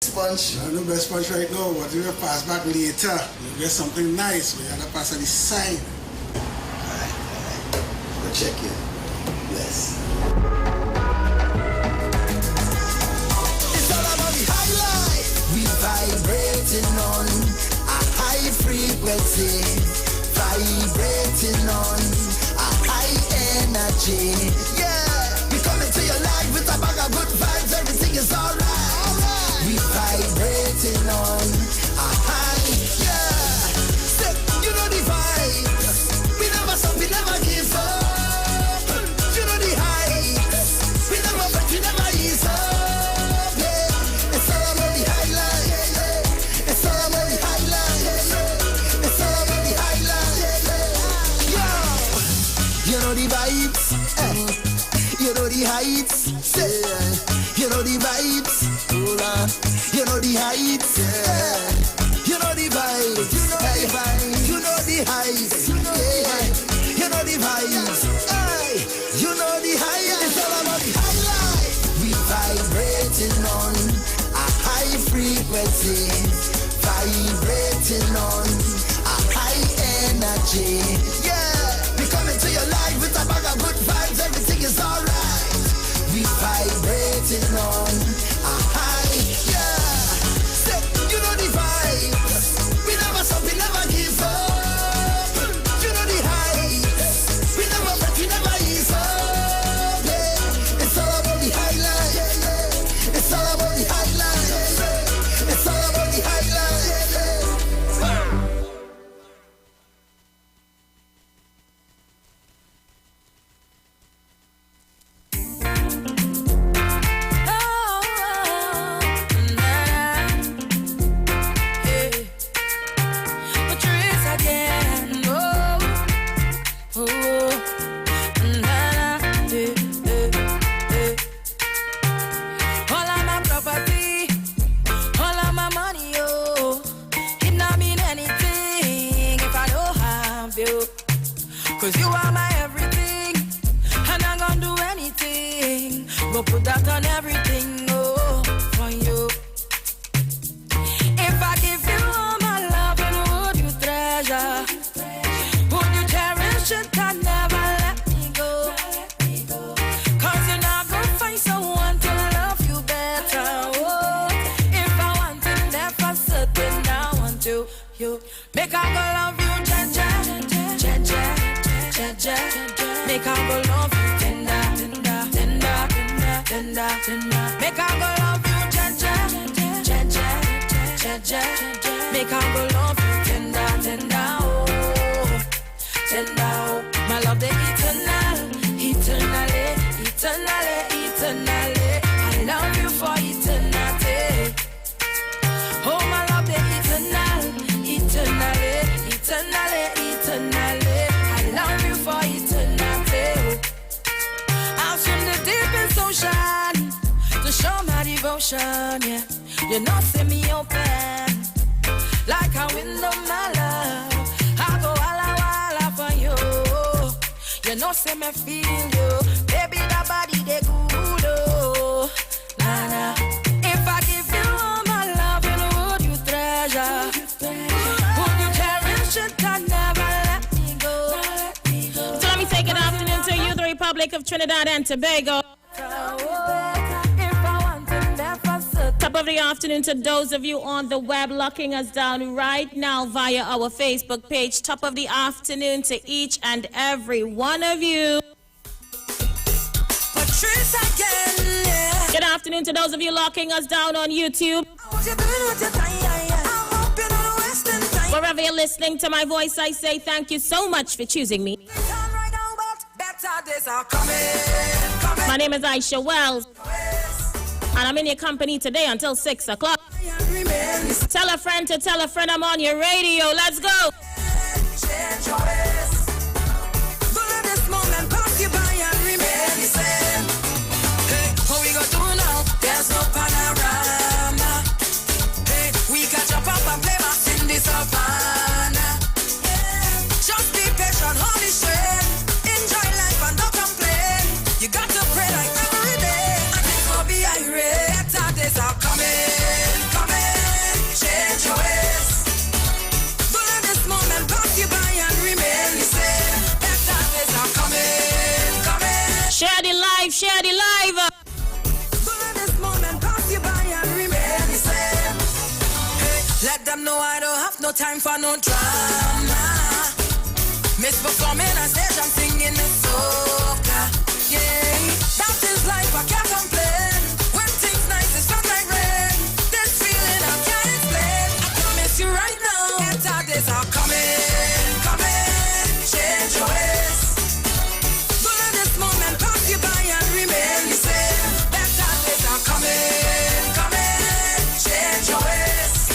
Punch? No best punch right now, but we will pass back later. We'll get something nice. We're going to pass on the sign. Alright. Go check it. Bless. It's all about the high life. We vibrating on a high frequency. Vibrating on a high energy. Yeah. We come into your life with a bag of good vibes. Everything is alright. We vibrating on a high, yeah. Step, you know the vibe. We never stop, we never give up. You know the high. We never break, we never ease up. Yeah, it's all about the highlight. It's all about the highlight. It's all about the highlight. Yo, you know the vibes. You know the heights. You know the vibes. You know the heights, yeah. You know the vibes, you know the vibes. You know the heights, yeah. You know the vibes, hey. You know the heights. It's all about the high life. We vibrating on a high frequency, vibrating on a high energy. Yeah, we come into your life with a bag of good vibes. Everything is alright. We vibrating on a high. You know the vibe. We never stop, we never give up. You know the heights. We never break, we never ease up. Yeah. It's all about the highlight. It's all about the highlight. It's all about the highlight. Cause you are my everything, and I'm gonna do anything. Go put that on everything, oh, for you. If I give you all my love, and would you treasure? Would you cherish it and never let me go? Cause you're not gonna find someone to love you better, oh. If I want it, then for certain I want to. You make I go love you, make I go love you tender, tender, tender, tender, tender, tender. Make I go love you make I go love you tender, tender, oh, tender, oh. My love the eternal, eternally, eternally, eternally. I love you for eternity. Oh, my love the eternal, eternally, eternally, eternally. I love you for eternity. I'll swim the deepest ocean to show my devotion, yeah. You know, see me open like a window, my love. I go walla for you. You know, see me feel you. Baby, that body, they good, oh. Nah, nah. If I give you all my love, and would you treasure? Would you cherish it and never let me go? So let me say good afternoon to you, the Republic of Trinidad and Tobago. Top of the afternoon to those of you on the web locking us down right now via our Facebook page. Top of the afternoon to each and every one of you. Good afternoon to those of you locking us down on YouTube. Wherever you're listening to my voice, I say thank you so much for choosing me. My name is Isha Wells, and I'm in your company today until 6 o'clock. Tell a friend to tell a friend I'm on your radio. Let's go. There's no panorama. Hey, we catch up and play back in the savannah. Just be patient, hold the strength. Enjoy life and don't complain. You got to pray like every day. And it will be irate. Better days are coming. no time for no drama. Misperforming on stage, I'm singing the soca. Yeah, that is life, I can't complain. When things nice, it's not like rain. This feeling I can't explain. I promise you right now, better days are coming, coming. Change your ways. Don't let this moment pass you by and remain the same. Better days are coming, coming. Change your ways.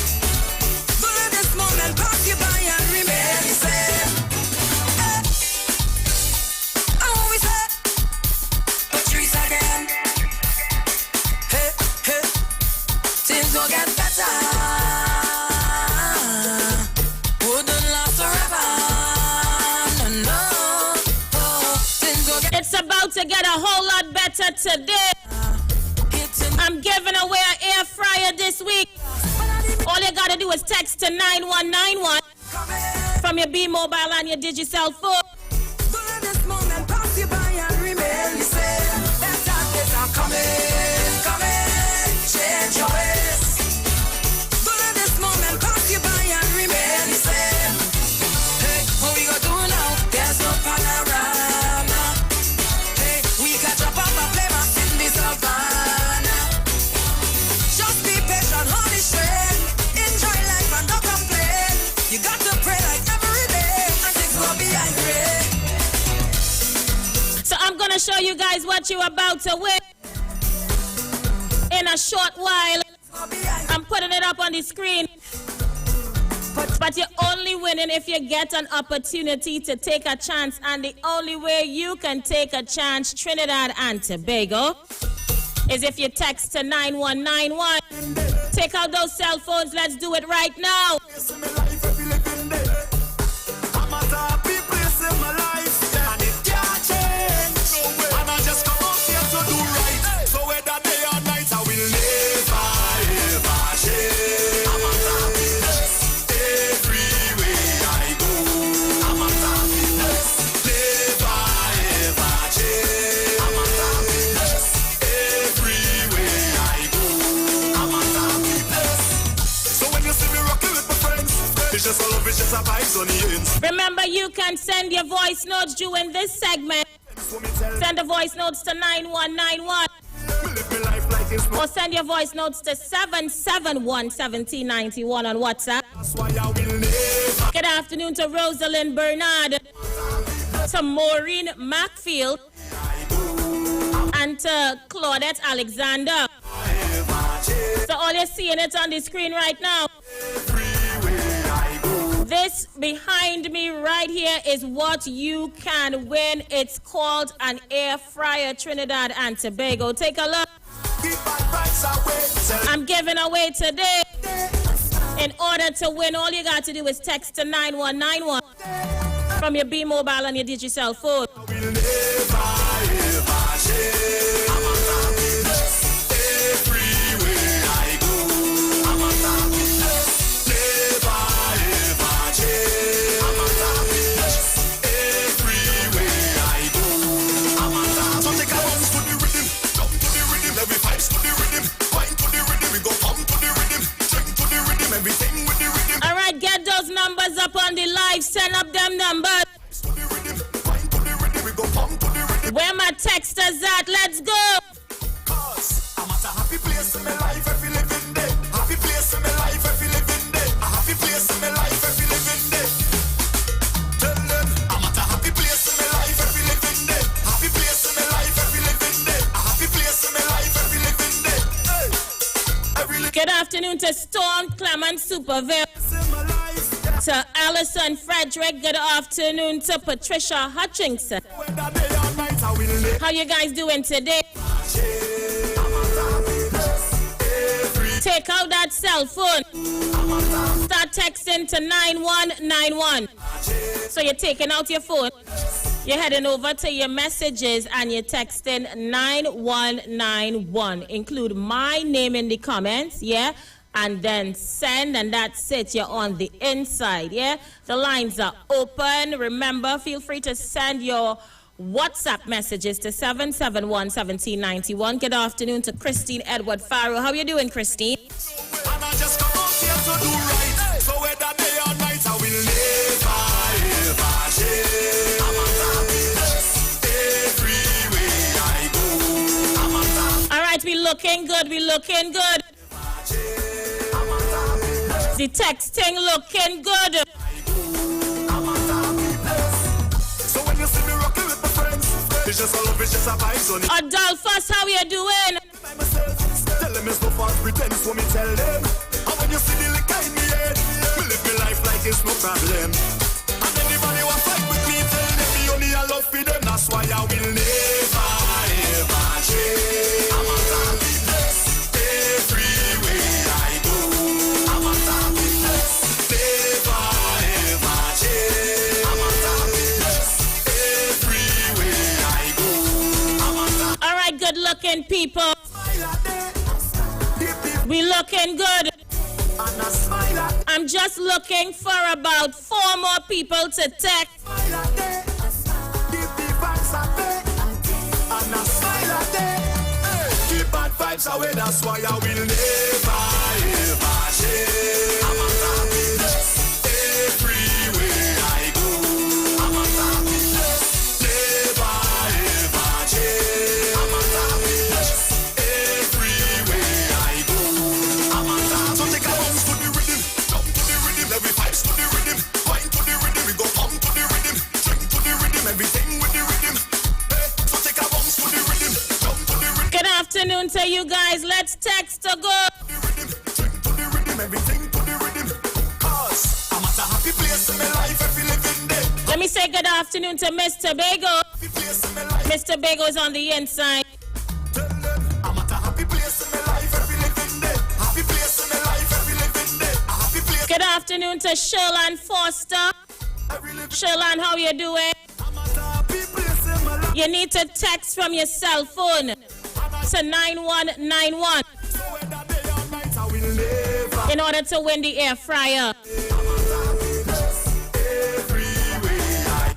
Don't let this moment pass you by and remain the same. Things will get better. Wouldn't last forever. No. Things will get It's about to get a whole lot better today. I'm giving away an air fryer this week. All you gotta do is text to 9191 from your B Mobile and your Digicel phone. Don't let this moment pass you by and remain the same. Better days are coming, coming. Change your ways. Don't let this moment pass you by and remain the same. Hey, what we gonna do now? There's no panorama. Hey, we can jump up and play my in the savannah. Just be patient, hold it straight. Enjoy life and don't complain. You got to pray like every day, and things will be great. So I'm gonna show you guys what you're about to win in a short while. I'm putting it up on the screen. But you're only winning if you get an opportunity to take a chance. And the only way you can take a chance, Trinidad and Tobago, is if you text to 9191. Take out those cell phones. Let's do it right now. Remember, you can send your voice notes during this segment. Send the voice notes to 9191. Or send your voice notes to 771-1791 on WhatsApp. Good afternoon to Rosalind Bernard, to Maureen Macfield, and to Claudette Alexander. So all you're seeing it on the screen right now. This behind me right here is what you can win. It's called an air fryer, Trinidad and Tobago. Take a look. I'm giving away today. In order to win, all you got to do is text to 9191 from your B Mobile and your Digicel phone. All right, get those numbers up on the live. Send up them numbers. Where my texters at? Let's go. Cause I'm at a happy place in my life every living day. Happy place in my life every living day. A happy place in my life every living day. Tell them I'm at a happy place in my life every living day. Happy place in my life every living day. A happy place in my life every living day. Hey, every living Good afternoon to Storm Clement Superville. To Alison Frederick. Good afternoon to Patricia Hutchinson. How you guys doing today? Take out that cell phone. Start texting to 9191. So you're taking out your phone. You're heading over to your messages and you're texting 9191. Include my name in the comments, yeah? And then send, and that's it. You're on the inside, yeah? The lines are open. Remember, feel free to send your WhatsApp messages to 771-1791. Good afternoon to Christine Edward Farrow. How you doing, Christine? And I just come out here to do right. So whether they are looking good, we looking good. The texting looking good. So when you see me rocking with my friends, it's just a love, it's just a vibes on it. Adolphus, how you doing? By myself, tell them it's no false pretense when me tell them. And when you see the liquor in me head, me live my life like it's no problem. And anybody want fight with me, tell them me only a love for them. That's why I will never ever change. I'm a happy blessed everywhere I go. I'm a happy blessed, never ever change. I'm a happy blessed everywhere I go. I'm a happy. All right, good looking people. We looking good. I'm just looking for about 4 more people to text. Keep bad vibes away, that's why I will never ever change. I'm a happiness everywhere I go. I'm a happiness, never ever change. I'm a happiness everywhere I go. I'm a happiness. So take a bounce to the rhythm, jump to the rhythm, every vibes to the rhythm, wine to the rhythm, we go hum to the rhythm, drink to the rhythm, everything with the rhythm. So take a bounce to the rhythm, jump to the rhythm. Good afternoon to you guys. Let's text to go. Let me say good afternoon to Mr. Bago. Mr. Bago is on the inside. Good afternoon to Sherlan Foster. Sherlan, how you doing? You need to text from your cell phone to 9191 in order to win the air fryer.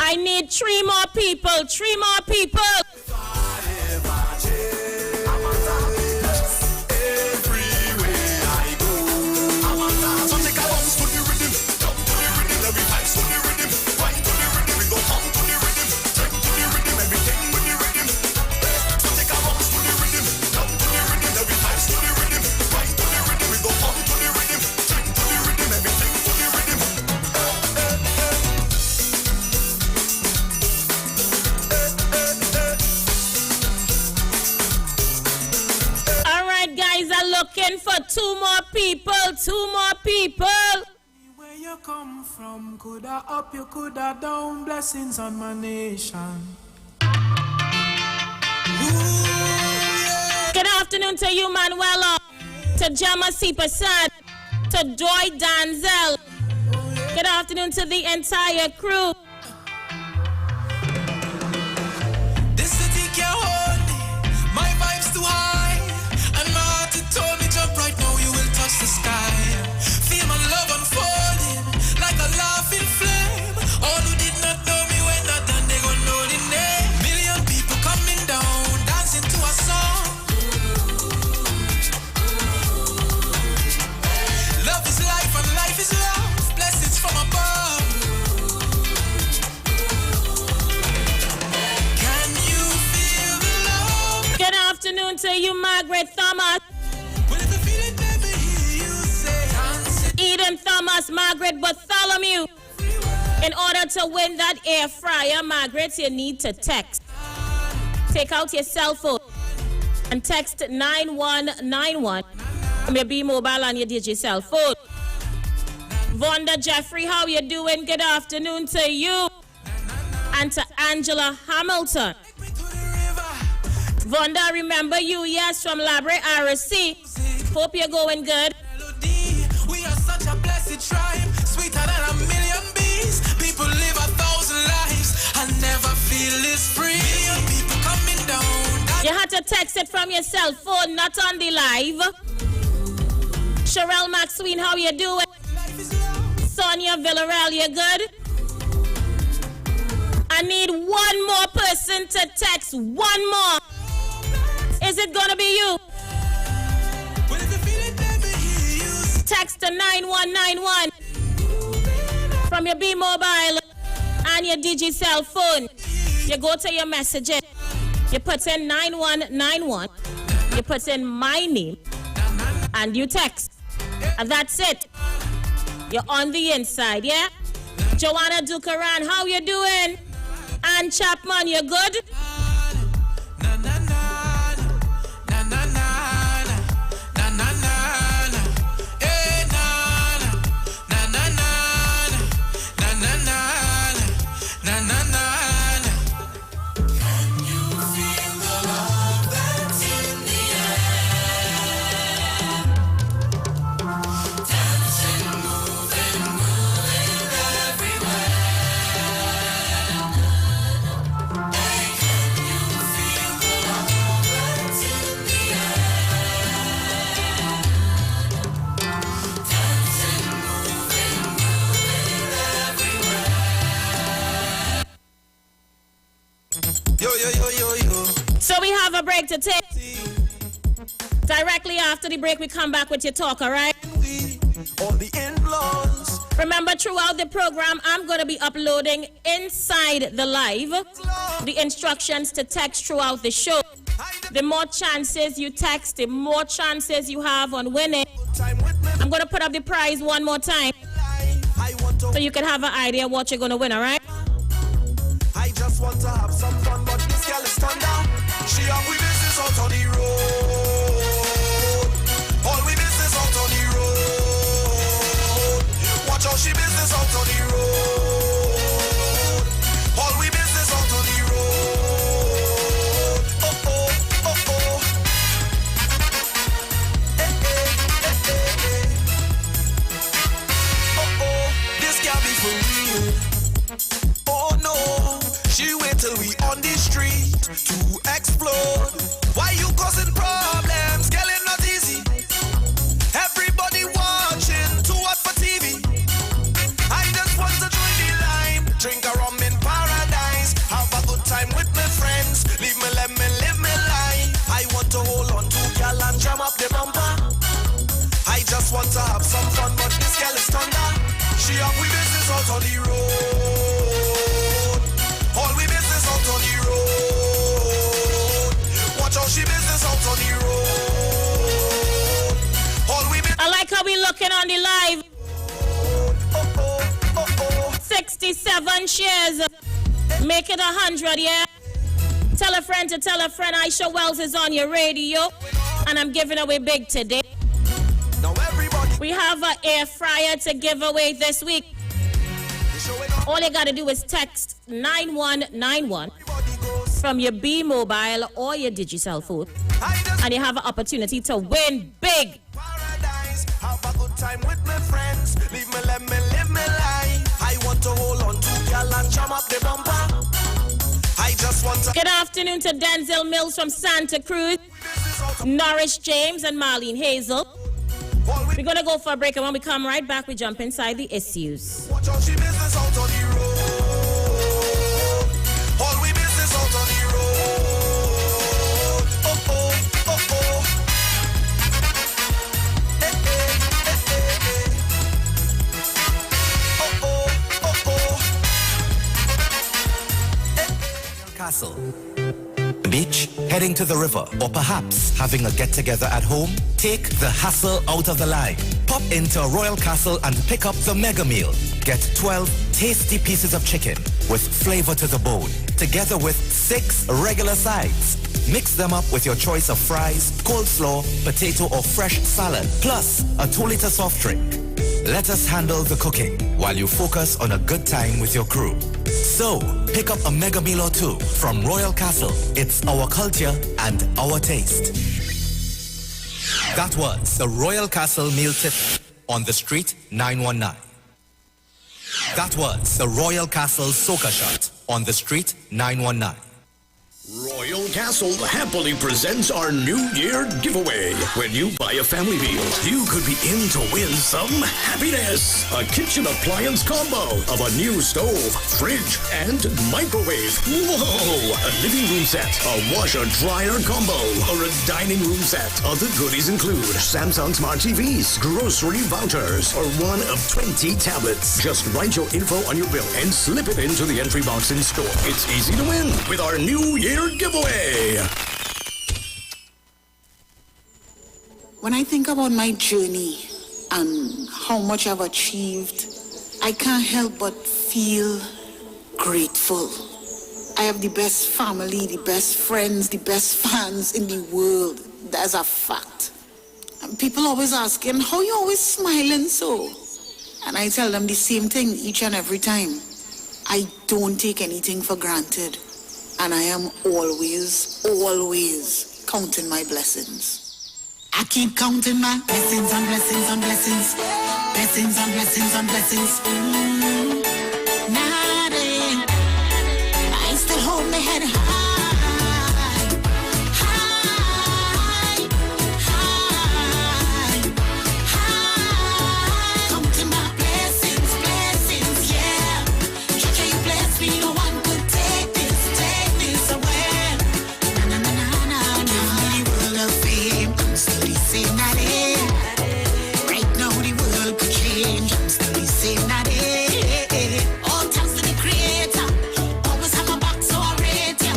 I need 3 more people. 3 more people. Looking for 2 more people. 2 more people. Where you come from, coulda up, you coulda down. Blessings on my nation. Good afternoon to you, Manuela. To Jama Sipasad. To Joy Danzel. Good afternoon to the entire crew. This city can't hold me. My vibe's too high. Told me jump right now, you will touch the sky. Feel my love unfolding like a laughing flame. All who did not know me when not done, they gon' know the name. Million people coming down, dancing to a song. Love is life and life is love. Blessings from above. Can you feel the love? Good afternoon to you, Margaret Thomas. Eden Thomas, Margaret Bartholomew. In order to win that air fryer, Margaret, you need to text. Take out your cell phone and text 9191 from your B Mobile on your digital cell phone. Vonda Jeffrey, how you doing? Good afternoon to you. And to Angela Hamilton. Vonda, remember you, yes, from Labre RSC. Hope you're going good. A blessed tribe, sweeter than a million bees. People live 1,000 lives and never feel this free. Million people coming down. You had to text it from your cell phone, not on the live. Sherelle Maxwell, how you doing? Sonia Villarreal, you good? I need 1 more person to text. 1 more. Is it gonna be you? Text to 9191 from your B Mobile and your Digi cell phone. You go to your messages. You put in 9191 You put in my name and you text. And that's it. You're on the inside, yeah? Joanna Dukaran, how you doing? Ann Chapman, you good? So we have a break to take. Directly after the break, we come back with your talk, all right? Remember, throughout the program, I'm going to be uploading inside the live the instructions to text throughout the show. The more chances you text, the more chances you have on winning. I'm going to put up the prize one more time so you can have an idea what you're going to win, all right? I just want to have some fun, but this girl is thunder. She have we business out on the road. All we business out on the road. Watch out, she business out on the road. All we business out on the road. Oh oh, oh oh. Eh eh eh eh eh. Oh oh, this girl be for real. Oh no, she wait till we on the street to explode. Why you causing problems? Girl, it's not easy. Everybody watching, too hot for TV. I just want to join the line, drink a rum in paradise, have a good time with my friends. Leave me, let me live my life. I want to hold on to girl and jam up the bumper. I just want to have some fun, but this girl is thunder. She have we business out on the road. All we business out on the road. Watch out, she business out on the road. All we I like how we looking on the live. oh, oh, oh. 67 shares. Make it 100, yeah? Tell a friend to tell a friend. Isha Wells is on your radio. And I'm giving away big today. Now everybody, We have an air fryer to give away this week. All you got to do is text 9191 from your B Mobile or your Digicel phone. And you have an opportunity to win big. paradise, have a good time with my friends. Leave me, let me live my life. I want to hold on to girl and jam up the bumper. I just want to Good afternoon to Denzel Mills from Santa Cruz, Norris James and Marlene Hazel. We're going to go for a break, and when we come right back, we jump inside the issues. watch out, she business out on the road. All we business out on the road. Oh oh, oh oh. Eh eh eh eh eh. Oh oh, oh oh. Castle. Beach, heading to the river, or perhaps having a get-together at home? Take the hassle out of the line. Pop into Royal Castle and pick up the mega meal. Get 12 tasty pieces of chicken with flavor to the bone, together with 6 regular sides. Mix them up with your choice of fries, coleslaw, potato or fresh salad, plus a 2-liter soft drink. Let us handle the cooking while you focus on a good time with your crew. So, pick up a mega meal or two from Royal Castle. It's our culture and our taste. That was the Royal Castle meal tip on the street 919. That was the Royal Castle Soca Shot on the street 919. Royal Castle happily presents our New Year giveaway. When you buy a family meal, you could be in to win some happiness. A kitchen appliance combo of a new stove, fridge, and microwave. Whoa! A living room set, a washer-dryer combo, or a dining room set. Other goodies include Samsung Smart TVs, grocery vouchers, or one of 20 tablets. Just write your info on your bill and slip it into the entry box in store. It's easy to win with our New Year giveaway. When I think about my journey and how much I've achieved, I can't help but feel grateful. I have the best family, the best friends, the best fans in the world. That's a fact. And people always asking, how you always smiling so? And I tell them the same thing each and every time. I don't take anything for granted. And I am always counting my blessings. I keep counting my blessings on blessings on blessings. Blessings on blessings on blessings. Nothing. I still hold my head high. High. High. High. Counting my blessings, blessings, yeah. Church, you bless me, no one could take this away. Na na na na na na. The world of fame, I'm still the same that is. Right now the world could change, I'm still the same that is. All thanks to the Creator, always have my back so I rate ya.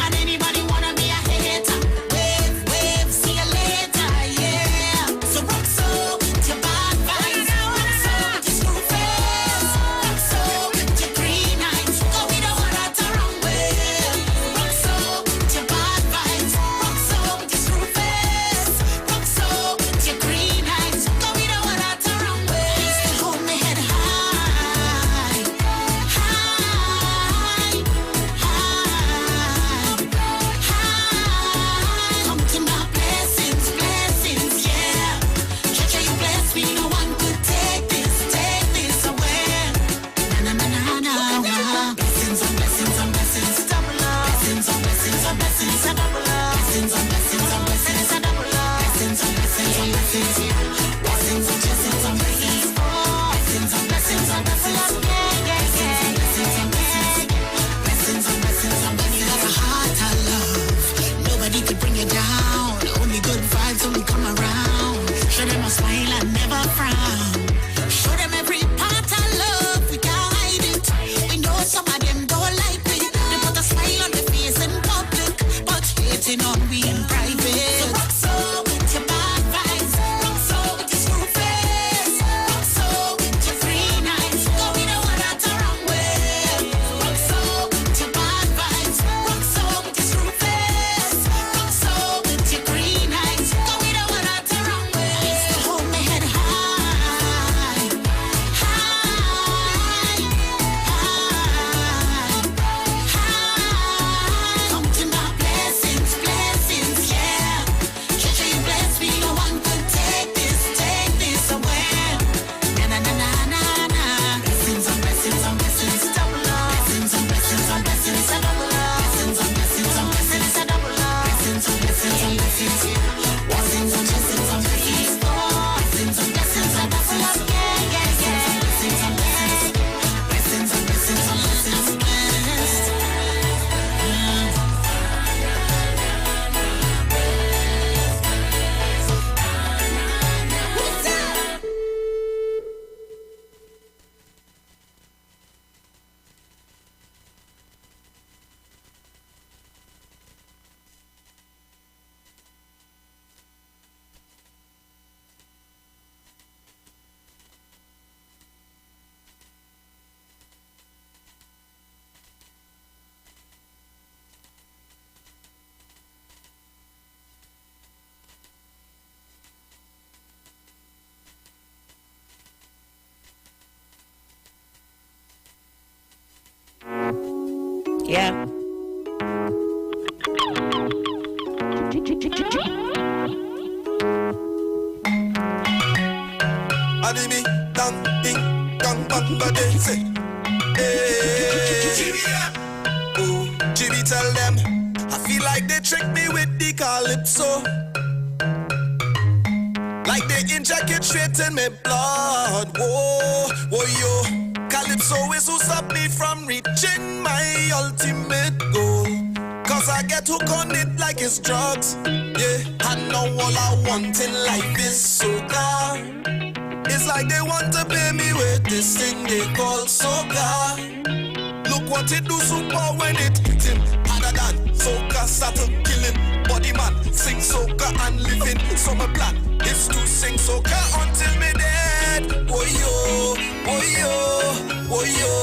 And anybody wanna be a hater, wave, see you later, yeah. So rock so with your bad vibes, rock so with your screw face, rock so with your green eyes, go we don't want that the wrong way. Rock so with your bad vibes, rock so with your screw face, rock so with your green eyes, go we don't want that the wrong way. I still hold my head high, high, high. Counting my blessings, blessings, yeah. Church, you bless me, no one could take this away. Na na na na na. Blessings on blessings on blessings, double up. Blessings on blessings on blessings, double up. Blessings on blessings on blessings, double up. Blessings on blessings on blessings, blessings on blessings on blessings, blessings on blessings on blessings, blessings on blessings on blessings, blessings on blessings on blessings. That's a heart I love. Nobody could bring you down. Only good vibes only come around. Show them a smile and never frown. Show them every part I love. We can't hide it. We know some of them don't like it. They put a smile on their face in public, but hating on we in private. So rock so with your bad vibes, rock so with your screw face, rock so with your green eyes, go we don't want that the wrong way. Rock so with your bad vibes, rock so with your screw face, rock so with your green eyes, go we don't want that the wrong way. I still hold my head high, high, high. Counting my blessings, blessings, yeah. Church, you bless me, no one could take this away. Na na na na na na. Blessings on blessings on blessings, double up. Blessings on blessings on blessings, double up. Blessings on blessings on blessings, double up. Blessings on blessings on blessings, blessings on blessings on blessings, blessings on blessings on blessings, yeah. Blessings on blessings on blessings, blessings on blessings on blessings, blessed. Yeah. Anime, dang, ding, dang, bang, bang, say. Hey. Oh, Jimmy, tell them. I feel like they tricked me with the calypso. Like they inject it straight in my blood. Whoa, whoa, yo. Calypso is who stop me from reaching my ultimate goal. Cause I get hooked on it like it's drugs. Yeah, and now all I want in life is soca. It's like they want to pay me with this thing they call soca. Look what it do super when it hit him. Harder than soca started killing. body man. Sing soca and living summer plan. Is to sing soca until me dead. Oh yo, oh yo, oh yo,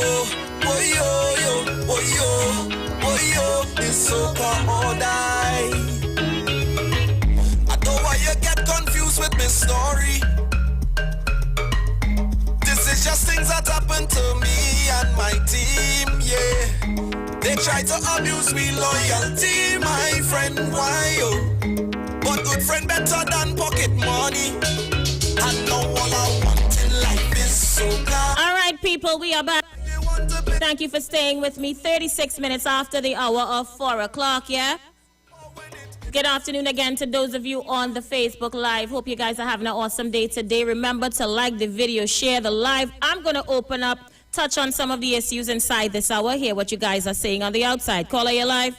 oh yo, yo, oh yo, oh yo. Is soca or die. I know why you get confused with my story. This is just things that happen to me and my team, yeah. They try to abuse me loyalty, my friend, why yo? But good friend better than pocket money. And now all I want in life is soca. All right, people, we are back. Thank you for staying with me. 36 minutes after the hour of 4 o'clock, yeah? Good afternoon again to those of you on the Facebook Live. Hope you guys are having an awesome day today. Remember to like the video, share the live. I'm going to open up, touch on some of the issues inside this hour, hear what you guys are saying on the outside. Caller, you live?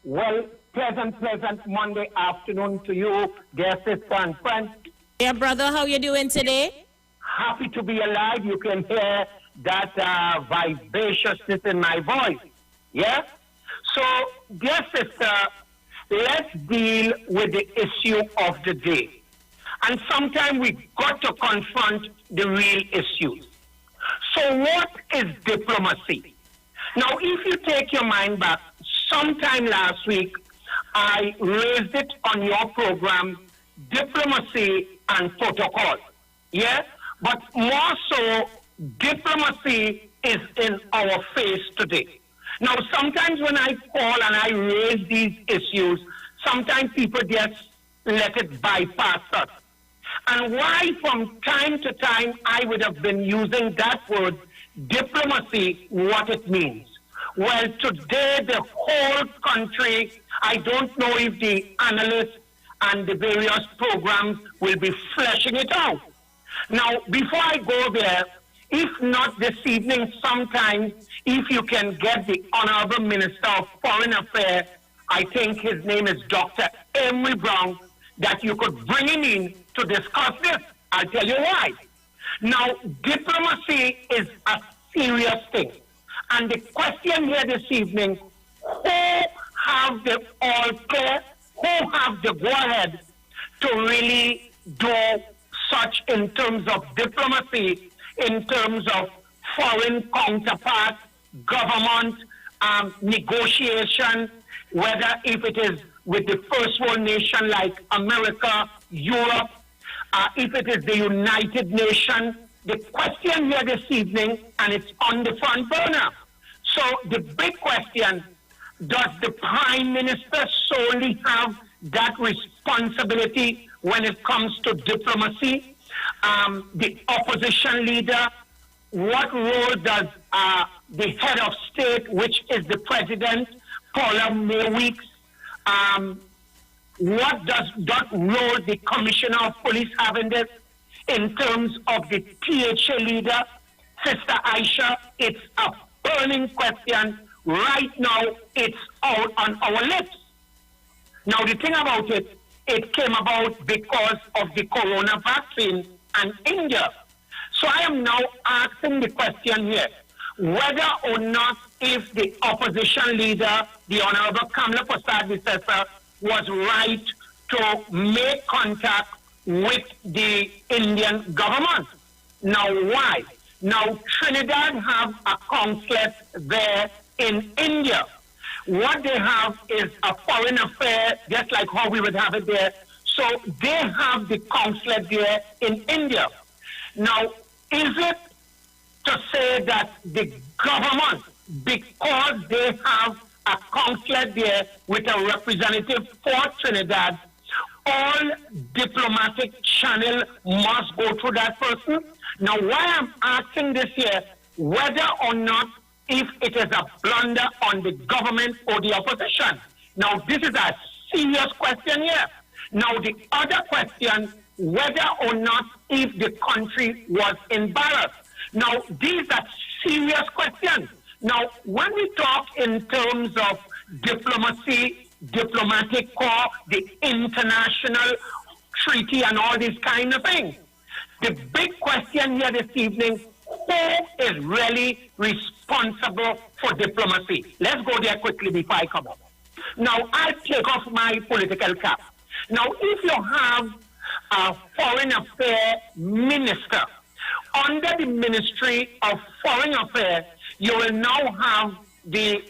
Well, pleasant Monday afternoon to you, dear sister and friend. Yeah, brother, how you doing today? Happy to be alive. You can hear that vivaciousness in my voice. Yeah? So, dear sister, let's deal with the issue of the day. And sometimes we got to confront the real issues. So what is diplomacy? Now, if you take your mind back, sometime last week, I raised it on your program, diplomacy and protocol. Yeah? But more so, diplomacy is in our face today. Now, sometimes when I call and I raise these issues, sometimes people just let it bypass us. And why from time to time I would have been using that word, diplomacy, what it means. Well, today the whole country, I don't know if the analysts and the various programs will be fleshing it out. Now, before I go there, if not this evening, sometime, if you can get the Honorable Minister of Foreign Affairs, I think his name is Dr. Emery Brown, that you could bring him in to discuss this. I'll tell you why. Now, diplomacy is a serious thing. And the question here this evening, who have the all clear, who have the go-ahead to really do such in terms of diplomacy, in terms of foreign counterparts, government, negotiation, whether if it is with the first world nation like America, Europe, if it is the United Nations. The question here this evening, and it's on the front burner. So the big question, does the Prime Minister solely have that responsibility when it comes to diplomacy? The opposition leader, what role does the head of state, which is the president, Paula May-Weeks, what does that role the commissioner of police have in this? In terms of the THA leader, Sister Isha, it's a burning question. Right now, it's out on our lips. Now, the thing about it, it came about because of the corona vaccine and India. So I am now asking the question here, whether or not if the opposition leader, the Honorable Kamala Prasad was right to make contact with the Indian government. Now, why? Now, Trinidad have a consulate there in India. What they have is a foreign affair, just like how we would have it there. So they have the consulate there in India. Now, is it to say that the government, because they have a consulate there with a representative for Trinidad, all diplomatic channel must go through that person? Now, why I'm asking this here, whether or not if it is a blunder on the government or the opposition. Now, this is a serious question here. Now, the other question, whether or not if the country was embarrassed. Now, these are serious questions. Now, when we talk in terms of diplomacy, diplomatic corps, the international treaty and all these kind of things, the big question here this evening, who is really responsible for diplomacy? Let's go there quickly before I come up. Now, I take off my political cap. Now, if you have a foreign affairs minister, under the Ministry of Foreign Affairs, you will now have the,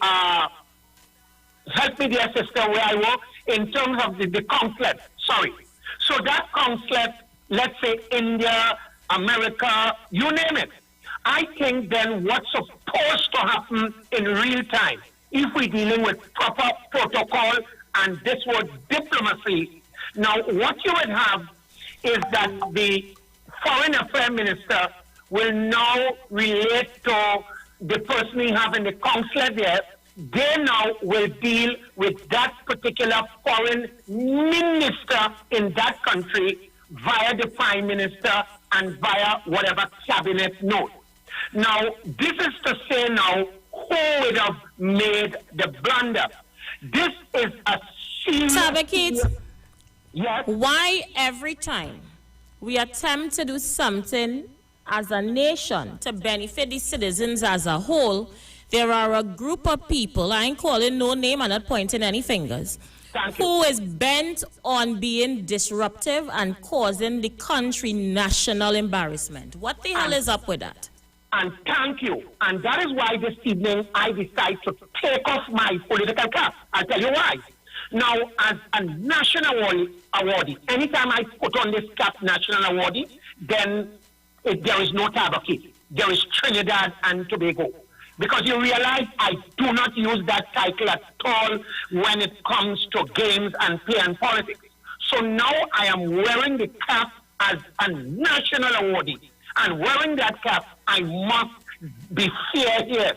help me dear sister where I work, in terms of the consulate, sorry. So that consulate, let's say India, America, you name it. I think then what's supposed to happen in real time, if we're dealing with proper protocol and this word diplomacy, now what you would have is that the foreign affairs minister will now relate to the person we have in the consulate there. They now will deal with that particular foreign minister in that country via the prime minister and via whatever cabinet note. Now, this is to say now who would have made the blunder. This is a serious... Tabakit, yes? why every time we attempt to do something as a nation to benefit the citizens as a whole, there are a group of people, I ain't calling no name, I'm not pointing any fingers, who is bent on being disruptive and causing the country national embarrassment? What the hell is up with that? And thank you. And that is why this evening I decide to take off my political cap. I'll tell you why. Now, as a national awardee, anytime I put on this cap, national awardee, then there is no Tabakit. There is Trinidad and Tobago. Because you realize I do not use that title at all when it comes to games and play and politics. So now I am wearing the cap as a national awardee. And wearing that cap, I must be fair here.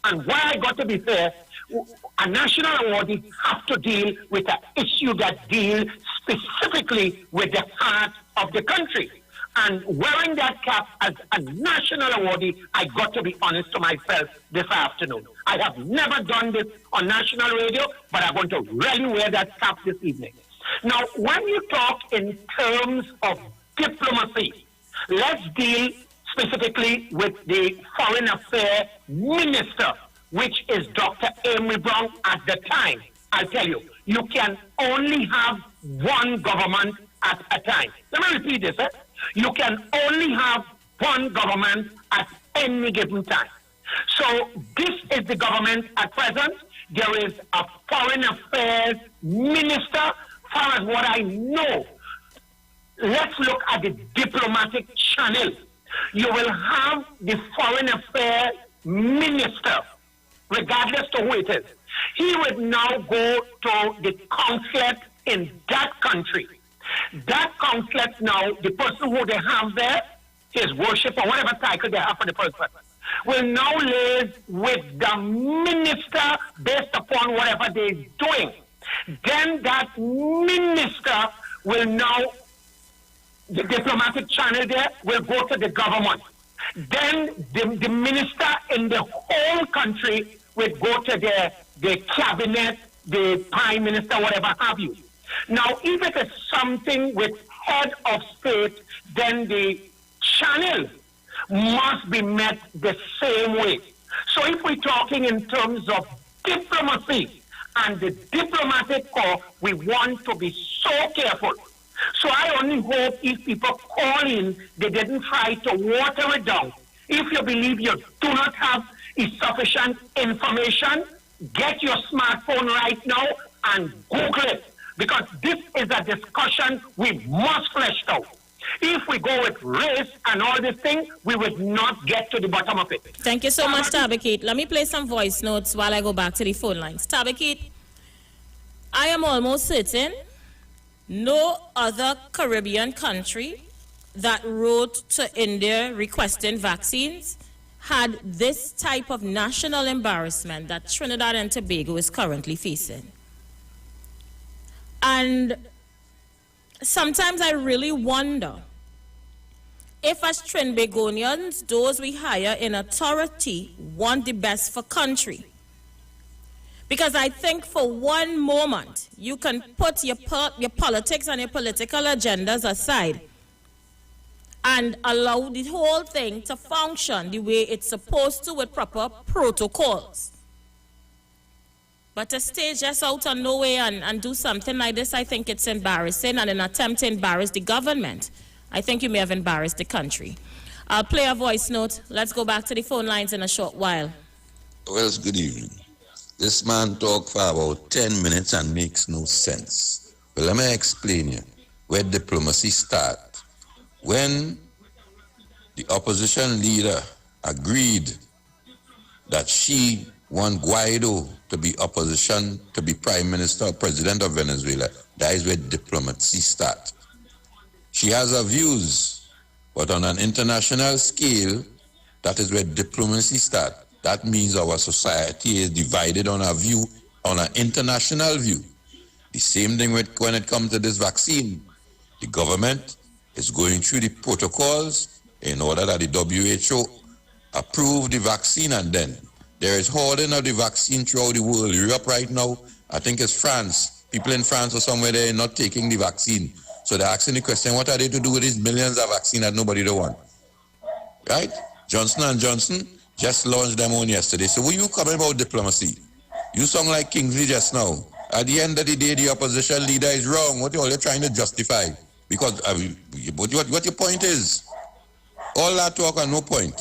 And why I got to be fair, a national awardee have to deal with an issue that deals specifically with the heart of the country. And wearing that cap as a national awardee, I got to be honest to myself this afternoon. I have never done this on national radio, but I'm going to really wear that cap this evening. Now, when you talk in terms of diplomacy, let's deal specifically with the Foreign Affairs Minister, which is Dr. Amy Brown at the time. I'll tell you, you can only have one government at a time. Let me repeat this. You can only have one government at any given time. So this is the government at present. There is a Foreign Affairs Minister. Far as what I know, let's look at the diplomatic channel. You will have the Foreign Affairs Minister, regardless of who it is. He would now go to the consulate in that country. That consulate now, the person who they have there, his worship or whatever title they have for the person, will now liaise with the minister based upon whatever they're doing. Then that minister will now, the diplomatic channel there will go to the government. Then the minister in the whole country will go to the cabinet, the prime minister, whatever have you. Now, if it is something with head of state, then the channel must be met the same way. So if we're talking in terms of diplomacy and the diplomatic corps, we want to be so careful. So I only hope if people call in, they didn't try to water it down. If you believe you do not have sufficient information, get your smartphone right now and Google it. Because this is a discussion we must flesh out. If we go with race and all this thing, we would not get to the bottom of it. Thank you so much, Tabakit. Let me play some voice notes while I go back to the phone lines. Tabakit, I am almost certain no other Caribbean country that wrote to India requesting vaccines had this type of national embarrassment that Trinidad and Tobago is currently facing. And sometimes I really wonder if as Trinbagonians, those we hire in authority want the best for country. Because I think for one moment, you can put your politics and your political agendas aside and allow the whole thing to function the way it's supposed to with proper protocols. But to stage just out on nowhere and do something like this, I think it's embarrassing, and an attempt to embarrass the government. I think you may have embarrassed the country. I'll play a voice note. Let's go back to the phone lines in a short while. Well, good evening. This man talked for about 10 minutes and makes no sense. Well, let me explain you where diplomacy starts. When the opposition leader agreed that she want Guaido to be opposition, to be prime minister or president of Venezuela, that is where diplomacy starts. She has her views, but on an international scale, that is where diplomacy starts. That means our society is divided on a view, on an international view. The same thing when it comes to this vaccine. The government is going through the protocols in order that the WHO approve the vaccine, and then there is hoarding of the vaccine throughout the world. Europe right now, I think it's France. People in France or somewhere there are not taking the vaccine. So they're asking the question, what are they to do with these millions of vaccine that nobody don't want? Right? Johnson & Johnson just launched them on yesterday. So what you coming about diplomacy? You sound like Kingsley just now. At the end of the day, the opposition leader is wrong. What you're trying to justify? Because what your point is? All that talk and no point.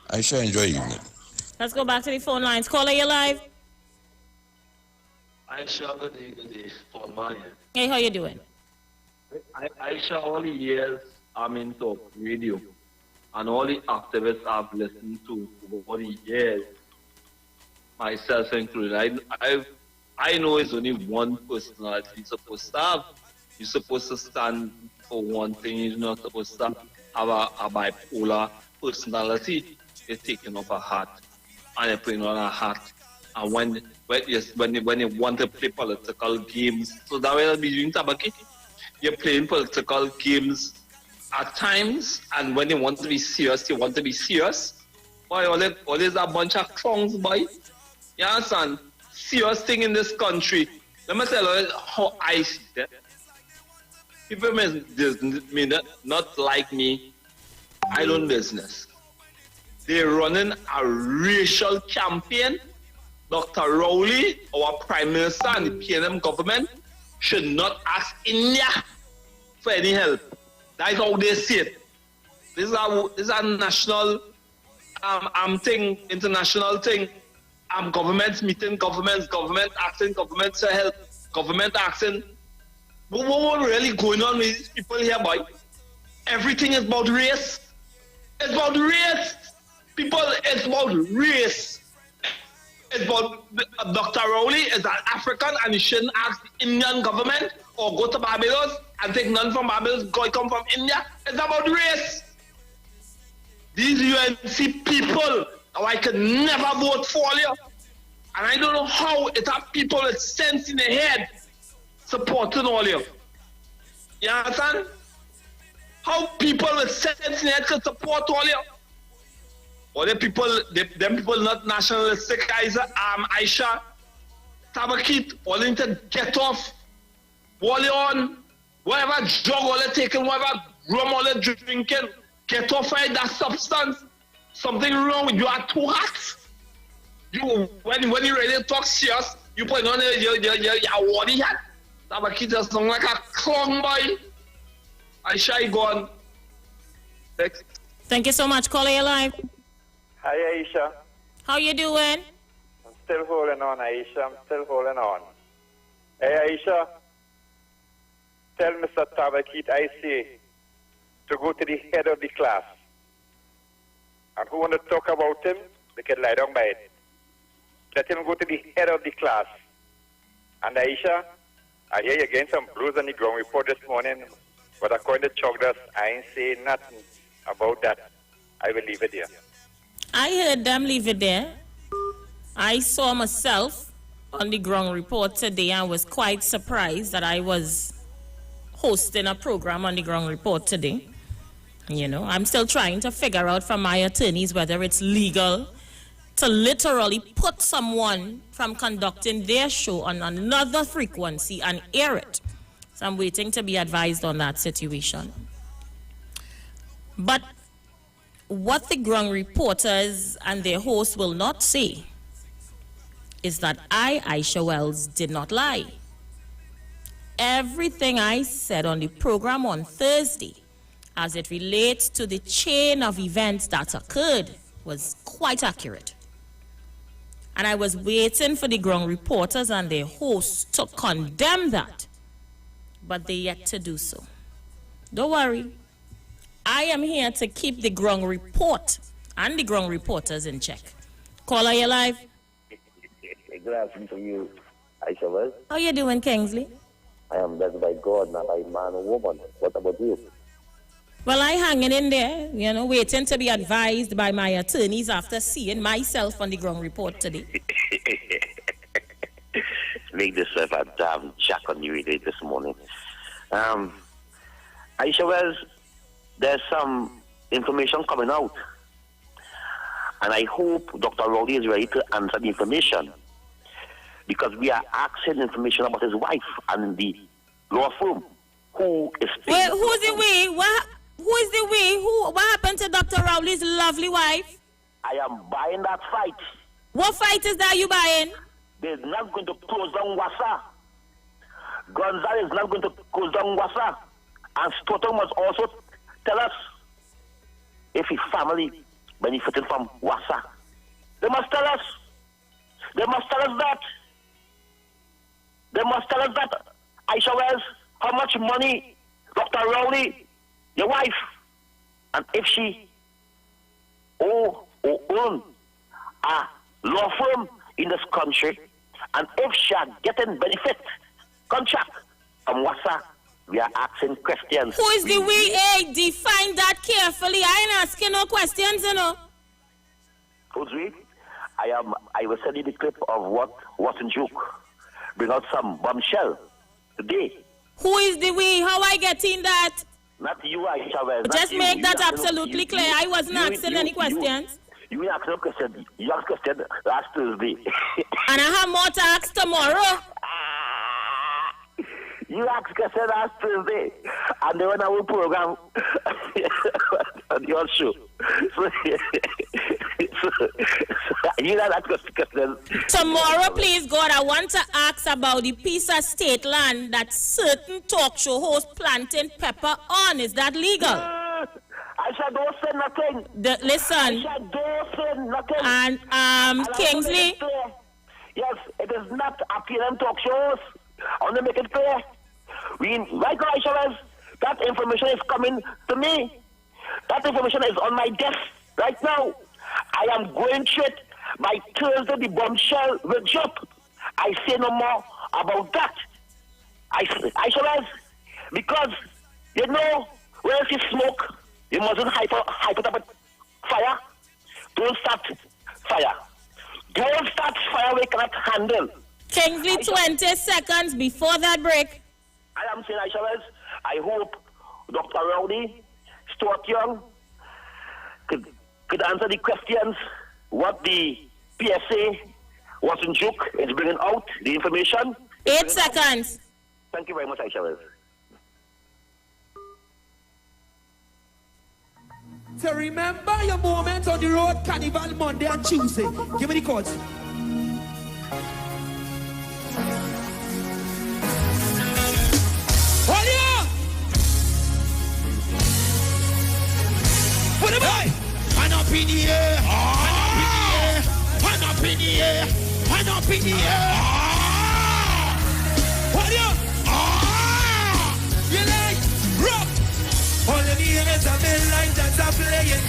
I shall enjoy evening. Let's go back to the phone lines. Caller, you live? Aisha, good day, for Maya. Hey, how you doing? Aisha, all the years I'm in talk radio, and all the activists I've listened to over the years, myself included, I know it's only one personality you're supposed to have. You're supposed to stand for one thing. You're not supposed to have a bipolar personality. You're taking off a hat and you're putting on a hat. And when you want to play political games, so that will be doing Tabaki. You're playing political games at times, and when you want to be serious, you want to be serious. Boy, always a bunch of clowns, boy. You understand? Serious thing in this country. Let me tell you how I see that. People may not like me. I own business. They're running a racial campaign. Dr. Rowley, our Prime Minister and the PNM government, should not ask India for any help. That is how they see it. This is a national thing, international thing. Governments meeting government asking government to help, government asking. What really going on with these people here, boy? Everything is about race. It's about race. People, it's about race. It's about Dr. Rowley is an African and he shouldn't ask the Indian government or go to Barbados and take none from Barbados, come from India. It's about race. These UNC people, I could never vote for you. And I don't know how it have people with sense in their head supporting all you. You understand? How people with sense in their head can support all you. Or them people not nationalistic, Aisha, Tabakit, all need to get off, wall on, whatever drug all they taking, whatever rum all they drinking, get off that substance. Something wrong with you are too hot. When you ready to talk serious, you put on your warning hat. Tabakit just sound like a clown boy. Aisha, go on. Next. Thank you so much. Caller, you live. Hi, Aisha. How you doing? I'm still holding on, Aisha. I'm still holding on. Hey, Aisha. Tell Mr. Tabakit I say to go to the head of the class. And who want to talk about him, they can lie down by it. Let him go to the head of the class. And Aisha, I hear you getting some blues on the ground report this morning, but according to Chogdas, I ain't saying nothing about that. I will leave it there. I heard them leave it there. I saw myself on the ground report today and was quite surprised that I was hosting a program on the ground report today. You know, I'm still trying to figure out from my attorneys whether it's legal to literally put someone from conducting their show on another frequency and air it. So I'm waiting to be advised on that situation. But what the ground reporters and their hosts will not say is that I, Isha Wells, did not lie. Everything I said on the program on Thursday, as it relates to the chain of events that occurred, was quite accurate. And I was waiting for the ground reporters and their hosts to condemn that, but they yet to do so. Don't worry, I am here to keep the ground report and the ground reporters in check. Caller, you live? Good afternoon to you, Isha Wells. How you doing, Kingsley? I am blessed by God, not by man or woman. What about you? Well, I hanging in there, waiting to be advised by my attorneys after seeing myself on the ground report today. Make this a damn jack on you this morning. Isha Wells, there's some information coming out. And I hope Dr. Rowley is ready to answer the information. Because we are asking information about his wife and the law firm. Who is... Wait, who's the we? Who is the we? What happened to Dr. Rowley's lovely wife? I am buying that fight. What fight is that you buying? They're not going to close down Wassa. Gonzalez is not going to close down Wassa. And Stoughton must also tell us if his family benefited from Wassa. They must tell us. They must tell us that. They must tell us that, Isha Wells, how much money Dr. Rowley, your wife, and if she own a law firm in this country, and if she are getting benefit contract from Wassa, we are asking questions. Who is the we? Hey, define that carefully. I ain't asking no questions, Who's we? I was sending the clip of what Watson Duke bring out some bombshell today. Who is the we? How I getting that? Not you, Isha Wells. Just make that absolutely clear. I wasn't asking any questions. You asked no question. You asked question last Thursday. And I have more to ask tomorrow. You asked question last Thursday, and they went on our program on your show. So you know that question. Tomorrow, please God, I want to ask about the piece of state land that certain talk show hosts planting pepper on. Is that legal? I shall don't say nothing. Listen. I shall don't say nothing. And Kingsley. Yes, it is not appearing talk shows. I want to make it clear. Right now, Isha Wells, that information is coming to me. That information is on my desk right now. I am going through it. By Thursday, the bombshell will drop. I say no more about that. Isha Wells, because, when you smoke, you mustn't hype it up with fire. Don't start fire. Don't start fire we cannot handle. Kingsley, 20 seconds before that break. I am saying, Isha Wells, I hope Dr. Rowley, Stuart Young, could answer the questions, what the PSA Watson Duke is bringing out, the information. 8 seconds. Thank you very much, Isha Wells. So remember your moment on the road, Carnival Monday and Tuesday. Give me the chords. Hold on! Put it away! Hand up in the air! Hand up in the air! Hand up in the air! Hold on! You like rock! All of the hands are been like that are playing.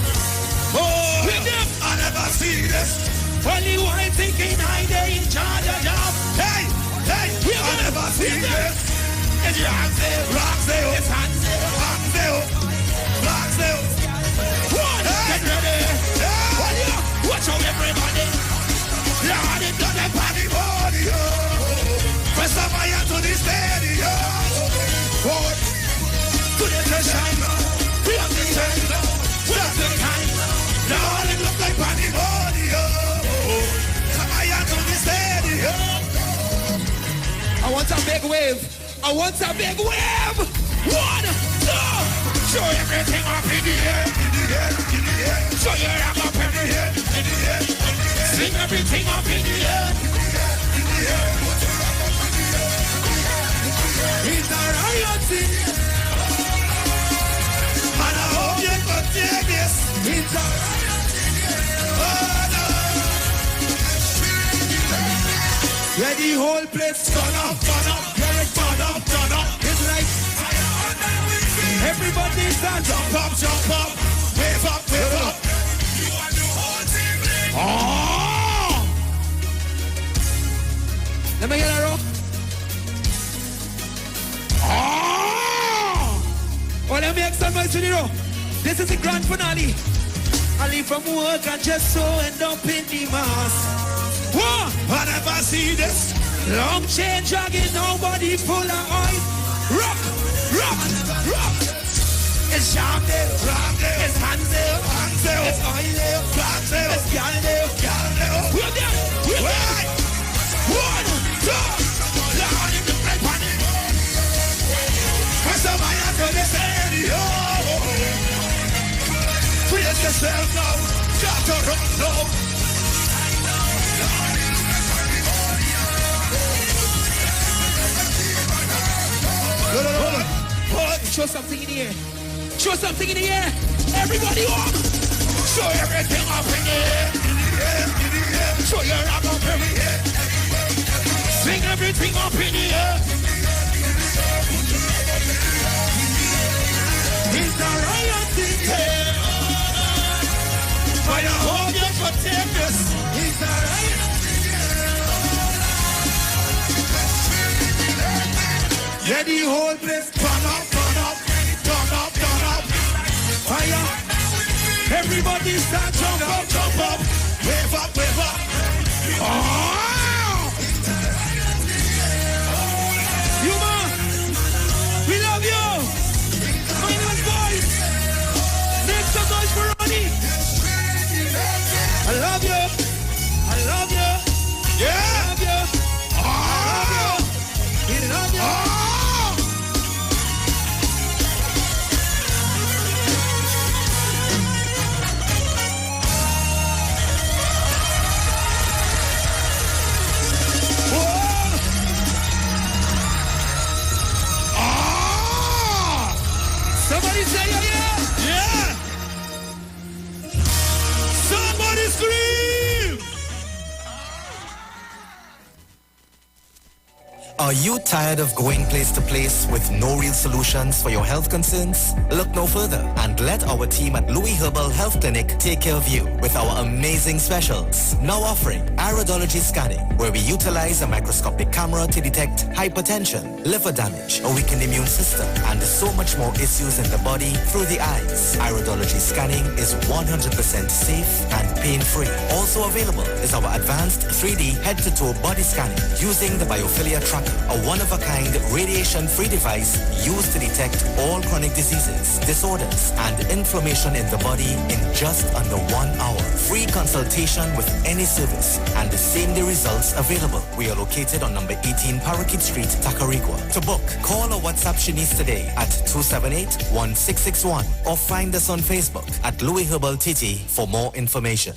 Oh, with them, I never see this. Only one thinking they in charge of job. Hey, I never see this. It's your hands there, rocks there, it's hands there, rocks there, rocks there. One, get ready. Watch out, everybody. Lord, it done a party body. Press the fire to the stadium. Forward to the session. Feel the time. What's the time? Lord, it look like party body. Fire to the stadium. I want a big wave. I want a big wave. 1, 2. Show everything up in the air, in the air, in the air. Show your arm up in the air, in the air, in the air. Sing everything up in the air. It's a riot in here. Yeah, the whole place turn up. Yeah, it turn up. It's like everybody stand jump up, wave up. You want the whole team lit. Oh! Let me get a rock. Oh! Well, let me make some noise with you. This is the grand finale. I leave from work and just so end up in the mass. Whoa! I never see this. Long chain jogging, nobody full of oil. Rock. It's jam there, it's hands there, it's oil there, it's gal there. We're there. One, two, down in the play panic. What's the matter to the stereo? Freeze yourself now, got to run now. Show something in the air. Show something in the air. Everybody up. Show everything up in the air. Show your rock up in the air. Swing everything up in the air. It's a riot in here. But I hope you protect us. It's a riot in here. Yeah, the whole place turn up. Fire. Everybody start jump up. Wave up. Oh! You man, we love you. My name is boys. Make some noise for Ronnie. I love you. Yeah. I love you. We love you. Somebody say yeah. Somebody scream. Are you tired of going place to place with no real solutions for your health concerns? Look no further and let our team at Louis Herbal Health Clinic take care of you with our amazing specials. Now offering iridology scanning, where we utilize a microscopic camera to detect hypertension, liver damage, a weakened immune system, and so much more issues in the body through the eyes. Iridology scanning is 100% safe and pain-free. Also available is our advanced 3D head-to-toe body scanning using the biophilia tracker, a one-of-a-kind radiation-free device used to detect all chronic diseases, disorders, and inflammation in the body in just under 1 hour. Free consultation with any service and the same-day results available. We are located on number 18 Parakeet Street, Tacarigua. To book, call or WhatsApp Shanice today at 278-1661 or find us on Facebook at Louis Herbal TT for more information.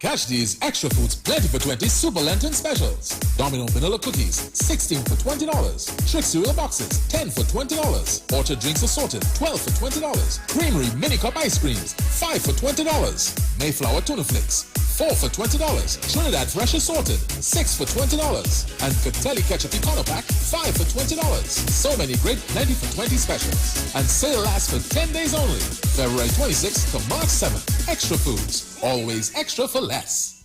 Catch these extra foods plenty for 20 Super Lenten specials. Domino vanilla cookies, 16 for $20. Trick cereal boxes, 10 for $20. Orchard drinks assorted, 12 for $20. Creamery mini cup ice creams, 5 for $20. Mayflower tuna flakes, 4 for $20. Trinidad fresh assorted, 6 for $20. And Catelli ketchup econo pack, 5 for $20. So many great plenty for 20 specials. And sale lasts for 10 days only. February 26th to March 7th. Extra foods. Always extra for less.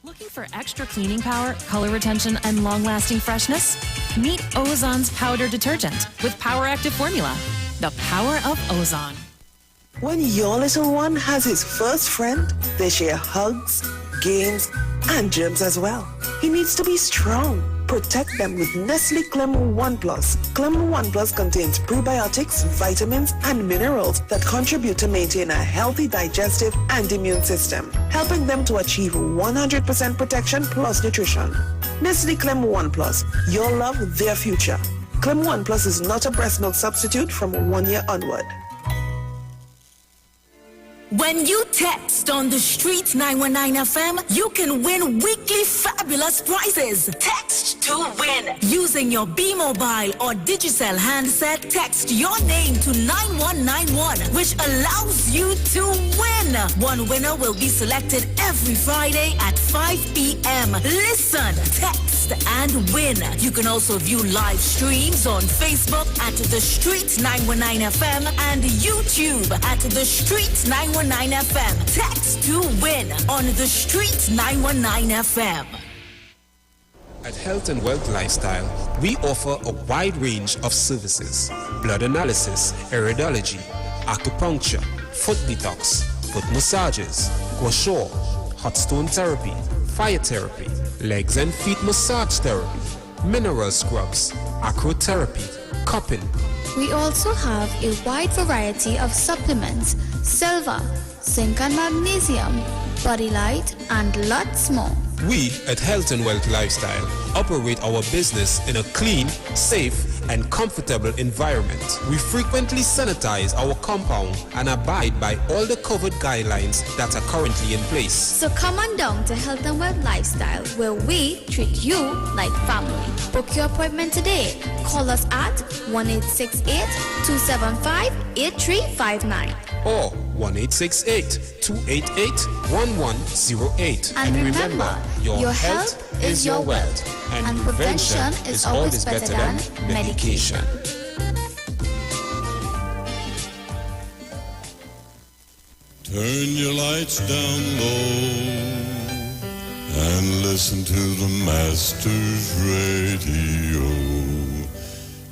Looking for extra cleaning power, color retention, and long-lasting freshness? Meet Ozon's powder detergent with Power Active formula. The power of Ozon. When your little one has his first friend, they share hugs, games, and germs as well. He needs to be strong. Protect them with Nestle Clem 1 Plus. Clem 1 Plus contains prebiotics, vitamins, and minerals that contribute to maintain a healthy digestive and immune system, helping them to achieve 100% protection plus nutrition. Nestle Clem 1 Plus, your love, their future. Clem 1 Plus is not a breast milk substitute from 1 year onward. When you text on the street 919 FM, you can win weekly fabulous prizes. Text to win. Using your B-Mobile or Digicel handset, text your name to 9191, which allows you to win. One winner will be selected every Friday at 5 p.m. Listen, text and win. You can also view live streams on Facebook at The Street 919 FM and YouTube at The Street 919 FM. Text to win on The Street 919 FM. At Health and Wealth Lifestyle, we offer a wide range of services: blood analysis, iridology, acupuncture, foot detox, foot massages, gua hot stone therapy, fire therapy, legs and feet massage therapy, mineral scrubs, acrotherapy, cupping. We also have a wide variety of supplements: silver, zinc and magnesium, body light, and lots more. We at Health and Wealth Lifestyle operate our business in a clean, safe, and comfortable environment. We frequently sanitize our compound and abide by all the COVID guidelines that are currently in place. So come on down to Health and Wealth Lifestyle, where we treat you like family. Book your appointment today. Call us at 1-868-275-8359 or 1-868-288-1108. And remember, your health is your wealth, and prevention is always better than medication. Turn your lights down low and listen to the Master's Radio.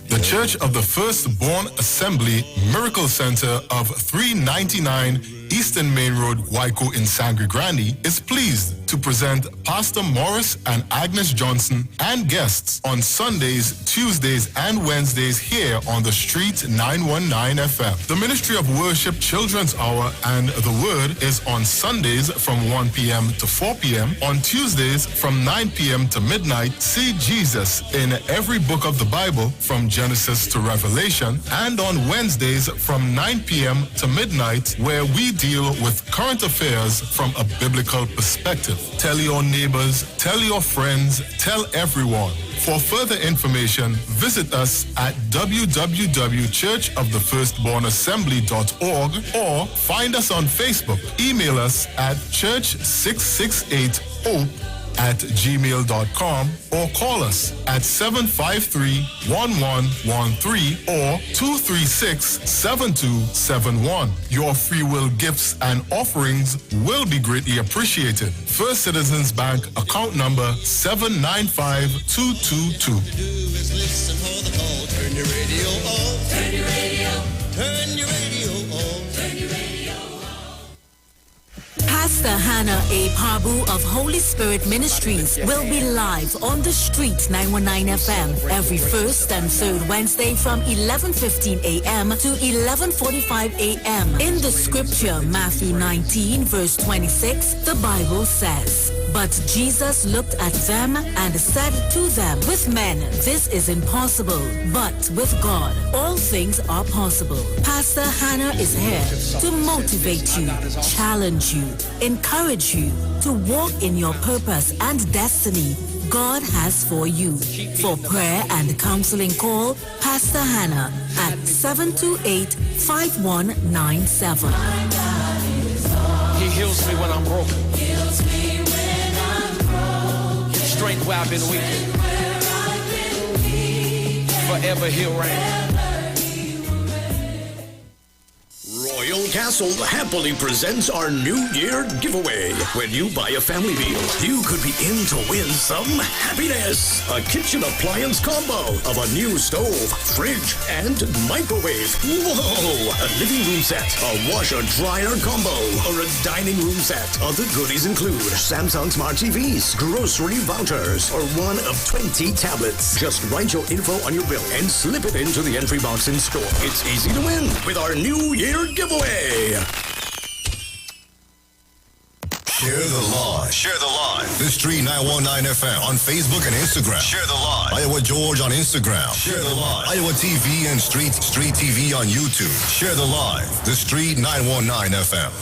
The Church of the Firstborn Assembly Miracle Center of 399 Eastern Main Road, Waiko in Sangre Grande is pleased to present Pastor Morris and Agnes Johnson and guests on Sundays, Tuesdays, and Wednesdays here on the Street 919 FM. The Ministry of Worship Children's Hour and the Word is on Sundays from 1 p.m. to 4 p.m. On Tuesdays from 9 p.m. to midnight, see Jesus in every book of the Bible from Genesis to Revelation. And on Wednesdays from 9 p.m. to midnight, where we deal with current affairs from a biblical perspective. Tell your neighbors, tell your friends, tell everyone. For further information, visit us at www.churchofthefirstbornassembly.org or find us on Facebook. Email us at church668hope@gmail.com or call us at 753-1113 or 236-7271. Your free will gifts and offerings will be greatly appreciated. First Citizens Bank account number 795222. Turn your radio on. Turn your radio. Turn your radio on. Turn your radio on. Pastor Hannah A. Pabu of Holy Spirit Ministries will be live on the Street 919 FM every first and third Wednesday from 11:15 a.m. to 11:45 a.m. In the scripture, Matthew 19 verse 26, the Bible says, "But Jesus looked at them and said to them, with men this is impossible, but with God all things are possible." Pastor Hannah is here to motivate you, challenge you, encourage you to walk in your purpose and destiny God has for you. For prayer and counseling, call Pastor Hannah at 728-5197. He heals me when I'm broken. Strength where I've been weak. Forever he'll reign. Royal Castle happily presents our New Year giveaway. When you buy a family meal, you could be in to win some happiness. A kitchen appliance combo of a new stove, fridge, and microwave. Whoa! A living room set, a washer-dryer combo, or a dining room set. Other goodies include Samsung Smart TVs, grocery vouchers, or one of 20 tablets. Just write your info on your bill and slip it into the entry box in store. It's easy to win with our New Year giveaway. Share the live. Share the live. The Street 919 FM on Facebook and Instagram. Share the live. Iowa George on Instagram. Share the live. Iowa TV and Street TV on YouTube. Share the live. The Street 919 FM.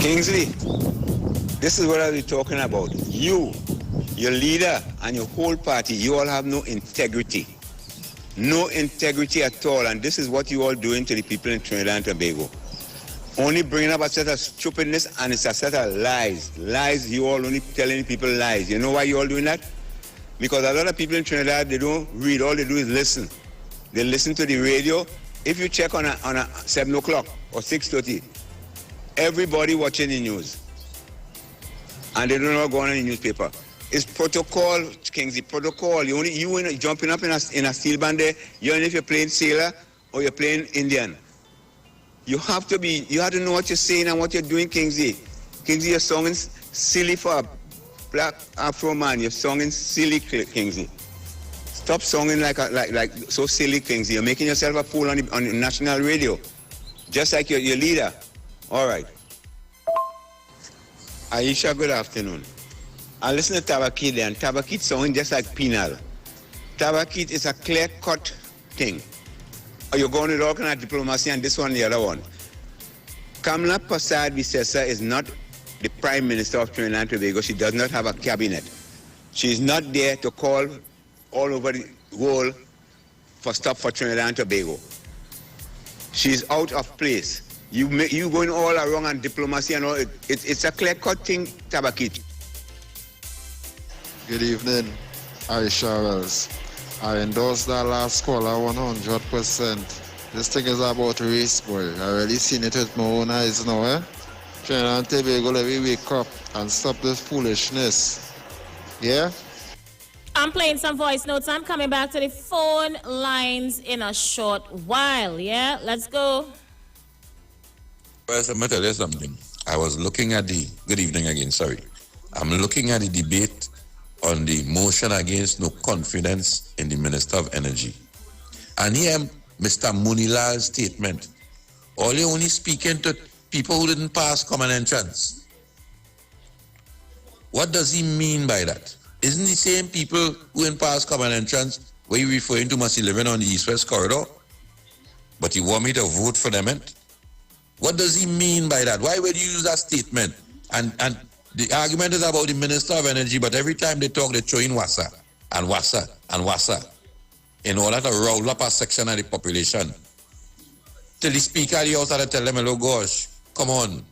Kingsley, this is what I'll be talking about. You, your leader, and your whole party, you all have no integrity. No integrity at all, and this is what you all doing to the people in Trinidad and Tobago. Only bringing up a set of stupidness, and it's a set of lies. Lies, you all only telling people lies. You know why you all doing that? Because a lot of people in Trinidad, they don't read, all they do is listen. They listen to the radio. If you check on a 7 o'clock or 6:30, everybody watching the news. And they do not go on the newspaper. It's protocol, Kingsley, protocol. You jumping up in a steel band there, even if you're playing sailor or you're playing Indian. You have to know what you're saying and what you're doing, Kingsley. Kingsley, you're singing silly for a black Afro man. You're singing silly, Kingsley. Stop singing like so silly, Kingsley. You're making yourself a fool on the national radio, just like your leader. All right. Aisha, good afternoon. I listen to Tabakit there, and Tabakit sounding just like penal. Tabakit is a clear-cut thing. Or you're going with all kind of diplomacy and this one, the other one. Kamala Persad-Bissessar is not the Prime Minister of Trinidad and Tobago. She does not have a cabinet. She's not there to call all over the world for stuff for Trinidad and Tobago. She's out of place. You going all around on diplomacy and all. It's a clear-cut thing, Tabakit. Good evening, Isha Wells. I endorse that last caller 100%. This thing is about race, boy. I already seen it with my own eyes now, eh? Trinidad and Tobago, let me wake up and stop this foolishness. Yeah? I'm playing some voice notes. I'm coming back to the phone lines in a short while, yeah? Let's go. First, I'm going to tell you something. I was looking at good evening again, sorry. I'm looking at the debate on the motion against no confidence in the Minister of Energy. And here, Mr. Munilal's statement. All you're only speaking to people who didn't pass common entrance. What does he mean by that? Isn't the same people who didn't pass common entrance where you referring to must be living on the East-West corridor? But you want me to vote for them? What does he mean by that? Why would you use that statement? And the argument is about the Minister of Energy, but every time they talk, they throw in Wassa and Wassa and Wassa in order to roll up a section of the population. Till the speaker of the house had to tell them, hello, gosh, come on.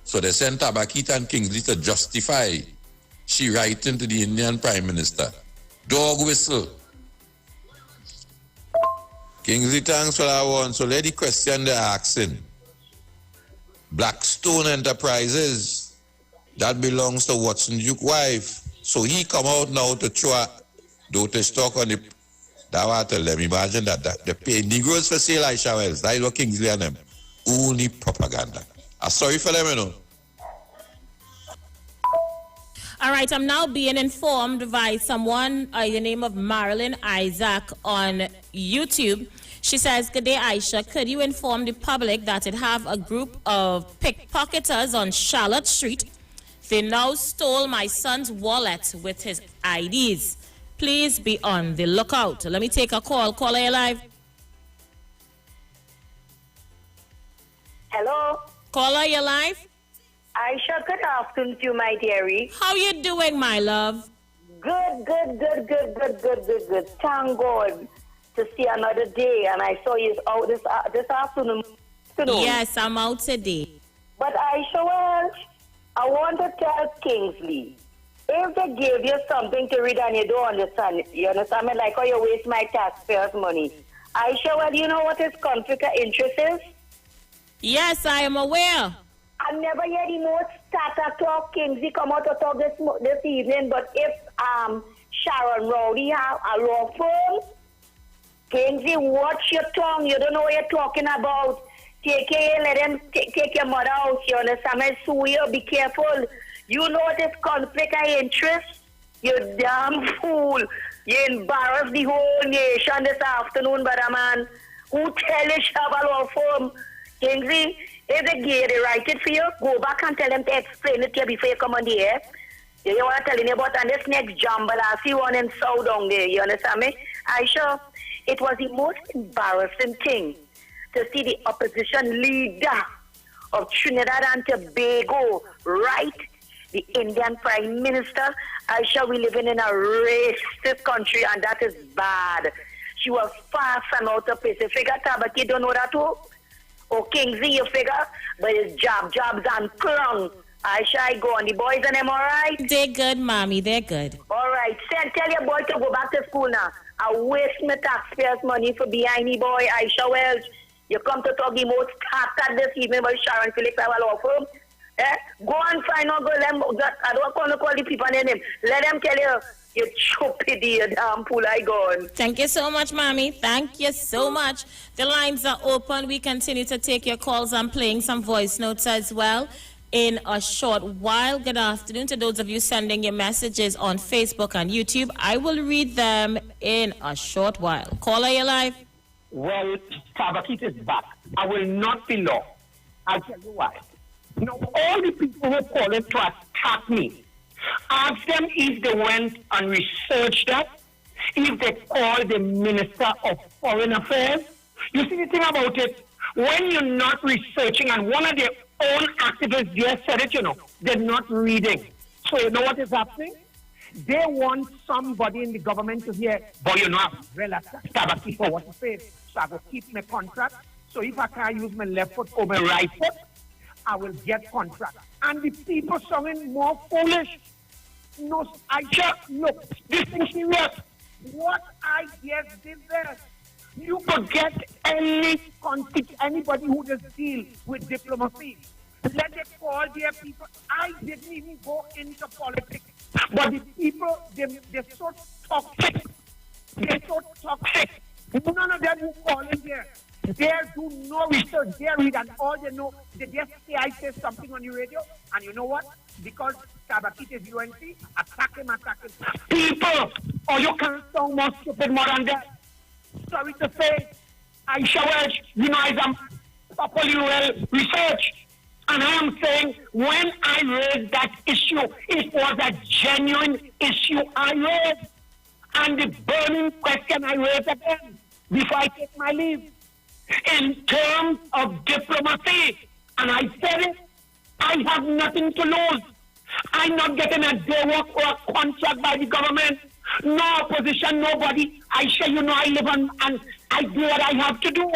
So they sent Tabakit and Kingsley to justify she writing to the Indian Prime Minister. Dog whistle. Kingsley, thanks for that one. So let the question they're asking. Blackstone Enterprises, that belongs to Watson Duke's wife. So he come out now to throw a dotage talk on the... That what I tell them. Imagine that they pay Negroes for sale, Isha Wells. That is what Kingsley and them. Only propaganda. I'm sorry for them, you know. All right, I'm now being informed by someone by the name of Marilyn Isaac on YouTube. She says, good day, Aisha. Could you inform the public that it have a group of pickpocketers on Charlotte Street? They now stole my son's wallet with his IDs. Please be on the lookout. Let me take a call. Caller, you live. Hello. Caller, you live. Aisha, good afternoon to you, my dearie. How you doing, my love? Good. Thank God to see another day, and I saw you out this afternoon. Yes, I'm out today. But Aisha, well, I want to tell Kingsley, if they give you something to read and you don't understand, you understand me, like how you waste my taxpayers' money. Aisha, well, you know what his conflict of interest is? Yes, I am aware. I never hear the most starter talk Kingsley come out to talk this evening, but if Sharon Rowdy have a law firm, Kingsley, watch your tongue. You don't know what you're talking about. Take care, let them take your mother out. You understand me? Sue you, be careful. You know what is conflict of interest? You damn fool. You embarrass the whole nation this afternoon, brother man. Who tell you you have a law firm? Kingsley, if they write it for you, go back and tell them to explain it to you before you come on the air. You know what I'm telling you about? And this next jumble, I see one in South down there. You understand me? Aisha, it was the most embarrassing thing to see the opposition leader of Trinidad and Tobago, right? The Indian Prime Minister. Aisha, we living in a racist country, and that is bad. She was fast and out of place. You figure, Tabaki don't know that too? Or Kingsley, you figure? But it's jobs and clung. Aisha, I go on. The boys and them all right? They're good, Mommy. They're good. All right. Tell your boy to go back to school now. I waste my taxpayers' money for behind me boy, Isha Wells. You come to talk the most started this evening by Sharon Phillips, our law firm. Go and find out, I don't want to call the people their name. Let them tell you, you stupid, you damn fool, I gone. Thank you so much, Mommy. Thank you so much. The lines are open. We continue to take your calls. I'm playing some voice notes as well in a short while. Good afternoon to those of you sending your messages on Facebook and YouTube. I will read them in a short while. Caller, you live. Well, Tabakit is back. I will not be long. I'll tell you why. Now, all the people who call it to attack me, ask them if they went and researched that, if they called the Minister of Foreign Affairs. You see the thing about it, when you're not researching, and one of their own activists there said it, they're not reading. So you know what is happening? They want somebody in the government to hear, boy, I'm well Tabaki for what to say. So I will keep my contract. So if I can't use my left foot or my right foot, I will get contract. And the people sounding more foolish. No, I just look, this is serious. What I just did there, you could get anybody who does deal with diplomacy. Let them call their people. I didn't even go into politics. But the people, they're so toxic. They're so toxic. None of them who call in there. They do no research. They read, and all they know, they just say I say something on the radio, and you know what? Because Tabakit is UNC, attack him. People, you can't sound more stupid more than that. Sorry to say, Isha Wells, as I'm properly well researched. And I am saying, when I raised that issue, it was a genuine issue I raised. And the burning question I raised again, before I take my leave. In terms of diplomacy, and I said it, I have nothing to lose. I'm not getting a day work or a contract by the government. No opposition, nobody. I say, I live on and I do what I have to do.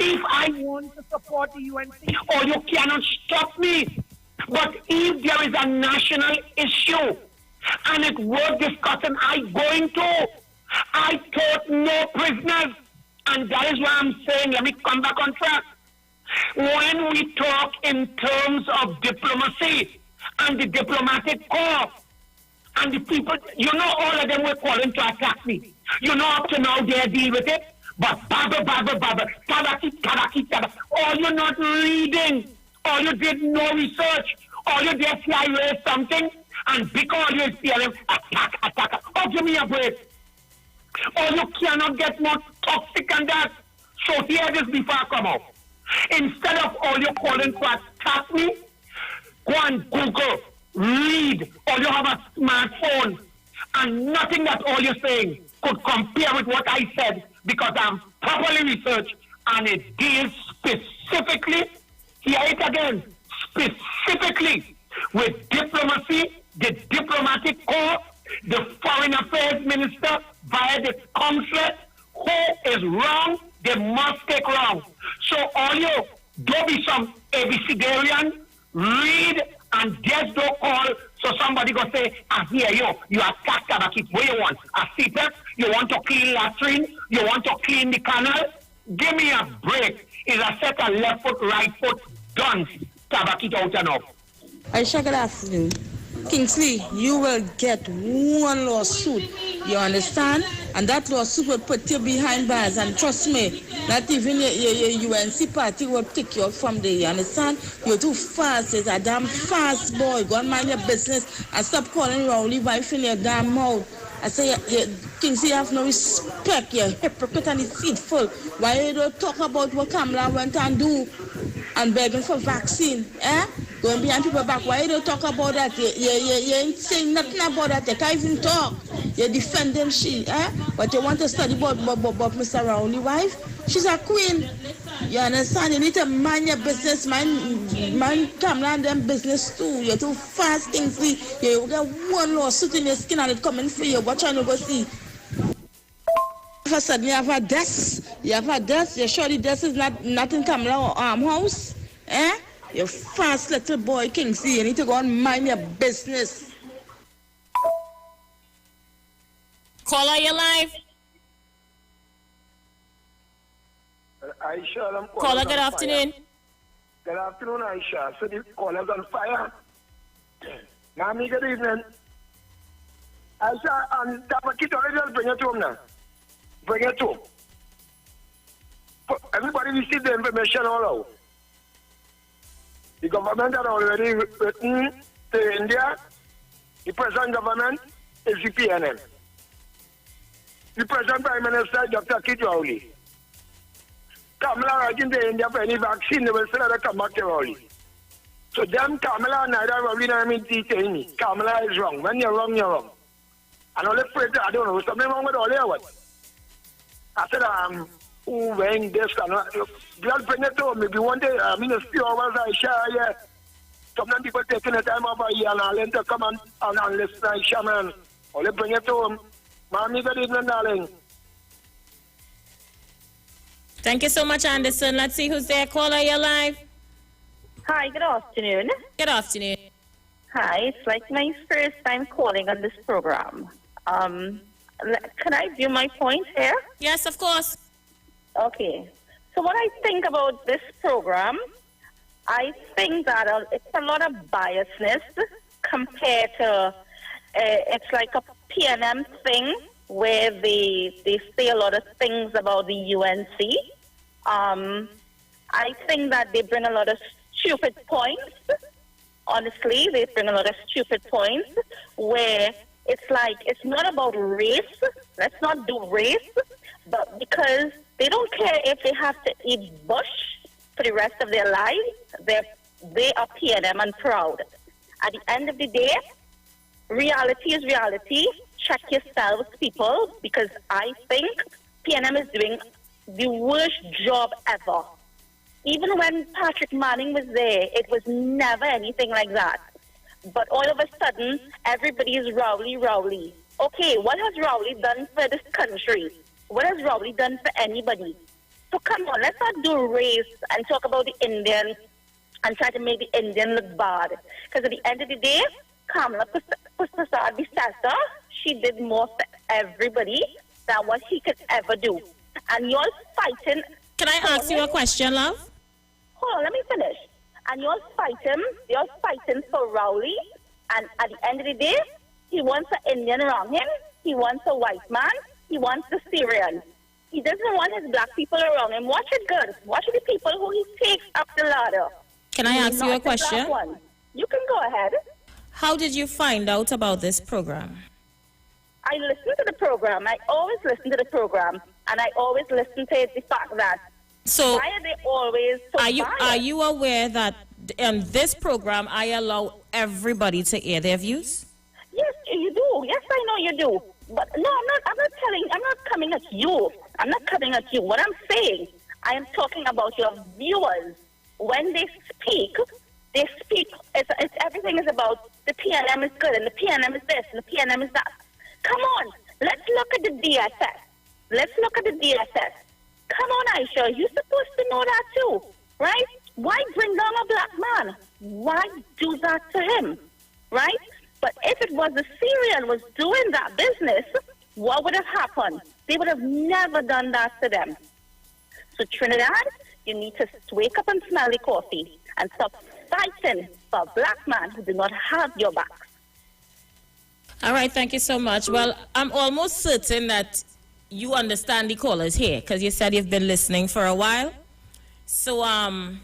If I want to support the UNC, or you cannot stop me. But if there is a national issue and it's worth discussing, I'm going to. I taught no prisoners. And that is why I'm saying, let me come back on track. When we talk in terms of diplomacy and the diplomatic corps and the people, all of them were calling to attack me. Up to now they deal with it. But babble, tabaki. Or you're not reading, or you did no research, or you just say I read something, and because you hear them, attack. Oh, give me a break. Or you cannot get more toxic than that. So hear this before I come out. Instead of all you calling to attack me, go and Google, read, or you have a smartphone, and nothing that all you're saying could compare with what I said, because I'm properly researched, and it deals specifically, hear it again, specifically with diplomacy, the diplomatic corps, the foreign affairs minister via the consulate. Who is wrong, they must take wrong. So all you, don't be some ABCdarian, read and just don't call so somebody go say, I hear you attack Tabakit, what you want? A CPEP, you want to clean latrine, you want to clean the canal? Give me a break. Is a set of left foot, right foot, done. Tabakit out and up. Aisha, good afternoon. Kingsley, you will get one lawsuit, you understand? And that lawsuit will put you behind bars, and trust me, not even your UNC party will take you up from there, you understand? You're too fast, you're a damn fast boy. Go and mind your business and stop calling Rowley wife in your damn mouth. I say, Kingsley, you have no respect, you're hypocrite and deceitful. Why you don't talk about what Kamala went and do and begging for vaccine, Going behind people back, why you don't talk about that? You ain't saying nothing about that. You can't even talk. You're defending she, But you want to study about Mr. Rowley's wife? She's a queen. You understand? You need to mind your business, mind Kamala and them business too. You're too fast, Kingsley. You get one lawsuit in your skin and it coming for you. Watch out, you go see. All of a sudden, you have a desk. You're sure the desk is not in Kamala house? Eh? You fast little boy, Kingsley. You need to go and mind your business. Caller, you live. Aisha, Caller, good afternoon. Good afternoon, Aisha. So the caller's on fire. Mami, good evening. Aisha, and Tapakit already bring it home now. Bring it home. Everybody receive the information all out. The government had already written to India. The present government is the PNM. The present Prime Minister, Dr. Kit Rowley. Kamala writing to India for any vaccine, they will say that they come back to Rowley. So them Kamala and neither Rowley nor me telling me, Kamala is wrong. When you're wrong, you're wrong. And all afraid I don't know, something wrong with all their what? I said, who when this cannot just bring it to me. Maybe one day, I mean, a few hours I share, yeah. Sometimes people taking the time over here and I'll let them come and listen to Isha, man. Only bring it to him. Mommy, good evening, darling. Thank you so much, Anderson. Let's see who's there. Caller, you're live. Hi, good afternoon. Good afternoon. Hi, it's like my first time calling on this program. Can I do my point here? Yes, of course. Okay. So what I think about this program, I think that it's a lot of biasness compared to, it's like a PNM thing where they say a lot of things about the UNC. I think that they bring a lot of stupid points. Honestly, they bring a lot of stupid points where it's like, it's not about race. Let's not do race. But because they don't care if they have to eat bush for the rest of their lives, they are PNM and proud. At the end of the day, reality is reality. Check yourselves, people, because I think PNM is doing the worst job ever. Even when Patrick Manning was there, it was never anything like that. But all of a sudden, everybody is Rowley. Okay, what has Rowley done for this country? What has Rowley done for anybody? So come on, let's not do race and talk about the Indians and try to make the Indian look bad. Because at the end of the day, Kamala Prasad-Bissessar, she did more for everybody than what he could ever do. And you're fighting... Can I ask you a question, love? Hold on, let me finish. And you're fighting for Rowley, and at the end of the day, he wants an Indian around him, he wants a white man, he wants the Syrian. He doesn't want his black people around him. Watch it good. Watch the people who he takes up the ladder. Can I ask you a question? You can go ahead. How did you find out about this program? I listen to the program. I always listen to the program. And I always listen to it, the fact that why are they always so biased? Are you aware that in this program I allow everybody to air their views? Yes, you do. Yes, I know you do. But no, I'm not coming at you. I'm not coming at you. What I'm saying, I am talking about your viewers. When they speak, it's everything is about the PNM is good and the PNM is this and the PNM is that. Come on, let's look at the DSS. Let's look at the DSS. Come on, Aisha, you're supposed to know that too, right? Why bring down a black man? Why do that to him, right? But if it was the Syrian was doing that business, what would have happened? They would have never done that to them. So Trinidad, you need to wake up and smell the coffee and stop fighting for a black man who do not have your backs. All right, thank you so much. Well, I'm almost certain that you understand the callers here because you said you've been listening for a while. So I'm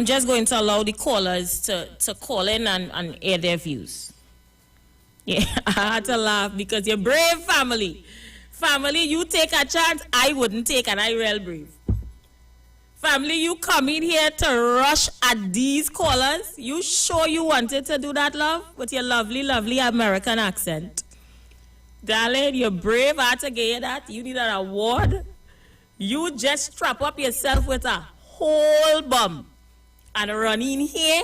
just going to allow the callers to call in and air their views. Yeah, I had to laugh because you're brave, family. Family, you take a chance I wouldn't take, and I real brave. Family, you come in here to rush at these callers. You sure you wanted to do that, love? With your lovely, lovely American accent. Darling, you're brave. I had to get you that. You need an award. You just strap up yourself with a whole bomb and run in here.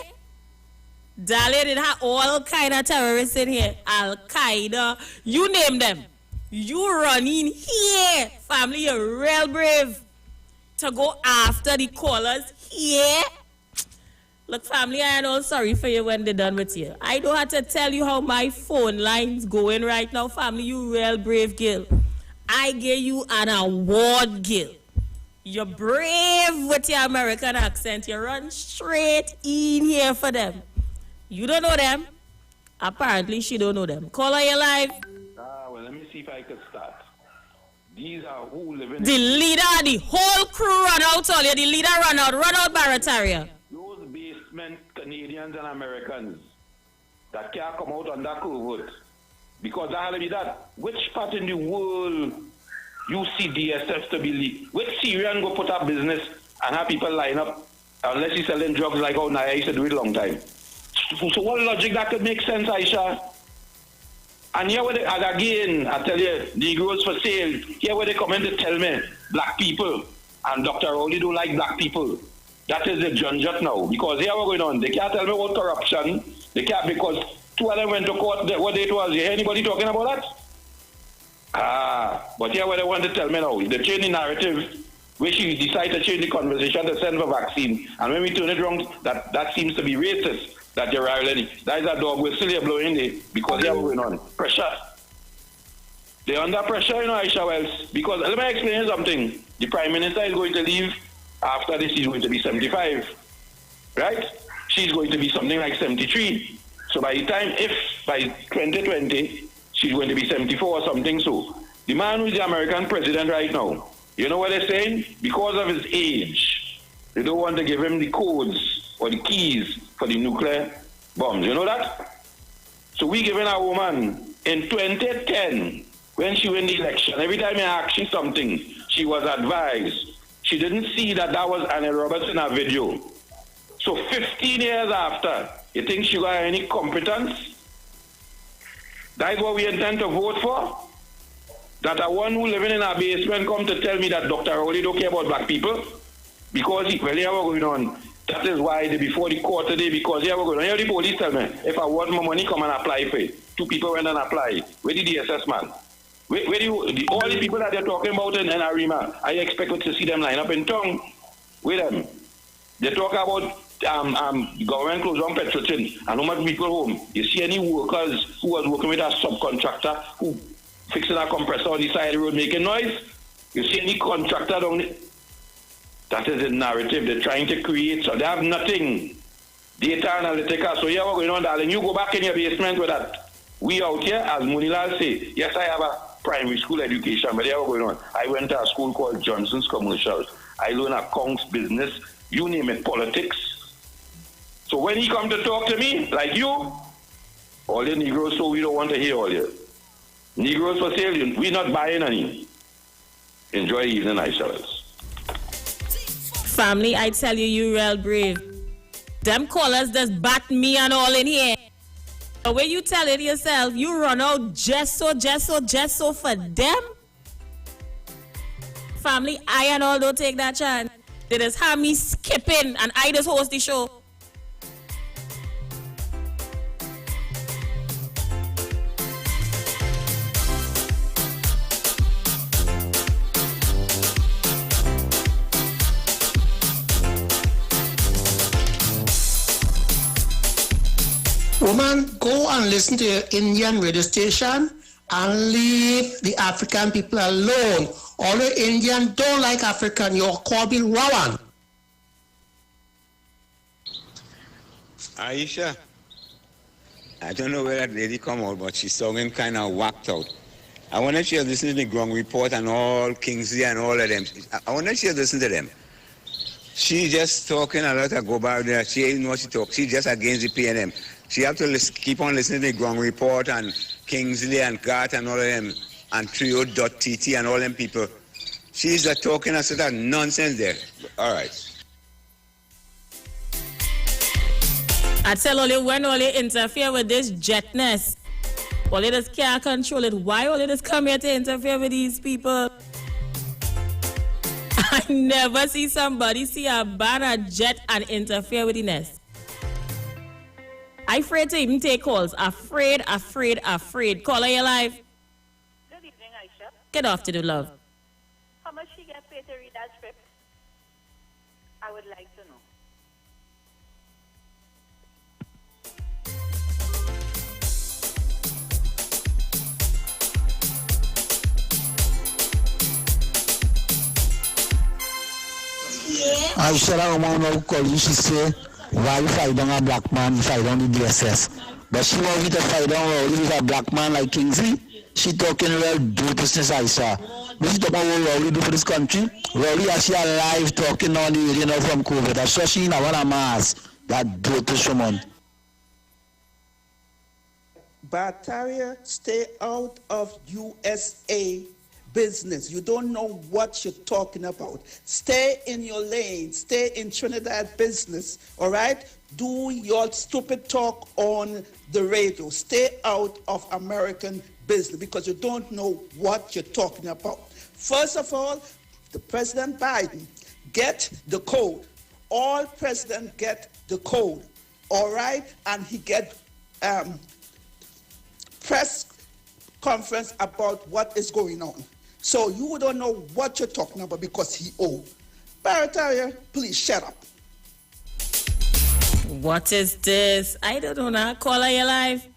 Darling, it have all kind of terrorists in here. Al-Qaeda, you name them. You run in here. Family, you're real brave to go after the callers here. Look, family, I ain't all sorry for you when they're done with you. I don't have to tell you how my phone line's going right now. Family, you real brave girl. I give you an award, girl. You're brave with your American accent. You run straight in here for them. You don't know them. Apparently, she don't know them. Call her, you live. Well, let me see if I can start. These are who live in... The leader, the whole crew run out, all you. The leader run out Barataria. Those basement Canadians and Americans that can't come out on that vote. Because that be that. Which part in the world you see DSS to be which Syrian go put up business and have people line up unless he's selling drugs like how Naya used to do it a long time. So what logic that could make sense, Aisha? And here where they, and again, I tell you, Negroes for sale, here where they come in to tell me black people and Dr. Rowley don't like black people. That is the junjut now. Because here we're going on. They can't tell me about corruption. They can't, because two of them went to court. What date was? You hear anybody talking about that? But here what they want to tell me now, they change the narrative, where she decided to change the conversation to send for vaccine. And when we turn it wrong, that seems to be racist, that you're already. That is a dog we're still blowing it because here we're going on. Pressure. They're under pressure, Isha Wells. Because let me explain you something. The Prime Minister is going to leave after this, he's going to be 75. Right? She's going to be something like 73. So by the time, if by 2020, she's going to be 74 or something so. The man who is the American president right now, you know what they're saying? Because of his age, they don't want to give him the codes or the keys for the nuclear bombs. You know that? So we giving a woman in 2010, when she won the election, every time I asked she something, she was advised. She didn't see that was Annie Roberts in her video. So 15 years after, you think she got any competence? That is what we intend to vote for? That a one who living in a basement come to tell me that Dr. Rowley don't care about black people? Because, here we're going on. That is why before the court today, because here we're going on. Here the police tell me, if I want more money, come and apply for it. 2 people went and applied. Where did the DSS man? All the people that they're talking about in Arima, I expect to see them line up in tongue with them. They talk about government close down Petrotin and how much people home. You see any workers who was working with a subcontractor who fixing a compressor on the side of the road making noise? You see any contractor down there? That is the narrative they're trying to create. So they have nothing. Data analytica. So here we're going on, darling. You go back in your basement with that. We out here, as Munilal say, yes, I have a primary school education, but here we're going on. I went to a school called Johnson's Commercials. I learned accounts, business, you name it, politics. So when he come to talk to me, like you, all the Negroes, so we don't want to hear all you. Negroes for sale, we're not buying any. Enjoy the evening, Isha Wells. Family, I tell you, you real brave. Them callers just bat me and all in here. The way you tell it yourself, you run out just so for them. Family, I and all don't take that chance. They just have me skipping and I just host the show. Woman, go and listen to your Indian radio station and leave the African people alone. All the Indian don't like African. You're Kobil Rawan. Aisha, I don't know where that lady come out, but she's sounding kind of whacked out. I wonder if she'll listen to the Ground Report and all Kingsley and all of them. I wonder if she'll listen to them. She just talking a lot of go by there. She ain't know what she talk. She just against the PNM. She have to keep on listening to the Ground Report and Kingsley and Gart and all of them and Trio.TT and all them people. She's talking a sort of nonsense there. All right. I tell all you, when all you interfere with this jetness, all you just can't control it. Why all you just come here to interfere with these people? I never see somebody see a banner jet and interfere with the nest. I'm afraid to even take calls. Afraid. Caller, you live. Good evening, Aisha. Get off to the love. How much she get paid to read that script? I would like to know. I said I don't want to call you. She said, why you fight on a black man, you fight on the DSS. But she want me to fight on with a black man like Kingsley. She talking real do business, Aisha. This is about what Rowley do for this country. Rowley actually alive talking on the from COVID. I saw she in a one of mass. That dirty woman. Bataria, stay out of USA business. You don't know what you're talking about. Stay in your lane. Stay in Trinidad business, all right? Do your stupid talk on the radio. Stay out of American business because you don't know what you're talking about. First of all, the President Biden, get the code. All presidents get the code, all right? And he get press conference about what is going on. So you don't know what you're talking about because he old. Barataria, please shut up. What is this? I don't know now. Caller, you live.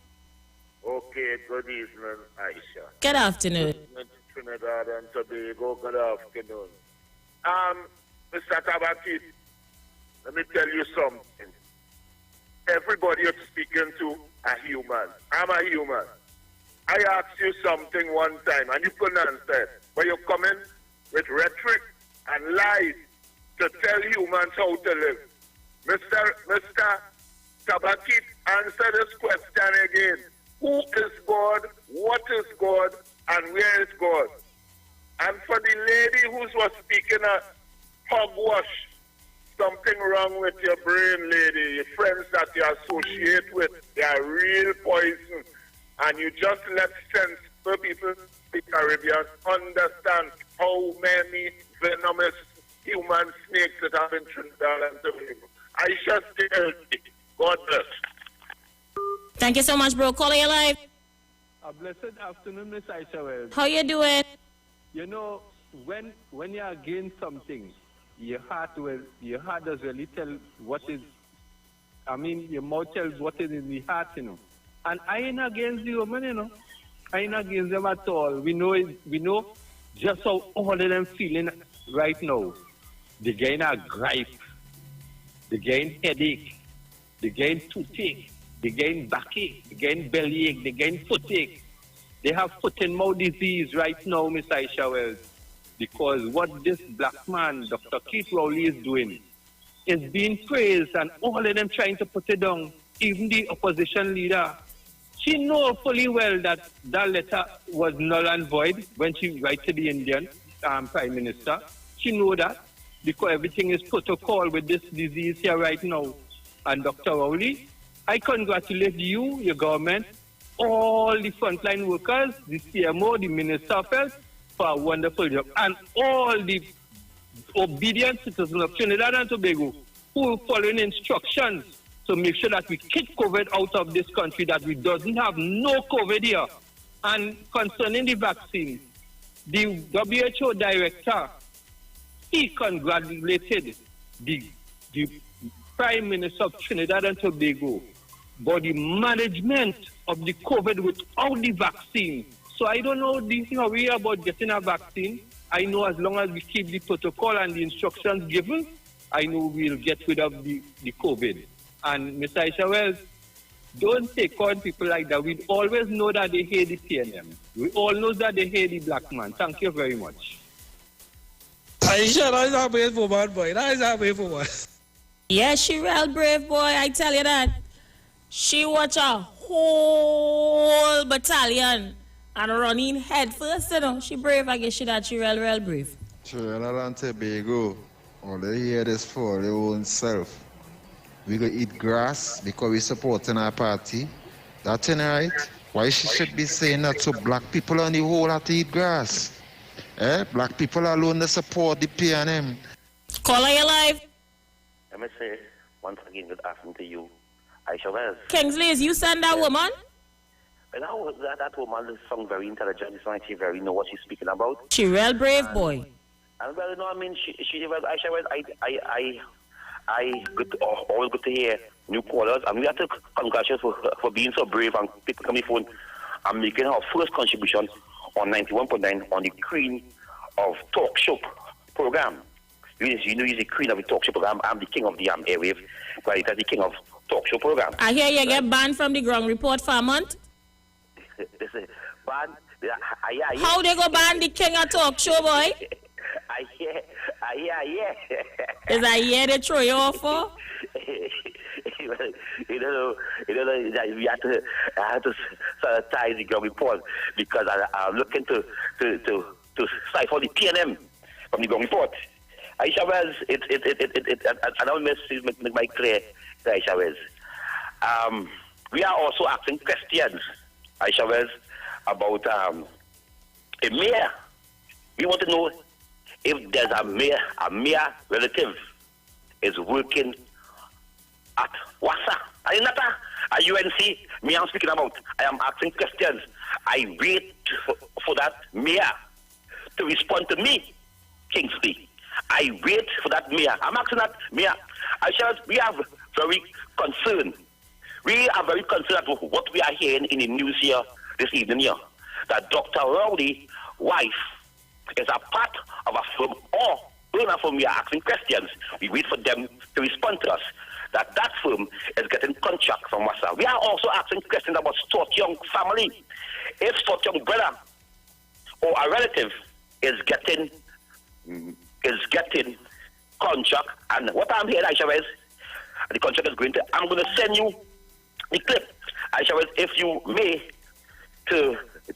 Okay, good evening, Aisha. Good afternoon. Trinidad and Tobago, good afternoon. Mr. Tabakit, let me tell you something. Everybody you're speaking to a human. I'm a human. I asked you something one time and you couldn't answer. But you're coming with rhetoric and lies to tell humans how to live. Mr. Tabakit, answer this question again. Who is God? What is God? And where is God? And for the lady who was speaking a hogwash, something wrong with your brain, lady. Your friends that you associate with, they are real poison. And you just let sensible people in the Caribbean understand how many venomous human snakes that have in Trinidad and Tobago. I just tell you, God bless. Thank you so much, bro. Caller, you live. A blessed afternoon, Miss Isha Wells. How you doing? You know, when you're against something, your heart does really tell what is. I mean, your mouth tells what is in the heart, you know. And I ain't against the woman, you know. I ain't against them at all. We know just how all of them feeling right now. They gain a gripe, they gain headache, they gain toothache, they gain backache, they gain bellyache, they gain footache. They have foot and mouth disease right now, Miss Isha Wells, because what this black man, Dr. Keith Rowley, is doing is being praised, and all of them trying to put it down. Even the opposition leader, she knows fully well that that letter was null and void when she writes to the Indian Prime Minister. She knows that because everything is protocol with this disease here right now. And Dr. Rowley, I congratulate you, your government, all the frontline workers, the CMO, the Minister of Health, for a wonderful job. And all the obedient citizens of Trinidad and Tobago who are following instructions to make sure that we kick COVID out of this country, that we doesn't have no COVID here. And concerning the vaccine, the WHO director, he congratulated the Prime Minister of Trinidad and Tobago about the management of the COVID without the vaccine. So I don't know this worry about getting a vaccine. I know as long as we keep the protocol and the instructions given, I know we'll get rid of the COVID. And Mr. Isha Wells, don't take on people like that. We always know that they hate the PNM. We all know that they hate the black man. Thank you very much. Aisha, that is a brave woman, boy. That is a brave woman. Yeah, she real brave, boy. I tell you that. She watch a whole battalion and running head first, you know. She brave, I guess she real brave. Trinidad and Tobago, all they hear this for their own self. We go eat grass because we supporting our party. That's right. Why she should be saying that to black people on the whole have to eat grass? Black people alone they support the PNM. Caller, you live. Let me say once again good afternoon to you, Isha Wells. Kingsley, is you send that woman? Well, that woman sounds very intelligent. She very know what she's speaking about. She real brave boy. And well, I mean, she well, Isha Wells, I always good to hear new callers, and we have to congratulate for being so brave and people coming phone and making our first contribution on 91.9 on the Queen of Talk Show program. You know, he's the Queen of the Talk Show program. I'm the king of the airwave, but it's the king of Talk Show program. I hear you get banned from the ground report for a month. Ban? How they go ban the king of Talk Show, boy? I hear. Is that year they throw you off for? You know, we have to sanitize the ground report because I'm looking to stifle the PNM from the ground report. Isha Wells, I don't make my clear, Isha Wells. We are also asking questions, Isha Wells, about a mayor. We want to know if there's a mayor relative is working at WASA. I am not a UNC, me I'm speaking about. I am asking questions. I wait for that mayor to respond to me, Kingsley. I wait for that mayor. I'm asking that mayor. We are very concerned. We are very concerned about what we are hearing in the news here this evening here. That Dr. Rowley's wife is a part of a firm or owner firm. We are asking questions. We wait for them to respond to us. That firm is getting contracts from WASA. We are also asking questions about Stott Young family. If Stott Young brother or a relative is getting contract, and what I'm hearing, Isha Wells, the contract is going to, I'm going to send you the clip, Isha Wells, if you may,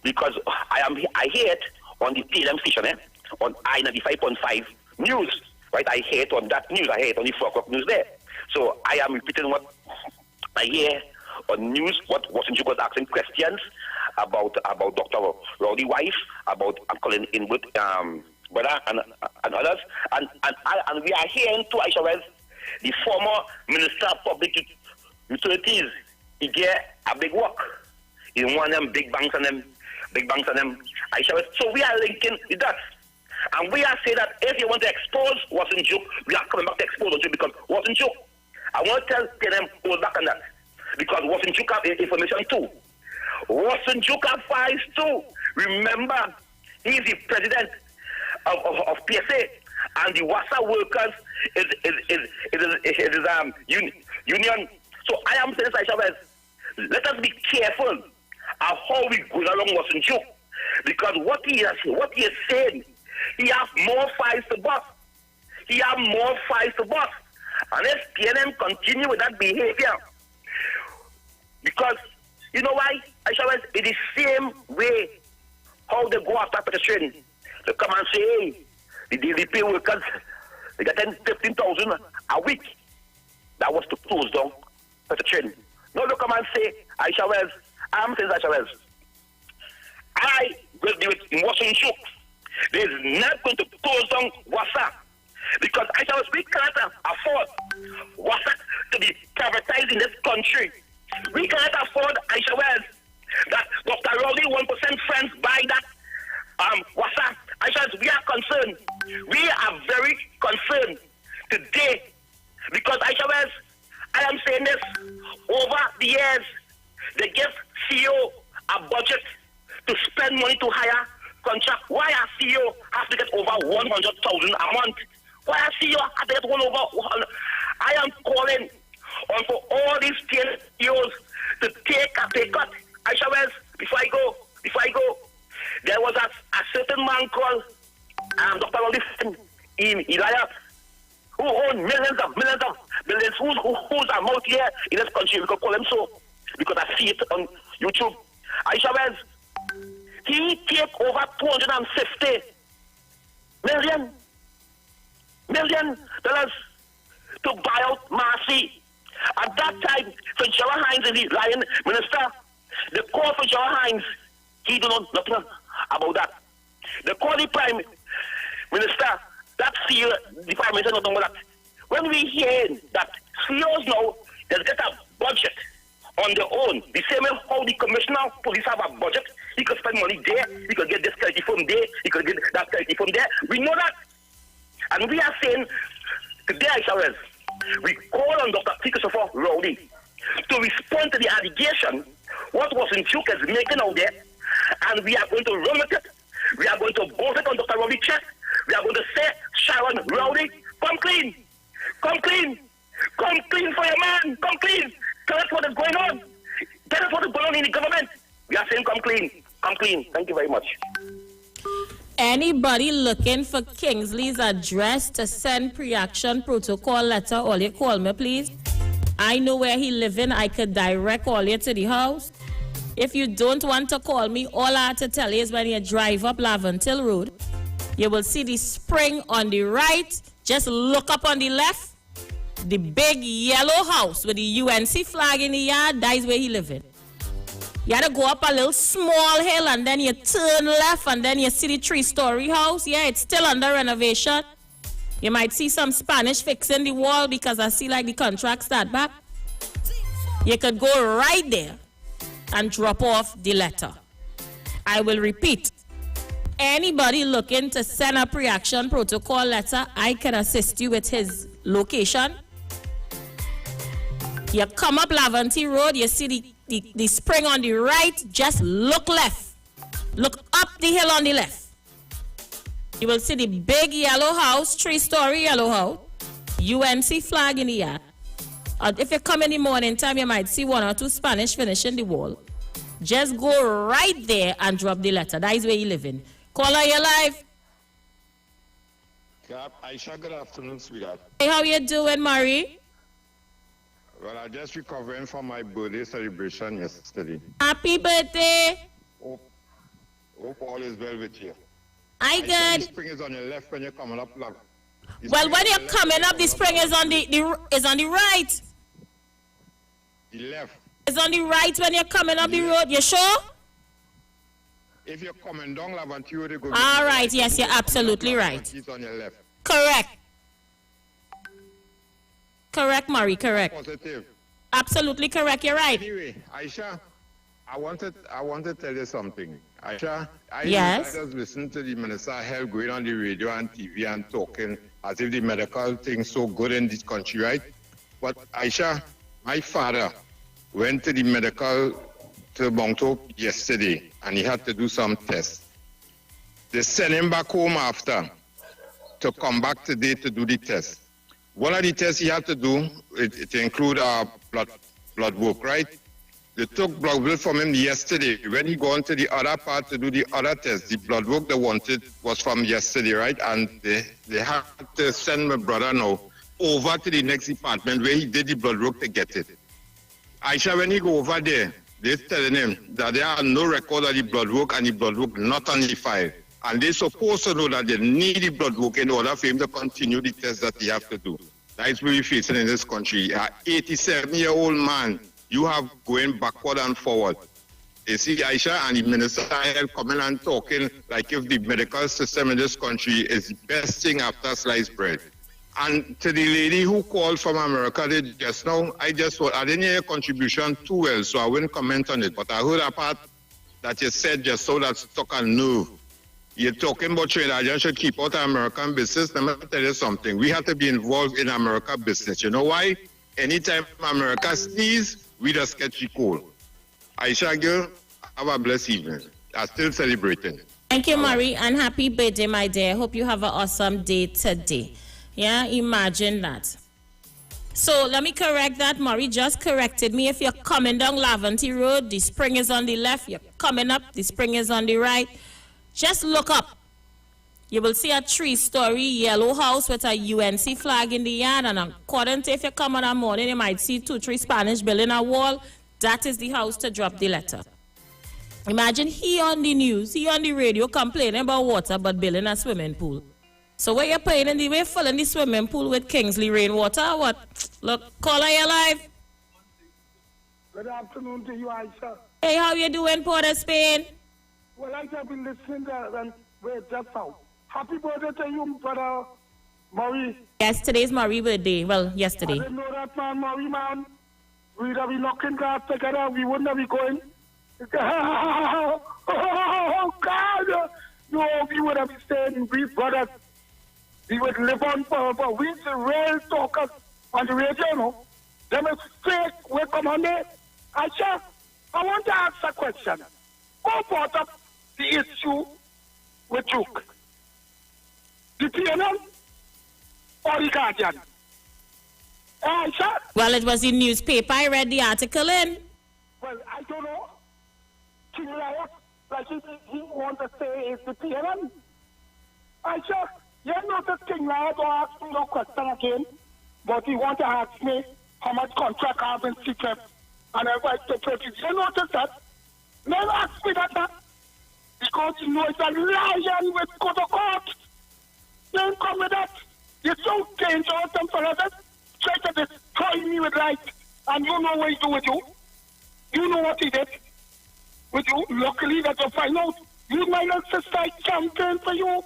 because I hear it on the PLM station, on I95.5 news, right? I hear it on that news. I hear it on the 4 o'clock news there. So I am repeating what I hear on news, what Washington was asking questions about Dr. Rowley's wife, about Colin Inwood, brother, and others. And we are hearing too, Isha Wells, the former Minister of Public Utilities, he get a big work. He want them big banks and them, Isha Wells. So we are linking the dots. And we are saying that if you want to expose Watson Joke, we are coming back to expose Watson Joke, because Watson Joke, I want to tell them hold back on that. Because Watson Joke have information too. Watson Joke have files too. Remember, he's the president of PSA, and the WASA workers is union. So I am saying, Isha Wells, let us be careful of how we go along Watson Joke, because what he is saying, he has more files to bust. And if PNM continue with that behavior, because you know why? Isha Wells, it is the same way how they go after pedestrian. They come and say, hey, the DDP workers, they get 15,000 a week. That was to close down pedestrian. Now they come and say, Isha Wells, I'm saying Isha Wells, I will do it in Washington. There's not going to close down WASA, because Isha Wells, we cannot afford WASA to be privatized in this country. We cannot afford, Isha Wells, that Dr. Rowley 1% friends buy that WASA. Isha Wells, we are concerned. We are very concerned today, because Isha Wells, I am saying this, over the years, they give CEO a budget to spend money to hire contract. Why a CEO has to get over 100,000 a month? Why a CEO has to get over 100? I am calling on for all these CEOs to take a pay cut. Isha Wells, before I go, there was a certain man called Dr. Rowley in Elias, who owned millions, who's a mouth here in this country. We can call him so, because I see it on YouTube. Isha Wells, he take over $250 million to buy out Marcy. At that time, Fitzgerald Hines is the Lion Minister. They call Fitzgerald Hines. He don't know nothing about that. They call the Prime Minister, that seal the Prime Minister not know that. When we hear that CEOs now, they get a budget on their own, the same way how the Commissioner of Police have a budget, he could spend money there, he could get this charity from there, he could get that charity from there. We know that. And we are saying, today, Isha Wells, we call on Dr. Christopher Rowley to respond to the allegation what was in Chuck is making out there, and we are going to run with it. We are going to both it on Dr. Rowley's chest. We are going to say, Sharon Rowley, come clean. Come clean. Come clean for your man. Come clean. Tell us what is going on. Tell us what is going on in the government. We are saying come clean. Come clean. Thank you very much. Anybody looking for Kingsley's address to send pre-action protocol letter, all you call me, please. I know where he living. I could direct all you to the house. If you don't want to call me, all I have to tell you is when you drive up Laventil Road, you will see the spring on the right. Just look up on the left. The big yellow house with the UNC flag in the yard, that is where he living. You had to go up a little small hill and then you turn left and then you see the 3-story house. Yeah, it's still under renovation. You might see some Spanish fixing the wall because I see like the contract start back. You could go right there and drop off the letter. I will repeat. Anybody looking to send a pre-action protocol letter, I can assist you with his location. You come up Laventil Road, you see the spring on the right, just look left. Look up the hill on the left. You will see the big yellow house, 3-story yellow house, UNC flag in the yard. If you come in the morning time, you might see 1 or 2 Spanish finishing the wall. Just go right there and drop the letter. That is where you live in. Caller, you live. Aisha, good afternoon, sweetheart. Hey, how you doing, Marie? Well, I'm just recovering from my birthday celebration yesterday. Happy birthday. Hope all is well with you. I good. The spring is on your left when you're coming up. Well, when you're coming up, the spring is on the right. The left. It's on the right when you're coming up the road. You sure? If you're coming down Laventil Road, you go. All right. Yes, you're absolutely right. It's on your left. Correct. Correct, Marie. Correct. Positive. Absolutely correct. You're right. Anyway, Aisha, I want to tell you something. Aisha, I just listened to the Minister of Health going on the radio and TV and talking as if the medical thing's so good in this country, right? But Aisha, my father went to the medical to Bongtok yesterday and he had to do some tests. They sent him back home after to come back today to do the test. One of the tests he had to do, it include blood work, right? They took blood work from him yesterday. When he gone to the other part to do the other test, the blood work they wanted was from yesterday, right? And they had to send my brother now over to the next department where he did the blood work to get it. Aisha, when he go over there, they're telling him that there are no record of the blood work and the blood work not on the file. And they're supposed to know that they need the blood work in order for him to continue the test that he have to do. That is what we're facing in this country. An 87-year-old man, you have going backward and forward. You see, Aisha and the Minister of Health coming and talking like if the medical system in this country is the best thing after sliced bread. And to the lady who called from America just now, I didn't hear your contribution too well, so I wouldn't comment on it. But I heard a part that you said just so that stuck on nerve. You're talking about Trinidadians should keep out of American business. Let me tell you something. We have to be involved in American business. You know why? Anytime America sneeze, we just get you cold. Aisha girl, have a blessed evening. I'm still celebrating. Thank you, Marie, and happy birthday, my dear. Hope you have an awesome day today. Yeah, imagine that. So let me correct that. Marie just corrected me. If you're coming down Laventil Road, the spring is on the left. You're coming up, the spring is on the right. Just look up. You will see a 3-story yellow house with a UNC flag in the yard. And according to if you come on that morning, you might see 2-3 Spanish building a wall. That is the house to drop the letter. Imagine he on the news, he on the radio complaining about water but building a swimming pool. So what you're paying in the way filling the swimming pool with Kingsley rainwater or what? Look, caller, you live. Good afternoon to you, Aisha. Hey, how you doing, Port of Spain? Well, I've been listening to Wait, just now. Happy birthday to you, brother Maury. Yes, today's Maury's birthday. Well, I yesterday. didn't know that, man, Maury, man. We'd have been knocking glass together. We wouldn't have been going. Oh, God. No, we would have been staying. We brothers. We would live on forever. We the real talkers on the radio, no? Them is fake. We come on there. Aisha, I want to ask a question. Who brought up the issue with Duke? The PNL or the Guardian? Aisha? Well, it was in newspaper. I read the article in. Well, I don't know. King Elias, like he wants to say it's the PNL. Aisha, you notice King Elias don't ask me no question again, but he want to ask me how much contract I have in secret. And I write to purchase. You notice that? Never ask me that. Because you know it's a lion with go to court. Don't come with that. You're so dangerous and fellas try to destroy me with light. And you know what he do with you. You know what he did with you. Luckily that you find out. You my little sister, I campaign for you.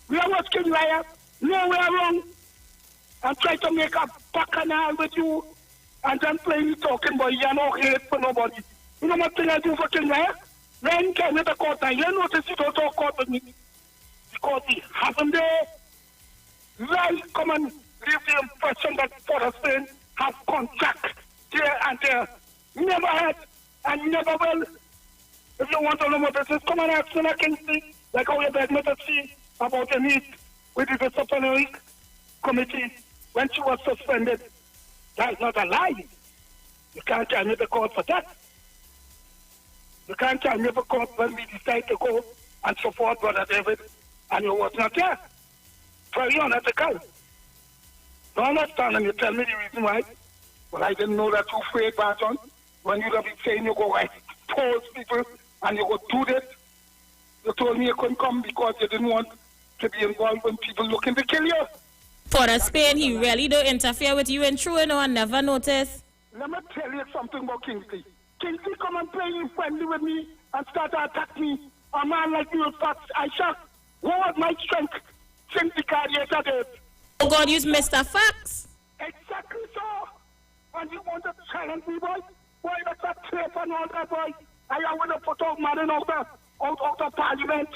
We are not King Liar. No, we are wrong. And try to make a bacchanal with you. And then plain talking, but you are no hate for nobody. You know what thing I do for King Liar? Then came with the court and you notice you don't talk court with me. Because he hasn't there. Lies come and leave the impression that Forrester has contract there and there. Never had and never will. If you want to know what this is, come and ask me, Kingsley, like how you beg me to see about the need with the disciplinary committee when she was suspended. That is not a lie. You can't tell me the court for that. You can't tell me the court when we decide to go and support Brother David and you was not there. Very unethical. Don't understand and you tell me the reason why. Well, I didn't know that you fake Barton. When you have been saying you go like pose people and you go do this, you told me you couldn't come because you didn't want to be involved when people looking to kill you. For the Spain, he really don't interfere with you and true, you know, and never notice. Let me tell you something about Kingsley. Kingsley come and play friendly with me and start to attack me. A man like you, Fox, Isha, what was my strength since the Guardiator did? Oh God, use Mr. Fox. Exactly so. And you want to challenge me, boy? Boy, that's a trip and all that, boy. I want to put out man out of Parliament.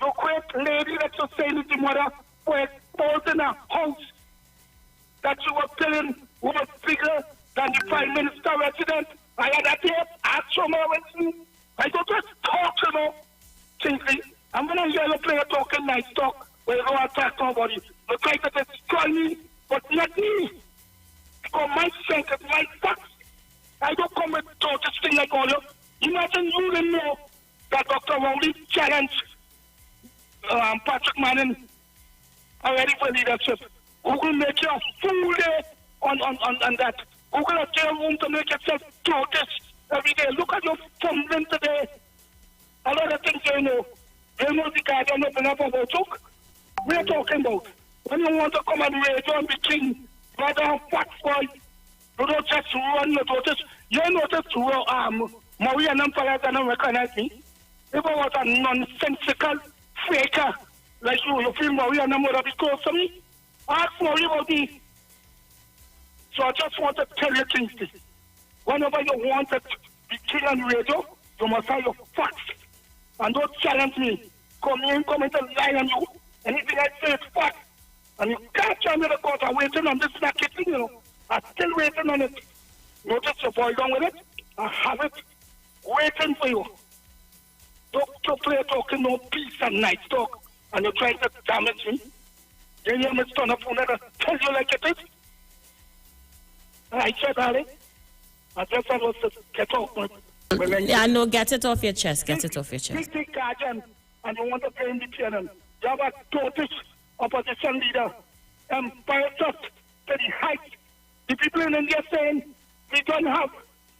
You great lady that you say to mother was both in a house that you were killing was bigger than the Prime Minister resident. I had a tape, I show my with me. I don't just talk, you know. Kingsley, I'm going to hear you play a talking nice talk where you don't attack nobody. You try to destroy me, but not me. Because my strength is my facts. I don't come with this thing like all you. Imagine you didn't know that Dr. Rowley challenged Patrick Manning already for leadership. Who will make you a fool there on that? Who will have your room to make yourself tortoise every day? Look at your fumbling today. A lot of things you know. You know the guy don't open up about talk. We're talking about. When you want to come and radio and be king, brother, fat boy, you don't just run your daughters. You notice Maria and Empire don't recognize me. If I was a nonsensical faker like you feel Maria and Empire be close to me? Ask Maria about me. So I just want to tell you things. Whenever you want to be king on radio, you must have your facts. And don't challenge me. Come in to lie on you. Anything I say is fact. And you can't tell me the court. I'm waiting on this snacky thing, you know. I'm still waiting on it. Notice you boil down with it. I have it waiting for you. Don't play talking no peace and nice talk. And you're trying to damage me. You hear me stand up and tell you like it is. I said, darling, I just want to get off my... Yeah, no, get it off your chest. Get it off your chest. Big guardian, and you want to play in the channel. You have a tortoise opposition leader. By just to the height. The people in India saying, we don't have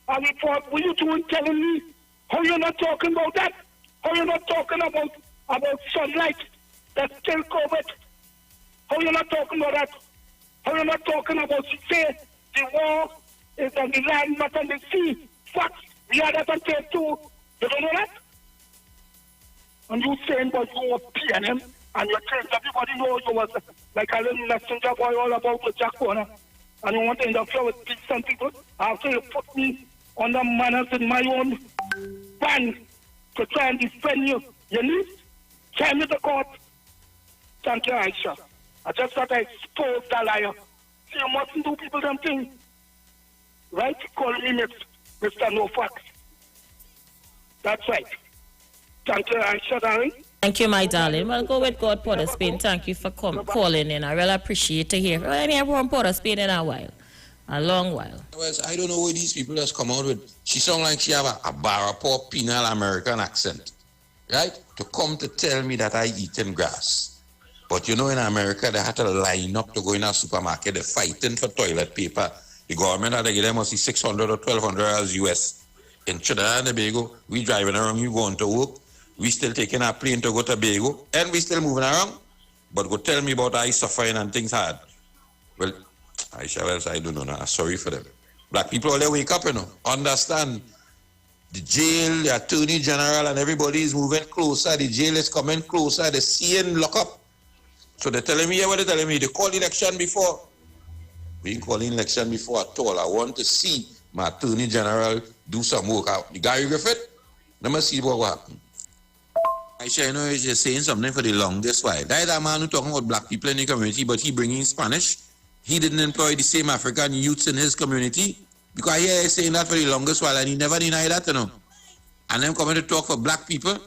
a report. What are you doing telling me? How you're not talking about that? How you're not talking about sunlight that's still COVID? How you're not talking about that? How you're not talking about, say, the war is on the land, not on the sea? Facts. We had that on tape too. You don't know that? And you saying but you were PNM and you telling everybody know you was like a little messenger boy all about the Jack Warner. And you want to interfere with decent people after you put me on the manners in my own band to try and defend you. You need? Tell me the court. Thank you, Aisha. I just thought I exposed the liar. See, you mustn't do people them things. Right? Call me Mr. No Facts. That's right. Thank you, Aisha, darling. Thank you, my darling. Well, go with God, Port of Spain. Thank you for calling in. I really appreciate to hear. I ain't from Port of Spain in a while. A long while. Well, I don't know what these people has come out with. She sound like she have a Baraport penal American accent. Right? To come to tell me that I eating grass. But you know, in America, they had to line up to go in a supermarket. They're fighting for toilet paper. The government had to give them must $600 or $1,200 US. In Trinidad and Tobago, we driving around, we going to work. We still taking our plane to go to Tobago. And we still moving around. But go tell me about I suffering and things hard. Well, Isha Wells, I don't know. I'm sorry for them. Black people all they wake up, you know. Understand. The jail, the attorney general, and everybody is moving closer. The jail is coming closer. They're seeing lock up. So they're telling me, what they're telling me, they called election before. We ain't calling election before at all. I want to see my attorney general do some work out. The Gary Griffith, let me see what will happen. Aisha, you know, you're saying something for the longest while. That is a man who talking about black people in the community, but he bringing Spanish. He didn't employ the same African youths in his community. Because I hear he's saying that for the longest while, and he never denied that, you know. And them coming to talk for black people.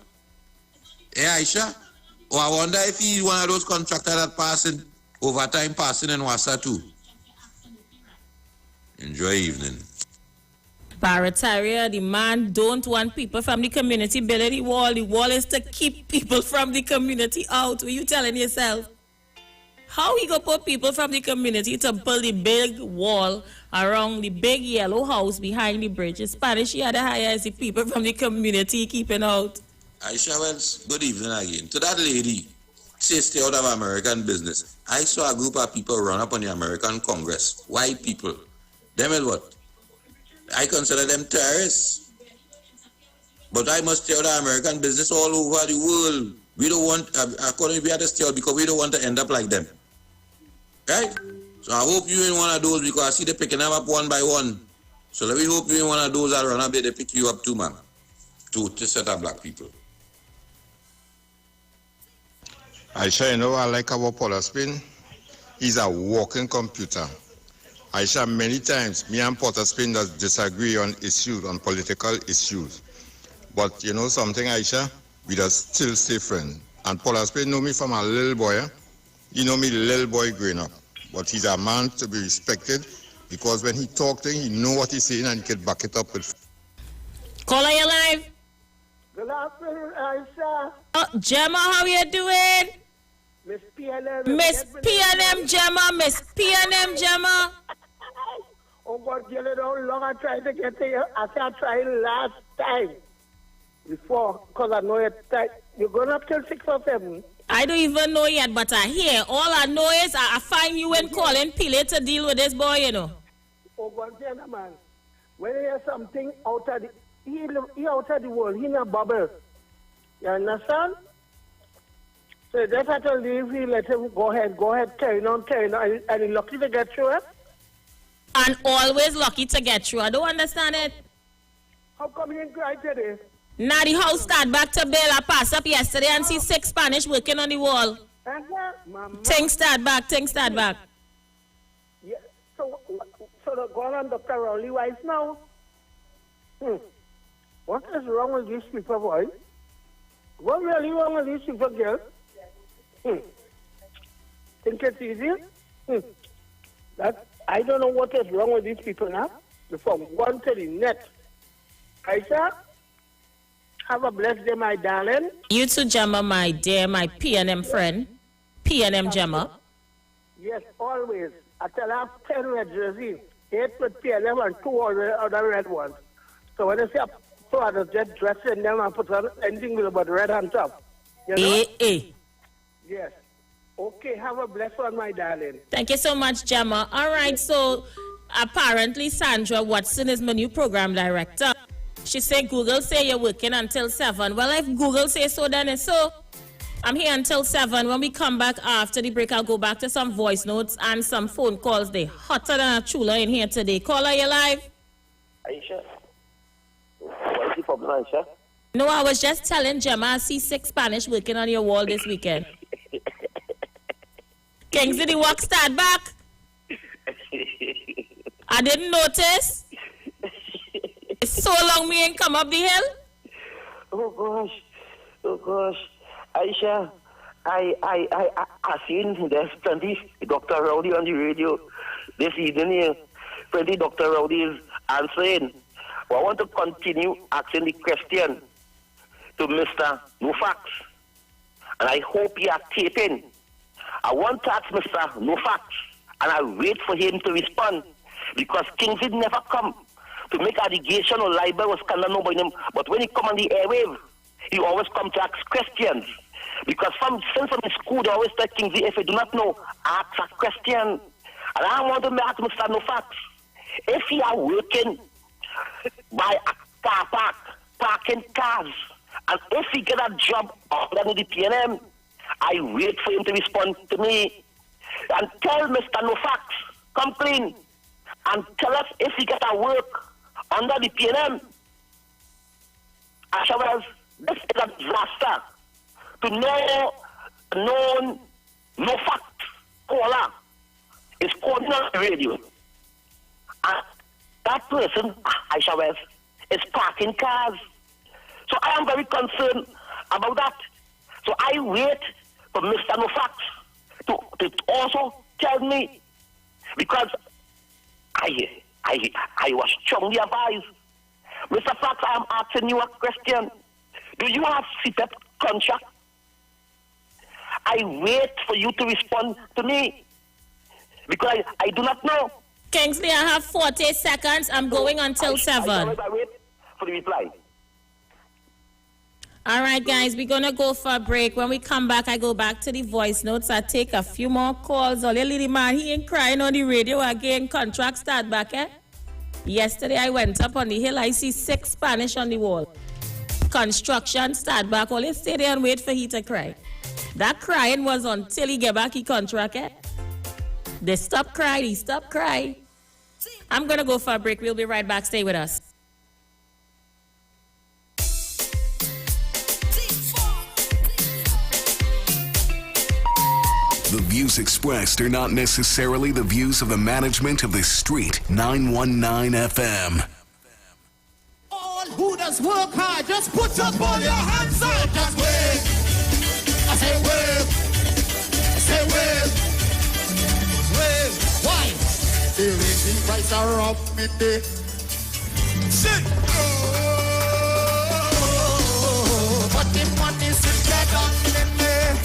Hey, Aisha, I wonder if he's one of those contractors that passing, overtime passing in Wassa too. Enjoy evening. Barataria, the man don't want people from the community building the wall. The wall is to keep people from the community out. What are you telling yourself? How he gonna put people from the community to build the big wall around the big yellow house behind the bridge? In Spanish, he had to hire the people from the community keeping out. Isha Wells, good evening again. To that lady, say stay out of American business. I saw a group of people run up on the American Congress. White people. Them is what? I consider them terrorists. But I must stay out of American business all over the world. We don't want, according to we have to stay out because we don't want to end up like them. Right? So I hope you ain't one of those because I see they picking them up one by one. So let me hope you ain't one of those that run up there, they pick you up too, man. To set up black people. Aisha, you know what I like about Paula Spin? He's a walking computer. Aisha, many times, me and Porter Spain does disagree on issues, on political issues. But you know something, Aisha? We just still stay friends. And Porter Spain know me from a little boy. He know me little boy growing up. But he's a man to be respected because when he talk things, he know what he's saying and he can back it up with. Caller, you live. Good afternoon, Aisha. Oh, Gemma, how you doing? Miss PNM. Miss PNM Gemma, Miss PNM Gemma. Oh God, you know how long I tried to get here. I said I tried last time. Before, because I know you're going up till 6 or 7. I don't even know yet, but I hear. All I know is I find you and calling Pile to deal with this boy, you know. Oh God, man. When you hear something out of the, he out of the world, he in a bubble. You understand? So you just have to leave him, let him go ahead, carry on, and he's lucky to get through it. And always lucky to get through. I don't understand it. How come you didn't cry today? Now the house start back to bill. I passed up yesterday and see 6 Spanish working on the wall. Things start back. Yeah. So the girl and Dr. Rowley wife now? What is wrong with these people, boy? What really wrong with these people, girl? Think it's easy? I don't know what is wrong with these people now. From one to the next. Aisha, have a blessed day, my darling. You too, Gemma, my dear, my PNM friend. PNM Gemma. Yes, always. I tell her 10 red jerseys, 8 with PNM and 2 other red ones. So when I say so I just dress in them and put on anything with about red on top. You know? Yes. Okay, have a blessed one, my darling. Thank you so much, Gemma. All right, so apparently Sandra Watson is my new program director. She said Google say you're working until 7. Well, if Google say so, then it's so. I'm here until 7. When we come back after the break, I'll go back to some voice notes and some phone calls. They hotter than a chula in here today. Caller, you live? Aisha? What is the problem, Aisha? No, I was just telling Gemma I see 6 Spanish working on your wall this weekend. Kingsley, the work start back? I didn't notice. It's so long me ain't come up the hill. Oh gosh. Aisha, I seen there's plenty Dr. Rowdy on the radio this evening here. Plenty Dr. Rowdy is answering. But I want to continue asking the question to Mr. Nufax. And I hope he are taping. I want to ask Mr. Nufax, and I wait for him to respond. Because Kingsley never come to make allegation or libel or scandal about him. But when he come on the airwave, he always come to ask questions. Because since from the school, they always tell Kingsley, if you do not know, ask a question. And I want to ask Mr. Nufax, if he are working by a car park, parking cars, and if he get a job under the PNM, I wait for him to respond to me. And tell Mr. Nufax, come clean, and tell us if he get a work under the PNM. Isha Wells, this is a disaster. To no fact caller is calling on the radio. And that person, Isha Wells, is parking cars. So I am very concerned about that. So I wait for Mr. Nufax to also tell me, because I was strongly advised. Mr. Fax, I am asking you a question. Do you have CPEP contract? I wait for you to respond to me, because I do not know. Kingsley, I have 40 seconds. I'm going until 7. I wait for the reply. All right, guys, we're going to go for a break. When we come back, I go back to the voice notes. I take a few more calls. All your little man, he ain't crying on the radio again. Contract start back, eh? Yesterday, I went up on the hill. I see 6 Spanish on the wall. Construction start back. All you stay there and wait for he to cry. That crying was until he get back his contract, eh? They stop crying. He stop crying. I'm going to go for a break. We'll be right back. Stay with us. The views expressed are not necessarily the views of the management of the Street 919 FM. All who does work hard, just put up all your hands up. Just wave. I say wave. Say wave. Wave. Why? The raising price are up midday. Sit. Oh, but the money still get on in there.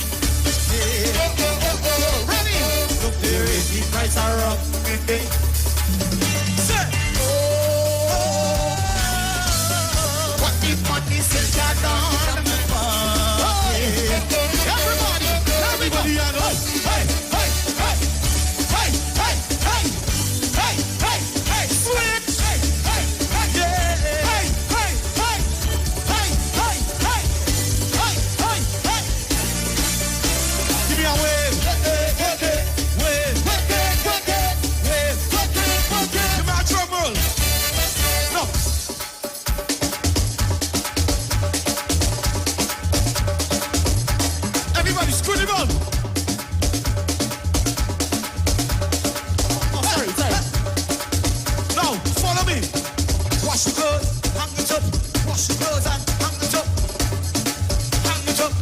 Ready? Look, the raising price are up midday. Sit. What the money still get on. Everybody, I know. Hey, hey, hey, hey, hey, hey, hey, hey, hey, switch. Hey, hey, hey, yeah. Hey, hey, hey, hey, hey, hey, hey, hey, hey. Give me a wave. Wave, wave, give me a trouble. No. Everybody, screw the ball. Oh, sorry. Now, follow me. Wash your clothes, hang it up. Wash your clothes and hang it up. Hang it up.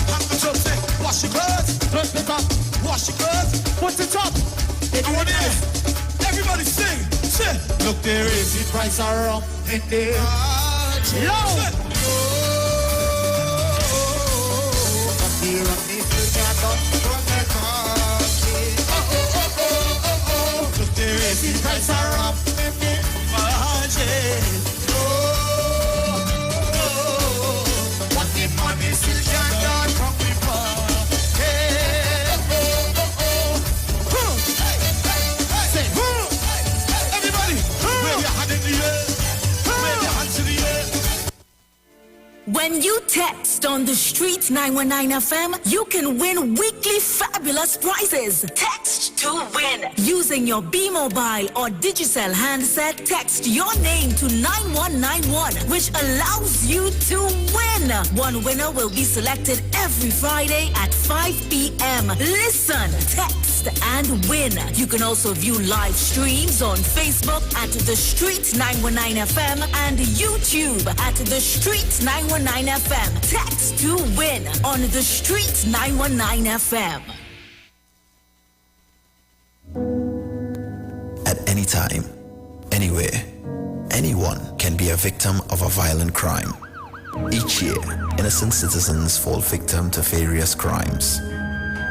Hang it up. Say, wash your clothes, put it up. Wash your clothes, put it up. I want to hear everybody sing. Say, look, there is the price are up in there. Yo! Look, there is the price are up in the margin. What the money still can't get from the Say, everybody, wave your hand in the air. Wave your hand When you text on the street 919 FM, you can win weekly fabulous prizes. Text to win. Using your B-Mobile or Digicel handset, text your name to 9191, which allows you to win. One winner will be selected every Friday at 5 p.m. Listen, text, and win. You can also view live streams on Facebook at The Street 919 FM and YouTube at The Street 919 FM. Text to win on The Street 919 FM. At any time, anywhere, anyone can be a victim of a violent crime. Each year, innocent citizens fall victim to various crimes.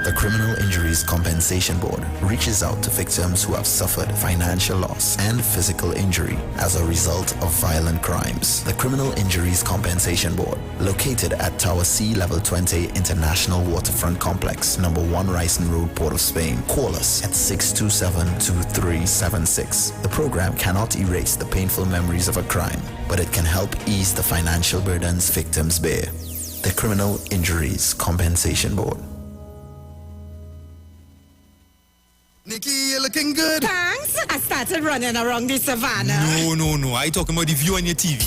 The Criminal Injuries Compensation Board reaches out to victims who have suffered financial loss and physical injury as a result of violent crimes. The Criminal Injuries Compensation Board, located at Tower C Level 20 International Waterfront Complex, number 1 Ryson Road, Port of Spain. Call us at 627-2376. The program cannot erase the painful memories of a crime, but it can help ease the financial burdens victims bear. The Criminal Injuries Compensation Board. Nikki, you're looking good. Thanks. I started running around the savannah. No. I talking about the view on your TV.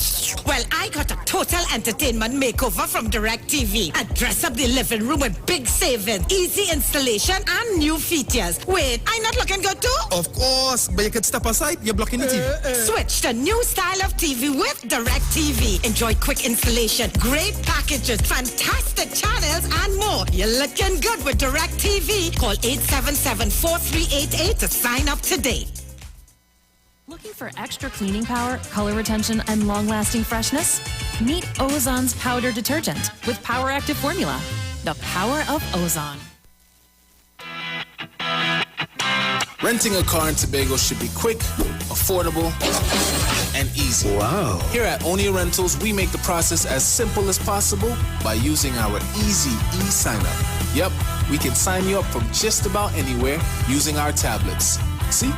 Well, I got a total entertainment makeover from Direct TV. I dress up the living room with big savings, easy installation, and new features. Wait, I'm not looking good too? Of course, but you could step aside. You're blocking the TV. Switch to new style of TV with Direct TV. Enjoy quick installation, great packages, fantastic channels, and more. You're looking good with Direct TV. Call 877-4388 to sign up today. Looking for extra cleaning power, color retention, and long-lasting freshness? Meet Ozon's powder detergent with Power Active Formula. The power of Ozon. Renting a car in Tobago should be quick, affordable, and easy. Wow. Here at Onia Rentals, we make the process as simple as possible by using our easy e-sign-up. Yep, we can sign you up from just about anywhere using our tablets. See?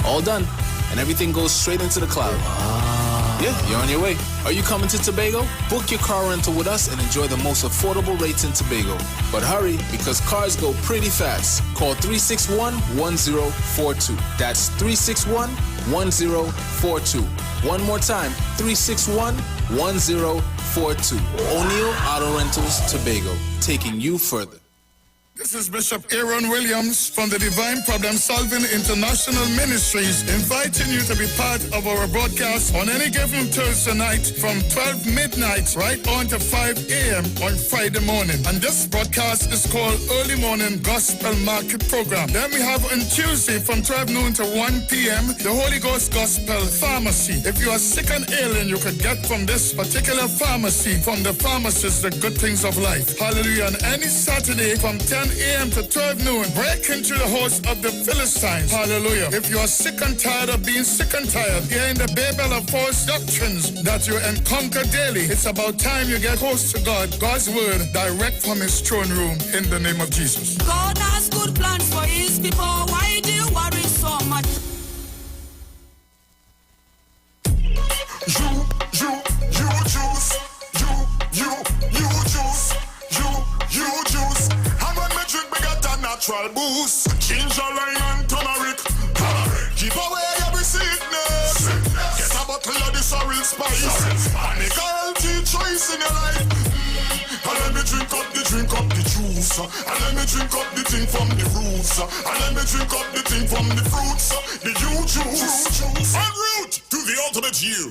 All done. And everything goes straight into the cloud. Wow. Yeah, you're on your way. Are you coming to Tobago? Book your car rental with us and enjoy the most affordable rates in Tobago. But hurry, because cars go pretty fast. Call 361-1042. That's 361-1042. One more time, 361-1042. O'Neill Auto Rentals, Tobago, taking you further. This is Bishop Aaron Williams from the Divine Problem Solving International Ministries, inviting you to be part of our broadcast on any given Thursday night from 12 midnight right on to 5 a.m. on Friday morning. And this broadcast is called Early Morning Gospel Market Program. Then we have on Tuesday from 12 noon to 1 p.m. the Holy Ghost Gospel Pharmacy. If you are sick and ailing, you could get from this particular pharmacy, from the pharmacist, the good things of life. Hallelujah. And any Saturday from 10 a.m. to 12 noon, break into the house of the Philistines. Hallelujah. If you are sick and tired of being sick and tired, hearing the babel of false doctrines that you encounter daily, it's about time you get close to God. God's word direct from his throne room in the name of Jesus. God has good plans for his people. Why do you worry so much? You juice. You juice. And when me drink, me get a natural boost. Ginger, lime, and turmeric. Keep away every sickness. Get a bottle of this real spice. And make a healthy choice in your life. And let me drink up the juice. And let me drink up the thing from the roots. And let me drink up the thing from the fruits. The you juice. En route to the ultimate you.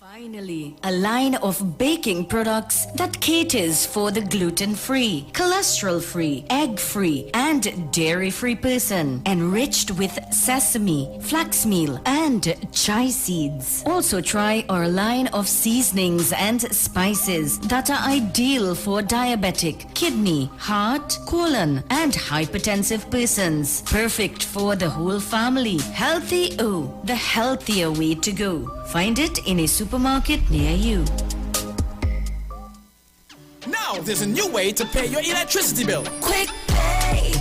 Finally, a line of baking products that caters for the gluten-free, cholesterol-free, egg-free, and dairy-free person, enriched with sesame, flax meal, and chia seeds. Also try our line of seasonings and spices that are ideal for diabetic, kidney, heart, colon, and hypertensive persons. Perfect for the whole family. Healthy O, the healthier way to go. Find it in a supermarket near you. Now there's a new way to pay your electricity bill. Quick pay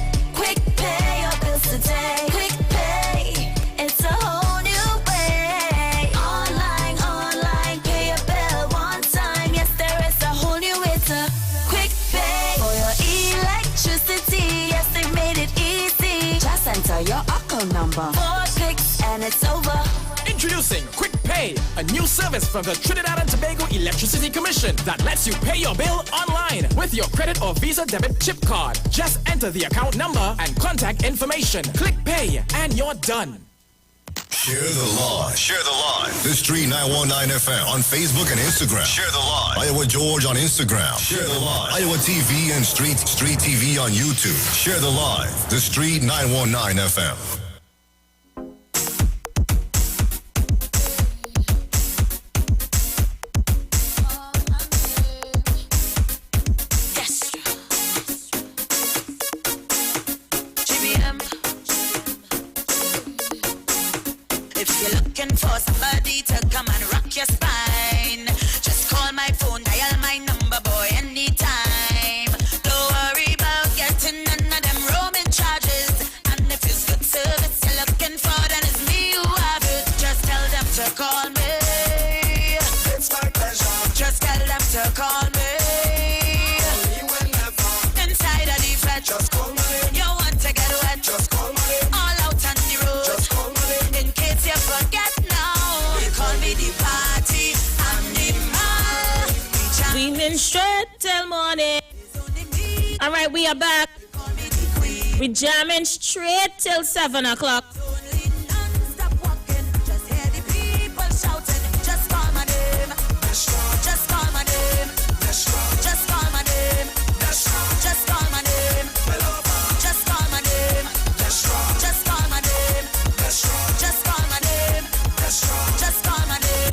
your bills today. Quick pay, it's a whole new way. Online, pay your bill one time. your account number. 4 clicks and it's over. Introducing Quick Pay, a new service from the Trinidad and Tobago Electricity Commission that lets you pay your bill online with your credit or Visa debit chip card. Just enter the account number and contact information. Click Pay and you're done. Share the live. Share the live. The Street 919 FM on Facebook and Instagram. Share the live. Iowa George on Instagram. Share the live. Iowa TV and Street TV on YouTube. Share the live. The Street 919 FM. For somebody to come and rock your spine, just call my phone, dial my number, boy, anytime. Don't worry about getting none of them roaming charges. And if it's good service you're looking for, then it's me who have it. Just tell them to call me. It's my pleasure. Just tell them to call me. Inside of the flat, just call me. You want to get wet, just call me. All out on the road, just call me. In case you forget. The party animal. We been straight till morning. All right, we are back. We jamming straight till 7 o'clock.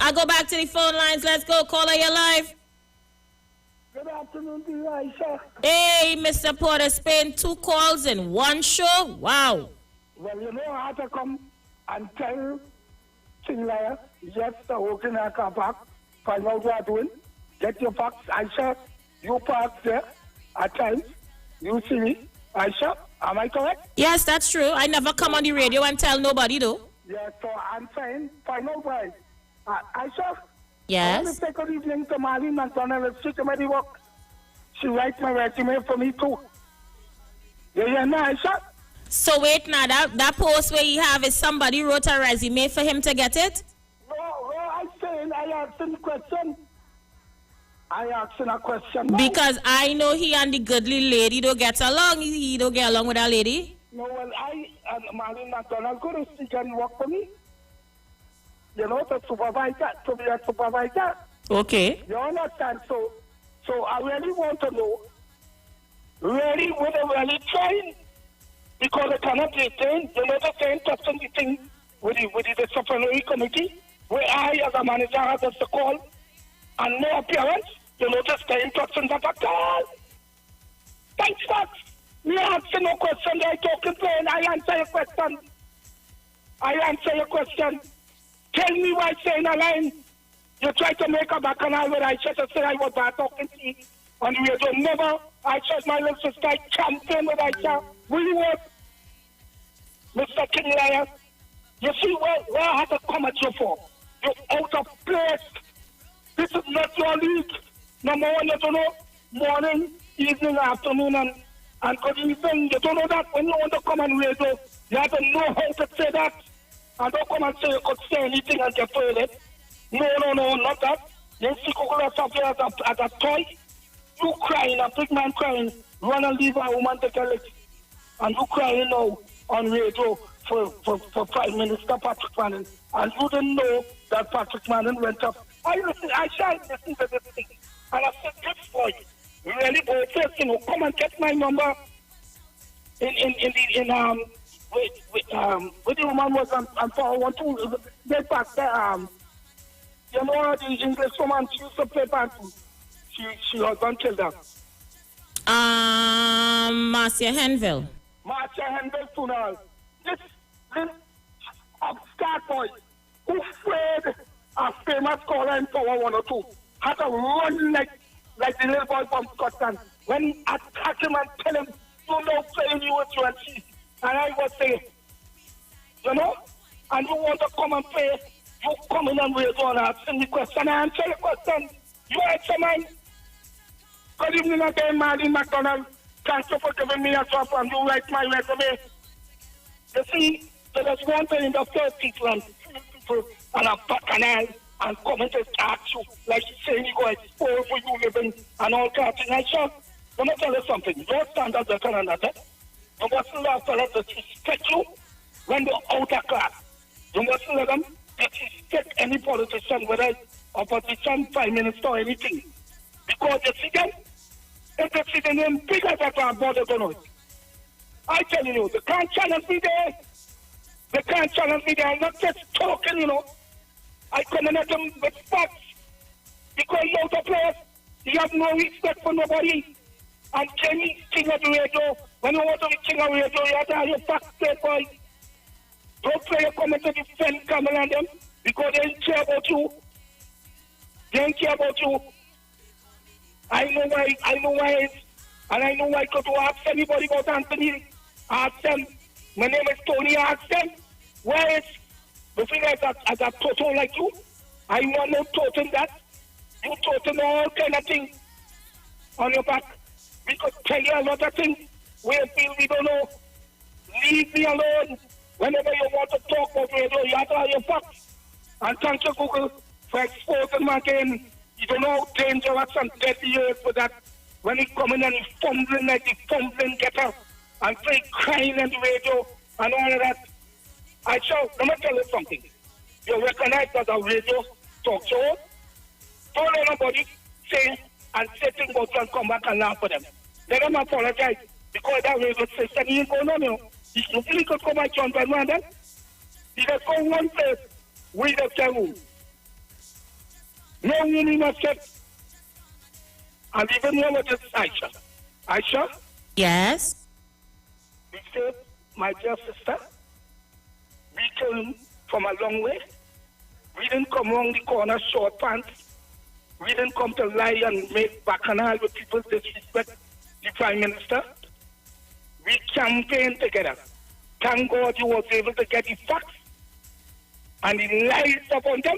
I'll go back to the phone lines. Let's go. Caller, you're live. Good afternoon to you, Aisha. Hey, Mr. Porter, Spain, 2 calls in 1 show. Wow. Well, you know how to come and tell Chinglaya, yes, the working at car park, find out what you're doing, get your facts, Aisha. You park there at times. You see me, Aisha. Am I correct? Yes, that's true. I never come on the radio and tell nobody, though. Yes, so I'm saying, find out why. Aisha? Yes? I want to say good evening to Marlene McDonald. She came to work. She writes my resume for me too. You hear me, Aisha? So wait now, that post where you have is somebody wrote a resume for him to get it? No, I'm saying I asked him a question. I asked him a question. Because I know he and the goodly lady don't get along. He don't get along with that lady. No, well, I and Marlene McDonald go to speak and work for me. You know, to supervisor, to be a supervisor. Okay. You understand? So I really want to know, really, what they really trying, because they cannot be thing. You know, the same person the thing with the disciplinary committee, where I, as a manager, have just to call, and no appearance. You know, just the instructions at all. Thanks, Fox. Me asking no question, they talking plain. I answer your question. Tell me why saying a line. You try to make a bacchanal where I just say I was bad talking to you. And we don't never, I just my little sister, I champion with Aisha. We work, Mr. King Lion. You see where I had to come at you for? You're out of place. This is not your league. Number one, you don't know morning, evening, afternoon, and good evening. You don't know that when you want to come on radio, you have to know how to say that. And don't come and say you could say anything and get toilet. No, not that. You see Coca-Cola as a toy. You crying, a big man crying, run and leave a woman to tell it. And you crying now on radio for Prime Minister Patrick Manning. And you didn't know that Patrick Manning went up. I shan't listen to this thing. And I said, good boy. Really, boy, first, come and get my number with the woman was on 412, they back there, you know, the English woman, she used to play bantu. She husband killed her. Marcia Henville. Marcia Henville funeral. This upstart boy who afraid a famous caller in Power 102 had to run like the little boy from Scotland when he attacked him and tell him, you know, playing you with you and she. And I was saying, you know, and you want to come and play, you come in and raise on and ask me question. I answer your question. You answer mine. Good evening again, Marlene McDonald. Thank you for giving me a job and you write my resume. You see, there is one thing in the first people and a bacchanal and come and just ask you, like saying you go expose where you living and all kinds of things. So, let me tell you something. Your standards are kind of that. You mustn't let fellas disrespect you when they're out of class. You mustn't let them disrespect any politician, whether it's opposition, prime minister, or anything. Because you see them, if they see the name bigger than our border, don't know. I tell you, they can't challenge me there. They can't challenge me there. I'm not just talking, you know. I come in at them with facts. Because you the players, you have no respect for nobody. And Kenny, king of the radio, when you want to be king of the radio, you have to have your facts there, boy. Don't play your comment to defend Kamala and them because they don't care about you. They don't care about you. I know why it's, and I know why I could ask anybody about Anthony. Ask them. My name is Tony. Ask them. Where is the thing as a total like you? I want no total that. You total all kind of things on your back. We could tell you a lot of things. We feel we don't know. Leave me alone. Whenever you want to talk about radio, you have to have your facts. And thank you, Google, for exposing my game. You don't know how dangerous and deadly it is for that. When he come in and he's fumbling like the fumbling getter and play crying on the radio and all of that. I shall, let me tell you something. You recognize that a radio talk show. Don't let nobody say and say things about you and come back and laugh for them. Let them apologize because that radio station ain't going on, you know. He really could come back John Bradman then. He just go one place, we the room. No room must get. And even here with this Aisha. Aisha? Yes? We said, my dear sister, we came from a long way. We didn't come around the corner short pants. We didn't come to lie and make bacchanal with people disrespect the Prime Minister. We campaigned together. Thank God you was able to get the facts and the lies upon them.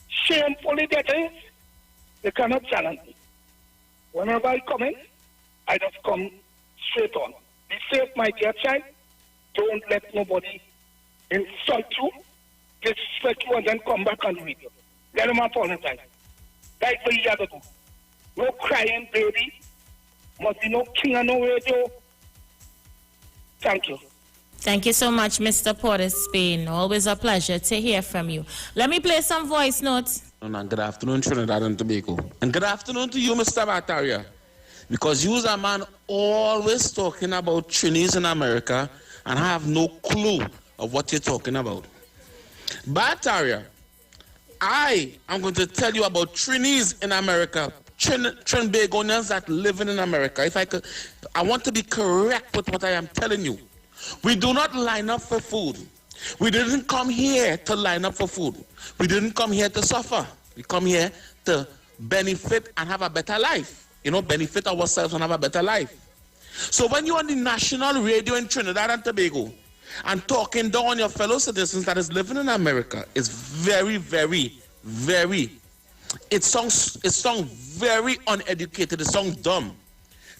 Shamefully that is, they cannot challenge me. Whenever I come in, I just come straight on. Be safe, my dear child. Don't let nobody insult you, disrespect you, and then come back and read you. Let them apologize. That's what you have to do. No crying, baby. Must be no king and no radio. Thank you. Thank you so much, Mr. Porter Spain. Always a pleasure to hear from you. Let me play some voice notes. And good afternoon, Trinidad and Tobago. And good afternoon to you, Mr. Bataria. Because you's a man always talking about Trinis in America and I have no clue of what you're talking about. Bataria, I am going to tell you about Trinis in America. Trinbagonians that living in America. If I could, I want to be correct with what I am telling you. We do not line up for food. We didn't come here to line up for food. We didn't come here to suffer. We come here to benefit and have a better life. You know, benefit ourselves and have a better life. So when you're on the national radio in Trinidad and Tobago and talking down on your fellow citizens that is living in America, it's very, very, very, it sounds very uneducated, it sounds dumb.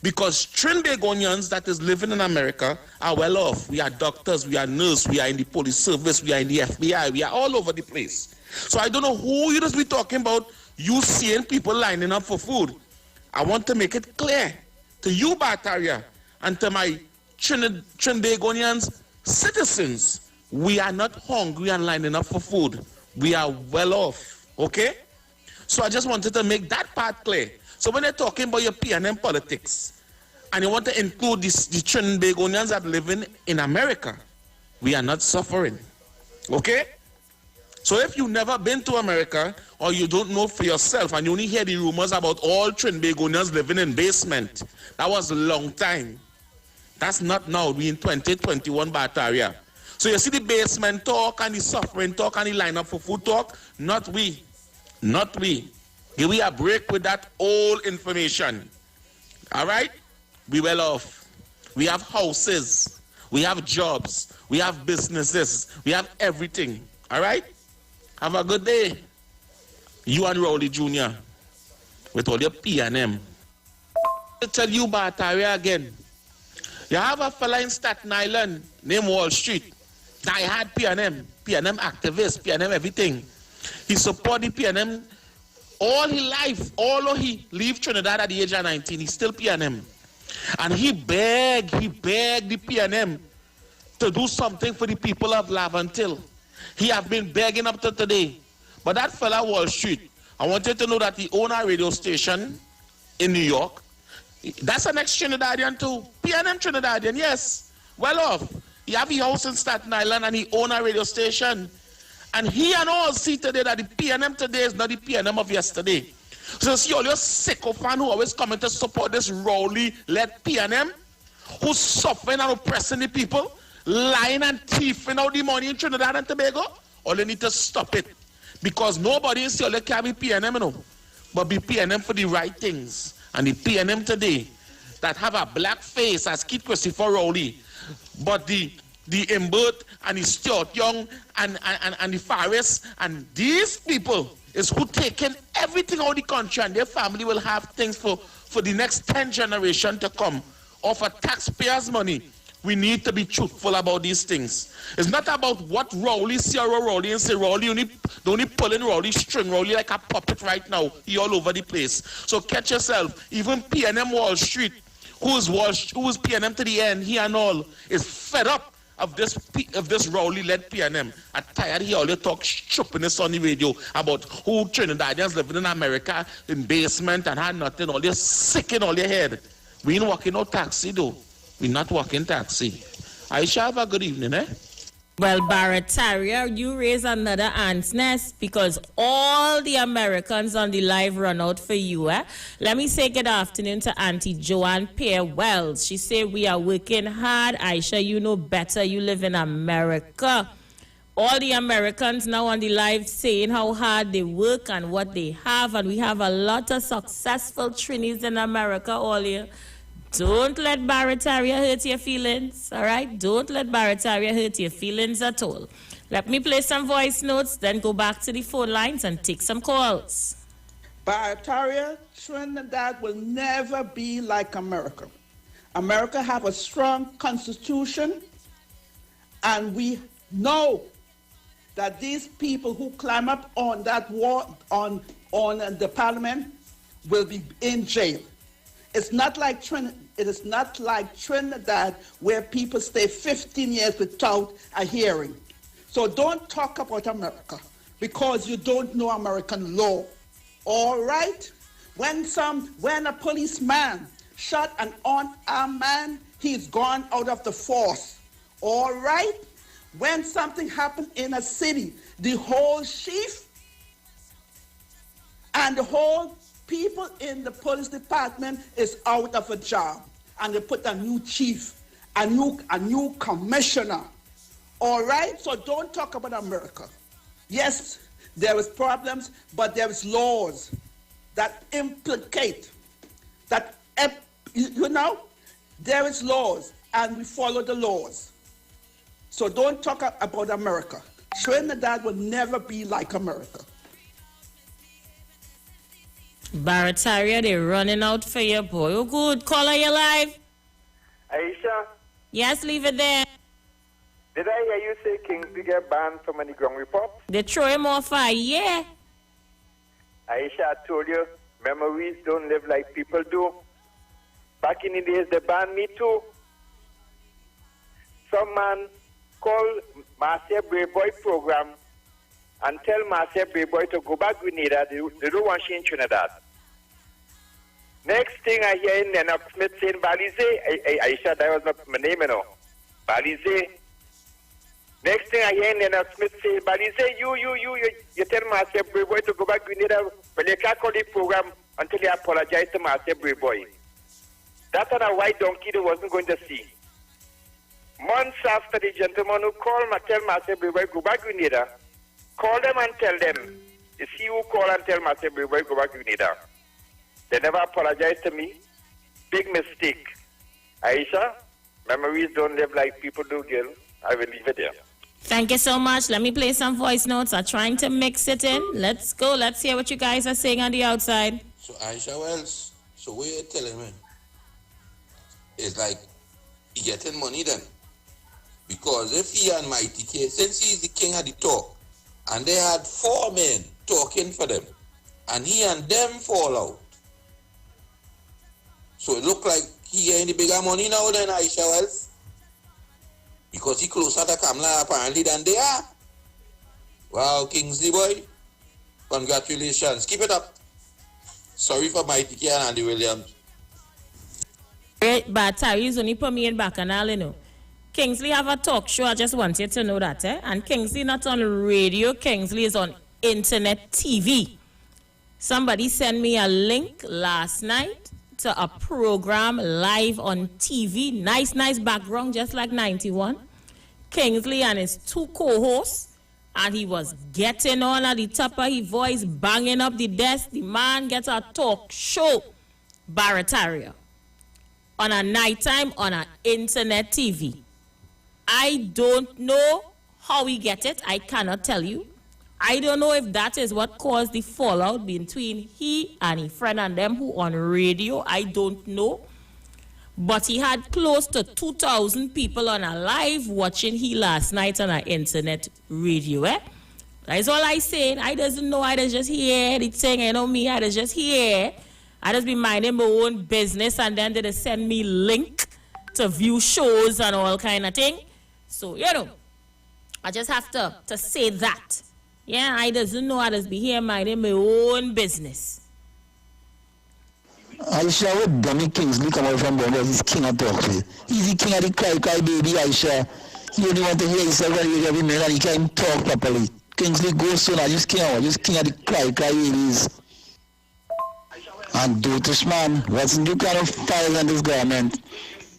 Because Trinbagonians that is living in America are well off. We are doctors, we are nurses, we are in the police service, we are in the FBI, we are all over the place. So I don't know who you just be talking about, you seeing people lining up for food. I want to make it clear to you, Bataria, and to my Trinbagonians citizens, we are not hungry and lining up for food. We are well off, okay? So I just wanted to make that part clear. So when they're talking about your PNM politics, and you want to include the Trinbagonians that live in America, we are not suffering. Okay? So if you've never been to America, or you don't know for yourself, and you only hear the rumors about all Trinbagonians living in basement, that was a long time. That's not now. We in 2021 Bataria. So you see the basement talk, and the suffering talk, and the line up for food talk? Not we. Not we. Give we a break with that old information. All right? We well off. We have houses. We have jobs. We have businesses. We have everything. All right? Have a good day. You and Rowley Jr. with all your PNM. To tell you, Bataria, again. You have a fella in Staten Island named Wall Street. I had PNM activist, PNM everything. He supported PNM all his life. Although he left Trinidad at the age of 19, he's still PNM. And he begged the PNM to do something for the people of Laventille. He have been begging up to today. But that fella Wall Street, I want you to know that he owns a radio station in New York. That's an ex-Trinidadian too. PNM Trinidadian, yes. Well off. He have a house in Staten Island and he owns a radio station. And he and all see today that the PNM today is not the PNM of yesterday. So see all your sycophant who always coming to support this Rowley-led PNM, who's suffering and oppressing the people, lying and thieving out the money in Trinidad and Tobago, all they need to stop it. Because nobody in Sierra Leone can be PNM, you know, but be PNM for the right things. And the PNM today that have a black face as Kid Christopher Rowley, but the Imbert and the Stuart Young and the Faris and these people is who taken everything out of the country, and their family will have things for the next 10 generations to come off of taxpayers' money. We need to be truthful about these things. It's not about what Rowley, Sierra Rowley, and say Rowley, only pulling Rowley string, Rowley like a puppet right now. He all over the place. So catch yourself. Even PNM Wall Street, who is PNM to the end, he and all, is fed up of this Rowley-led PNM. I'm tired he always talk stupidness on the radio about who Trinidadians living in America in basement and had nothing. All they're sick in all their head. We ain't walking no taxi though. We're not walking taxi. Aisha, have a good evening, eh? Well, Barataria, you raise another ant's nest because all the Americans on the live run out for you, eh? Let me say good afternoon to Auntie Joanne Pierre Wells. She said, we are working hard. Aisha, you know better. You live in America. All the Americans now on the live saying how hard they work and what they have. And we have a lot of successful Trinis in America all year. Don't let Barataria hurt your feelings, all right? Don't let Barataria hurt your feelings at all. Let me play some voice notes, then go back to the phone lines and take some calls. Barataria, Trinidad will never be like America. America have a strong constitution, and we know that these people who climb up on that wall, on the parliament, will be in jail. It's not like it is not like Trinidad where people stay 15 years without a hearing. So don't talk about America because you don't know American law. All right? When a policeman shot an unarmed man, he's gone out of the force. All right? When something happened in a city, the whole chief and the whole people in the police department is out of a job, and they put a new chief, a new commissioner. All right? So don't talk about America. Yes, there is problems, but there is laws that implicate, that, there is laws, and we follow the laws. So don't talk about America. Trinidad will never be like America. Barataria, they're running out for you, boy. Oh, good. Caller, you live. Aisha? Yes, leave it there. Did I hear you say Kingsley get banned from any ground report? They throw him off a year. Aisha, I told you, memories don't live like people do. Back in the days, they banned me too. Some man called Marcia Brayboy program and tell Marcia Brayboy to go back to Grenada. They don't want she in Trinidad. Next thing I hear in Leonard Smith saying, Balize, Aisha, that was not my name, you know. Balize. Next thing I hear in Leonard Smith saying, Balize, you tell Marcia Brayboy to go back to Grenada, but you can't call the program until you apologize to Marcia Brayboy. That's what a white donkey they wasn't going to see. Months after the gentleman who called tell Marcia Brayboy go back to Grenada, call them and tell them, it's he who call and tell Marcia Brayboy go back to Grenada. They never apologized to me. Big mistake. Aisha, memories don't live like people do, girl. I will leave it there. Thank you so much. Let me play some voice notes. I'm trying to mix it in. Let's go. Let's hear what you guys are saying on the outside. So Isha Wells, so what you're telling me is like he getting money then. Because if he and Mighty K, since he's the king of the talk, and they had 4 men talking for them, and he and them fall out. So it look like he getting the bigger money now than Isha Wells. Because he closer to Kamala apparently than they are. Wow, Kingsley boy. Congratulations. Keep it up. Sorry for Mighty K and Andy Williams. But Terry's only put me in back and all, you know. Kingsley have a talk show. I just want you to know that, eh? And Kingsley not on radio. Kingsley is on internet TV. Somebody sent me a link last night to a program live on TV. Nice background, just like 91. Kingsley and his 2 co-hosts. And he was getting on at the top of his voice, banging up the desk. The man gets a talk show. Barataria. On a nighttime on an internet TV. I don't know how he get it. I cannot tell you. I don't know if that is what caused the fallout between he and his friend and them who on radio. I don't know. But he had close to 2,000 people on a live watching he last night on an internet radio. That's all I say. I doesn't know. I just hear the thing. You know me. I just hear. I just be minding my own business, and then they send me link to view shows and all kind of thing. So, you know, I just have to say that. Yeah, I doesn't know. I just be here minding my own business. Aisha, what dummy Kingsley come out from Bombay? He's king of talk to. He's the king of the cry baby, Aisha. You only want to hear yourself when you every minute and you can't talk properly. Kingsley goes soon, I just king of the cry babies. And Dutish man, what's new kind of files on this government?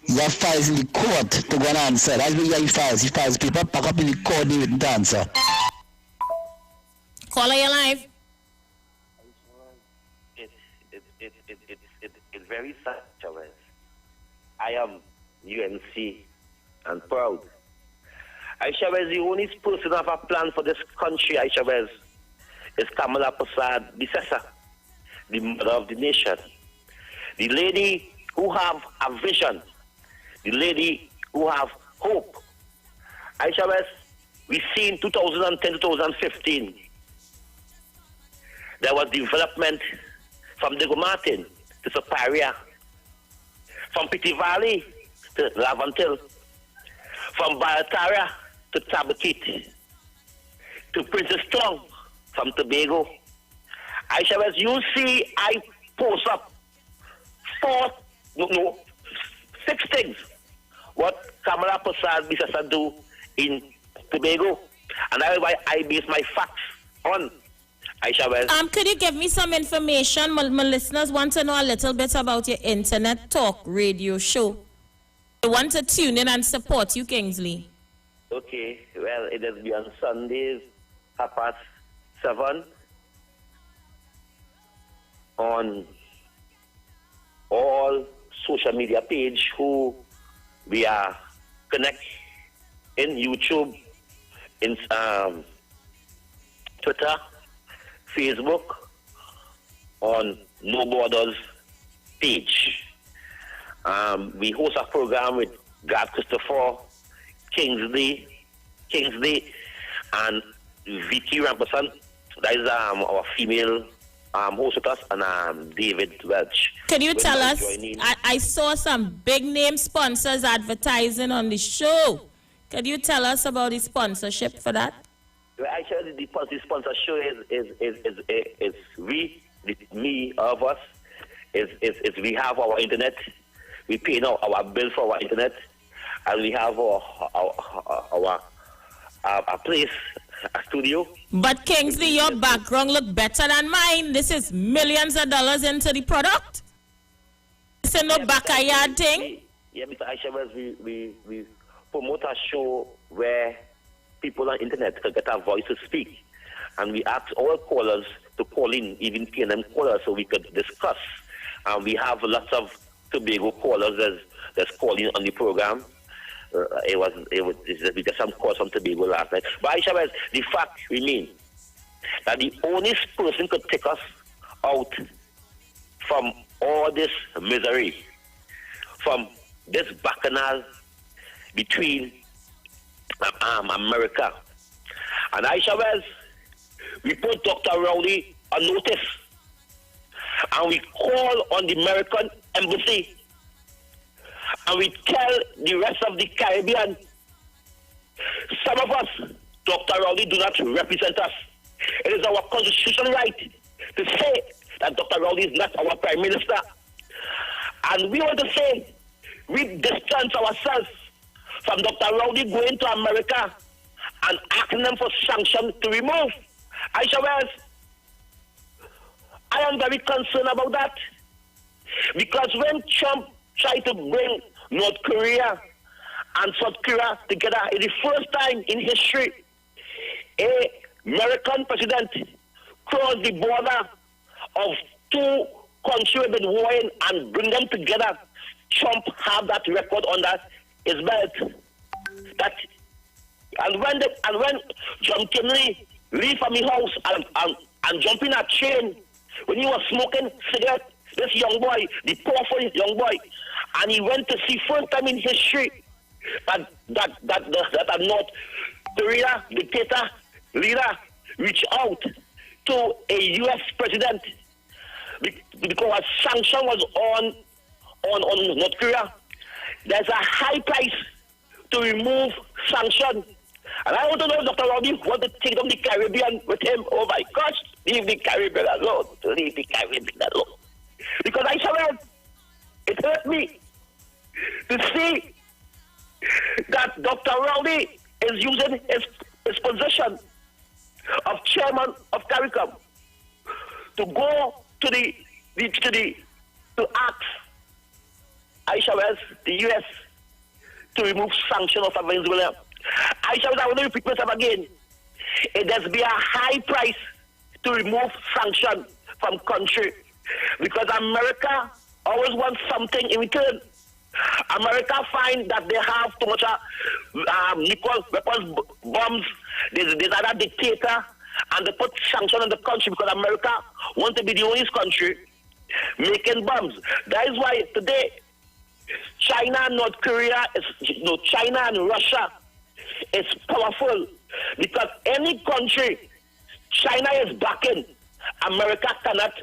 You have files in the court to go and answer. That's where you have files. He files paper, pack up in the court, they wouldn't answer. Caller, you live. It's very sad, Chavez. I am UNC and proud. Aisha Wells, the only person who have a plan for this country, Aisha Wells, is Kamala Prasad Bisesa, the mother of the nation. The lady who have a vision. The lady who have hope. Aisha Wells, we see in 2010-2015, there was development from Diego Martin to Superior, from Pity Valley to Lavantil, from Barataria to Tabatit, to Princess Strong from Tobago. Aisha Wells, you see I post up 6 things what Kamala Prasad Bisasa do in Tobago, and that is why I base my facts on. Aisha Wells. Could you give me some information? My listeners want to know a little bit about your internet talk radio show. They want to tune in and support you, Kingsley. Okay, well, it will be on Sundays, 7:30, on all social media page who we are connect in YouTube, in Twitter, Facebook, on No Borders page. We host a program with Gad Christopher, Kingsley, and Vicky Ramperson. That is our female host with us, and David Welch. Can you tell us, I saw some big name sponsors advertising on the show. Can you tell us about the sponsorship for that? Well, actually, the sponsor show is we, me, of us, is we have our internet, we pay now our bill for our internet, and we have our place, a studio. But Kingsley, your background look better than mine. This is millions of dollars into the product. This is no backyard thing. Yeah, Mr. Aisha Wells, we promote a show where people on the internet can get our voice to speak. And we ask all callers to call in, even PNM callers, so we could discuss. And we have lots of Tobago callers that's calling on the program. We got some calls from Tobago last night. But Aisha Wells, the fact remains that the only person could take us out from all this misery, from this bacchanal between America. And Isha Wells, we put Dr. Rowley on notice. And we call on the American embassy. And we tell the rest of the Caribbean, some of us, Dr. Rowley, do not represent us. It is our constitutional right to say that Dr. Rowley is not our Prime Minister. And we want to say, we distance ourselves from Dr. Rowley going to America and asking them for sanctions to remove Isha Wells. I am very concerned about that. Because when Trump tried to bring North Korea and South Korea together, it's the first time in history an American president crossed the border of two countries who have been warring and bring them together. Trump have that record under his belt. And when John Kennedy leave from his house and jump in a train, when he was smoking cigarette, this young boy, the powerful young boy, and he went to see first time in history that North Korea dictator leader reached out to a U.S. president because sanction was on North Korea. There's a high price to remove sanction. And I want to know if Dr. Rowley want to take down the Caribbean with him. Oh my gosh, leave the Caribbean alone. Leave the Caribbean alone. Because I saw it hurt me to see that Dr. Rowley is using his position of chairman of CARICOM to go to ask Isha Wells, the U.S., to remove sanctions of Venezuela. Isha Wells, I want to repeat myself again. It has been a high price to remove sanctions from country because America always wants something in return. America find that they have too much nuclear weapons, bombs. There's another dictator, and they put sanctions on the country because America wants to be the only country making bombs. That is why today China and North Korea, China and Russia is powerful because any country China is backing, America cannot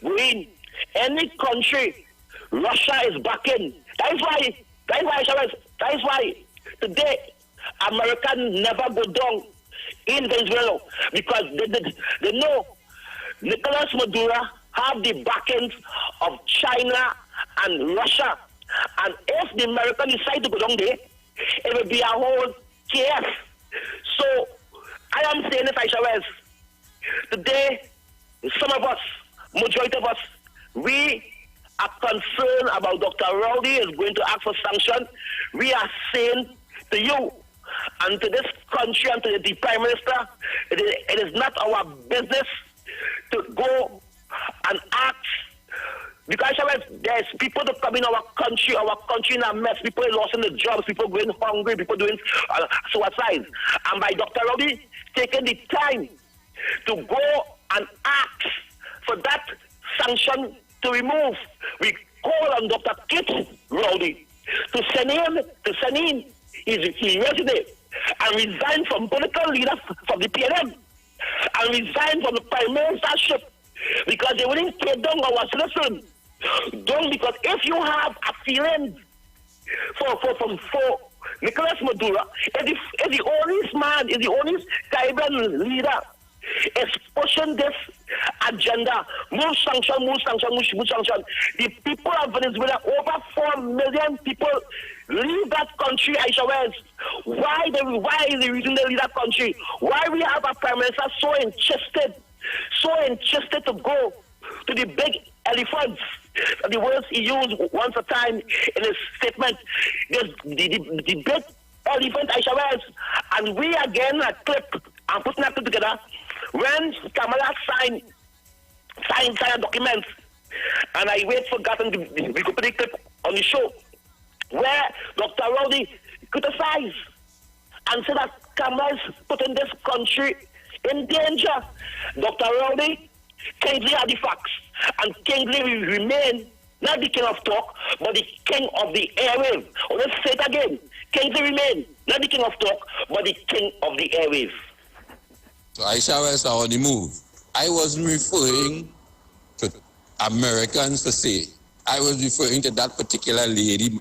win. Any country Russia is backing. That is why today America never go down in Venezuela because they know Nicolas Maduro have the backings of China and Russia. And if the Americans decide to go down there, it will be a whole chaos. So I am saying this, Isha Wells. Today, some of us, majority of us, we are concerned about Dr. Rowley is going to ask for sanctions. We are saying to you and to this country and to the Prime Minister, it is not our business to go and ask. Because there's people that come in our country in a mess, people losing their jobs, people going hungry, people doing suicide. And by Dr. Rowley taking the time to go and ask for that sanction to remove, we call on Dr. Kit Rowley to send in his resume and resign from political leader from the PNM and resign from the Prime Ministership because they wouldn't take down our citizens. Don't, because if you have a feeling for Nicolas Maduro, is the only man, is the only Caribbean leader is pushing this agenda. More sanction. The people of Venezuela, over 4 million people leave that country, Isha Wells. Why is the reason they leave that country? Why we have a Prime Minister so interested to go to the big elephants, the words he used once a time in his statement, the big elephant, Isha Wells, and we again a clip and putting that together when Kamala signed a document, and I wait for Gatton to we could put a clip on the show where Dr. Rowley criticized and said that Kamala's putting this country in danger. Dr. Rowley, Kingsley had the facts, and Kingsley will remain Not the king of talk, but the king of the airwave. Oh, let's say it again. Kingsley remain. Not the king of talk, but the king of the airwave. So Isha Wells are on the move. I wasn't referring to Americans per se. I was referring to that particular lady,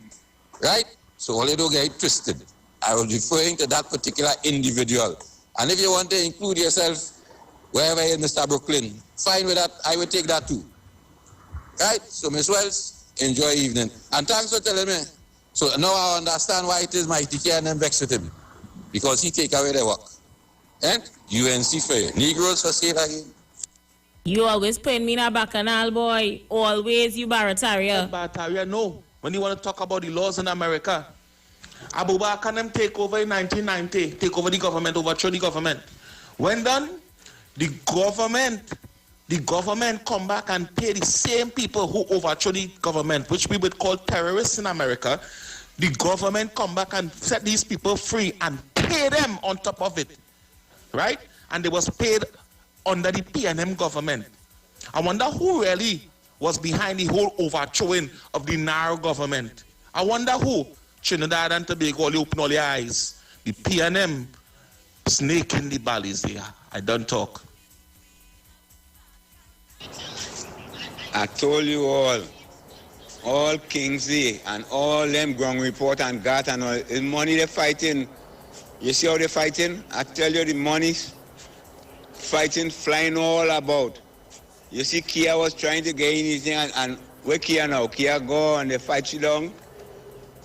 right? So all you don't get it twisted. I was referring to that particular individual. And if you want to include yourself wherever in Mr. Brooklyn, fine with that, I will take that too. Right? So Miss Wells, enjoy evening. And thanks for telling me. So now I understand why it is my TK and them vex with him. Because he take away their work. And UNC for you. Negroes for sale again. You always putting me in a bacchanal, boy. Always, you Barataria. Barataria, no. When you want to talk about the laws in America, Abubakar them take over in 1990, take over the government, overthrow the government. When done, the government come back and pay the same people who overthrow the government, which we would call terrorists in America. The government come back and set these people free and pay them on top of it, right? And they was paid under the PNM government. I wonder who really was behind the whole overthrowing of the narrow government. I wonder who. Trinidad and Tobago, you open all your eyes. The PNM snake in the valleys there. I don't talk. I told you all Kingsley and all them ground report and GATT and all, the money they're fighting. You see how they're fighting? I tell you the money's fighting, flying all about. You see Kia was trying to gain anything and where Kia now? Kia go and they fight you down.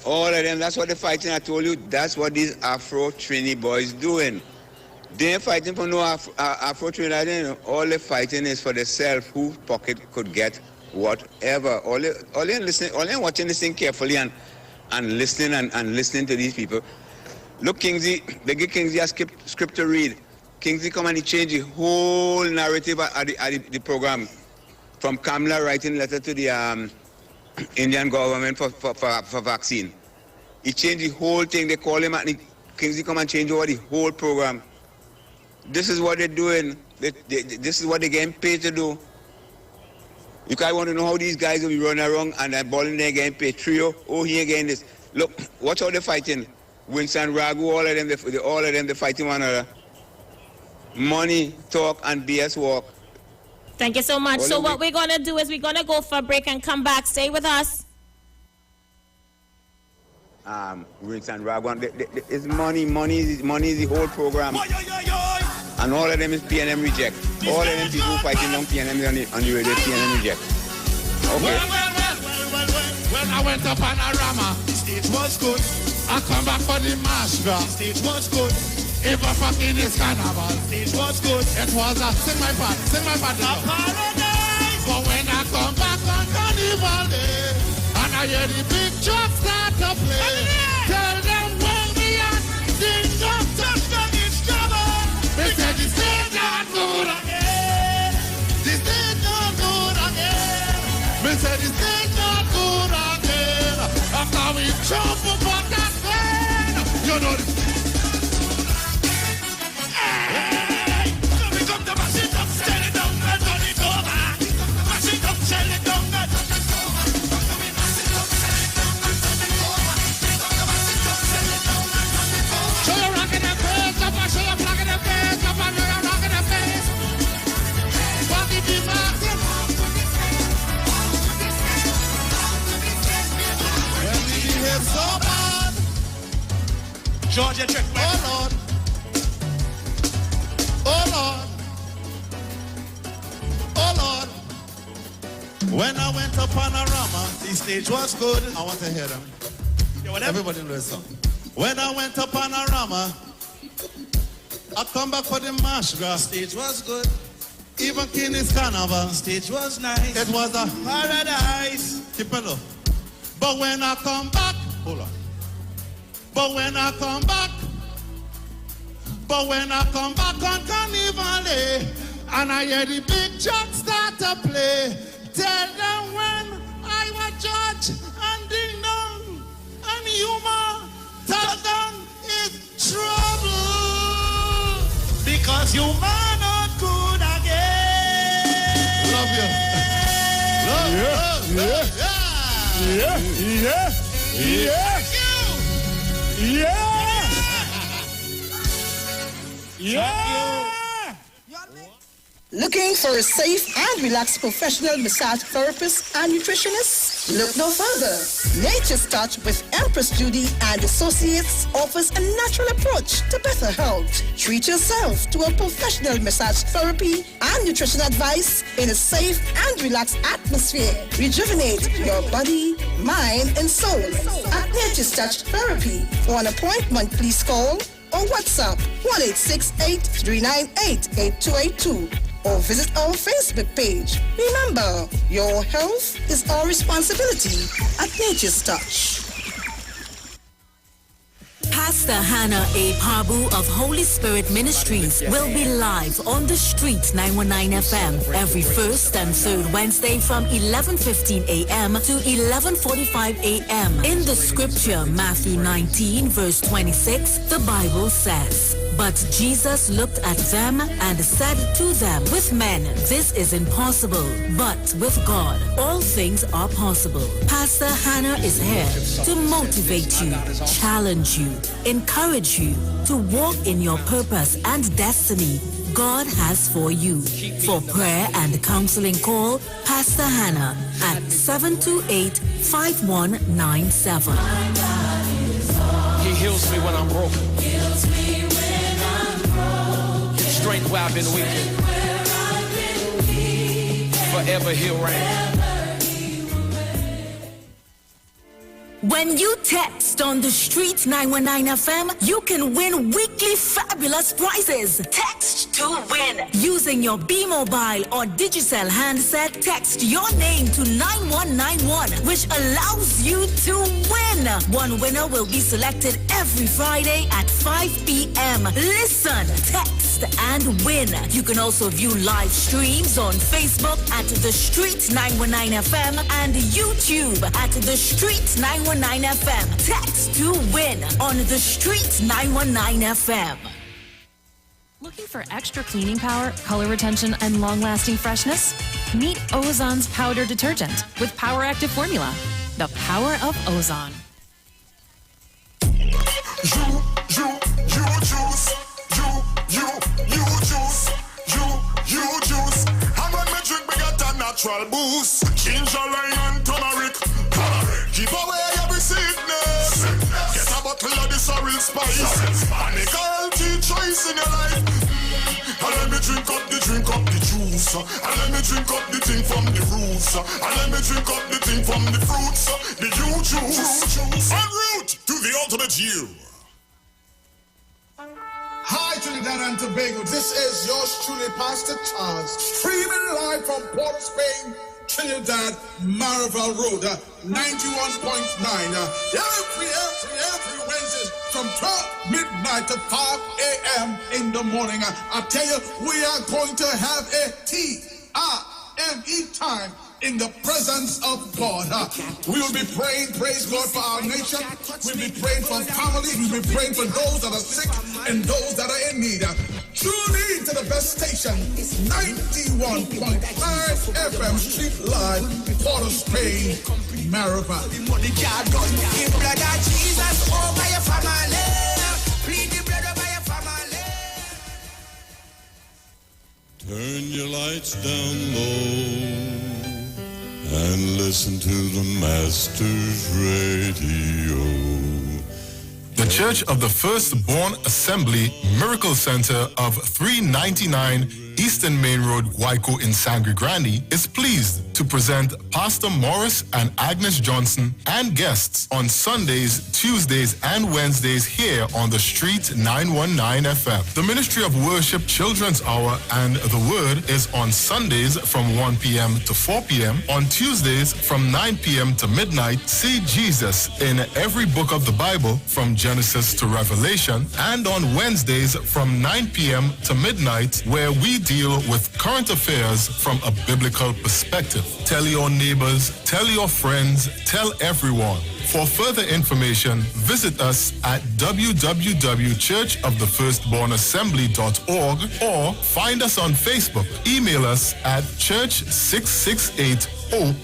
All of them, that's what they're fighting. I told you, that's what these Afro-Trini boys doing. They ain't fighting for no Afro-Trinidad. All they're fighting is for themselves, whose pocket could get whatever. All they watching this thing carefully and listening and listening to these people. Look, Kingsley, they give Kingsley a script to read. Kingsley come and he change the whole narrative at the program. From Kamala writing letter to the Indian government for vaccine. He changed the whole thing. They call him and Kingsley come and change over the whole program. This is what they're doing. This is what they're getting paid to do. You guys want to know how these guys will be running around and they're balling there getting paid. Trio, oh, he again this. Look, watch how they're fighting. Winston, Ragu, all of them, they're fighting one another. Money, talk, and BS walk. Thank you so much. So what we're going to do is we're going to go for a break and come back. Stay with us. Rinse and Ragwan, it's money is the whole program. And all of them is PNM reject. All of them people fighting on PNM on the radio, PNM reject. Okay. When I went to Panorama, the stage was good. I come back for the march, the stage was good. If a fucking is carnival, stage was good. It was a sing my part a paradise. But when I come back on Carnival Day, and I hear the big truck start to play, tell them when me and sing up touchdown is trouble. They said this is not good again. This is not good again. They said this is not good again. After we jump up that plane, you know this. Georgia trick. Oh Lord. Oh Lord. Oh Lord. When I went to Panorama, the stage was good. I want to hear them. Everybody knows the song. When I went to Panorama, I come back for the marsh grass. Stage was good. Even King's Carnival. Stage was nice. It was a paradise. Keep it low. But when I come back, hold on. But when I come back on Carnival Day, and I hear the big truck start to play, tell them when I was judge and ding dong and humor, tell them it's trouble because you are not good again. Love you. Love you. Yeah. Looking for a safe and relaxed professional massage therapist and nutritionist? Look no further. Nature's Touch with Empress Judy and Associates offers a natural approach to better health. Treat yourself to a professional massage therapy and nutrition advice in a safe and relaxed atmosphere. Rejuvenate your body, mind, and soul at Nature's Touch Therapy. For an appointment, please call or WhatsApp 1-868-398-8282 or visit our Facebook page. Remember, your health is our responsibility at Nature's Touch. Pastor Hannah A. Pabu of Holy Spirit Ministries will be live on the street 919 FM every first and third Wednesday from 11:15 a.m. to 11:45 a.m. In the scripture, Matthew 19 verse 26, the Bible says, "But Jesus looked at them and said to them, with men this is impossible, but with God all things are possible." Pastor Hannah is here to motivate you, challenge you, encourage you to walk in your purpose and destiny God has for you. For prayer and counseling, call Pastor Hannah at 728-5197. He heals me when I'm broken. Strength where I've been weak. Forever he'll reign. When you text on the street 919 FM, you can win weekly fabulous prizes. Text to win. Using your B-Mobile or Digicel handset, text your name to 9191, which allows you to win. One winner will be selected every Friday at 5 p.m. Listen, text and win. You can also view live streams on Facebook at The Street 919 FM and YouTube at The Street 919 FM. Text to win on The Street 919 FM. Looking for extra cleaning power, color retention, and long-lasting freshness? Meet Ozon's powder detergent with Power Active Formula. The power of Ozon. You juice. And when me drink, me get a natural boost. Ginger, lime, and turmeric. Give away every sickness. Get a bottle of this real spice. And make a healthy choice in your life. And let me drink up the juice. And let me drink up the thing from the roots. And let me drink up the thing from the fruits. The you juice. En route to the ultimate you. Hi, Trinidad and Tobago. This is yours truly, Pastor Charles, streaming live from Port of Spain, Trinidad, Marvel Road, 91.9. Every Wednesday from 12 midnight to 5 a.m. in the morning. I tell you, we are going to have a T-I-M-E time in the presence of God. We will be praying, praise God, for our nation. We'll be praying for families. We'll be praying for those that are sick and those that are in need. Tune in to the best station, 91.9 FM Street Live, Port of Spain, Maribel. Turn your lights down low and listen to the Master's radio. The Church of the Firstborn Assembly Miracle Center of 399 Eastern Main Road, Waiko in Sangre Grande is pleased to present Pastor Morris and Agnes Johnson and guests on Sundays, Tuesdays, and Wednesdays here on the Street 919 FM. The Ministry of Worship Children's Hour and the Word is on Sundays from 1 p.m. to 4 p.m. On Tuesdays from 9 p.m. to midnight, see Jesus in every book of the Bible from Genesis to Revelation. And on Wednesdays from 9 p.m. to midnight, where we deal with current affairs from a biblical perspective. Tell your neighbors, tell your friends, tell everyone. For further information, visit us at www.churchofthefirstbornassembly.org or find us on Facebook. Email us at church668hope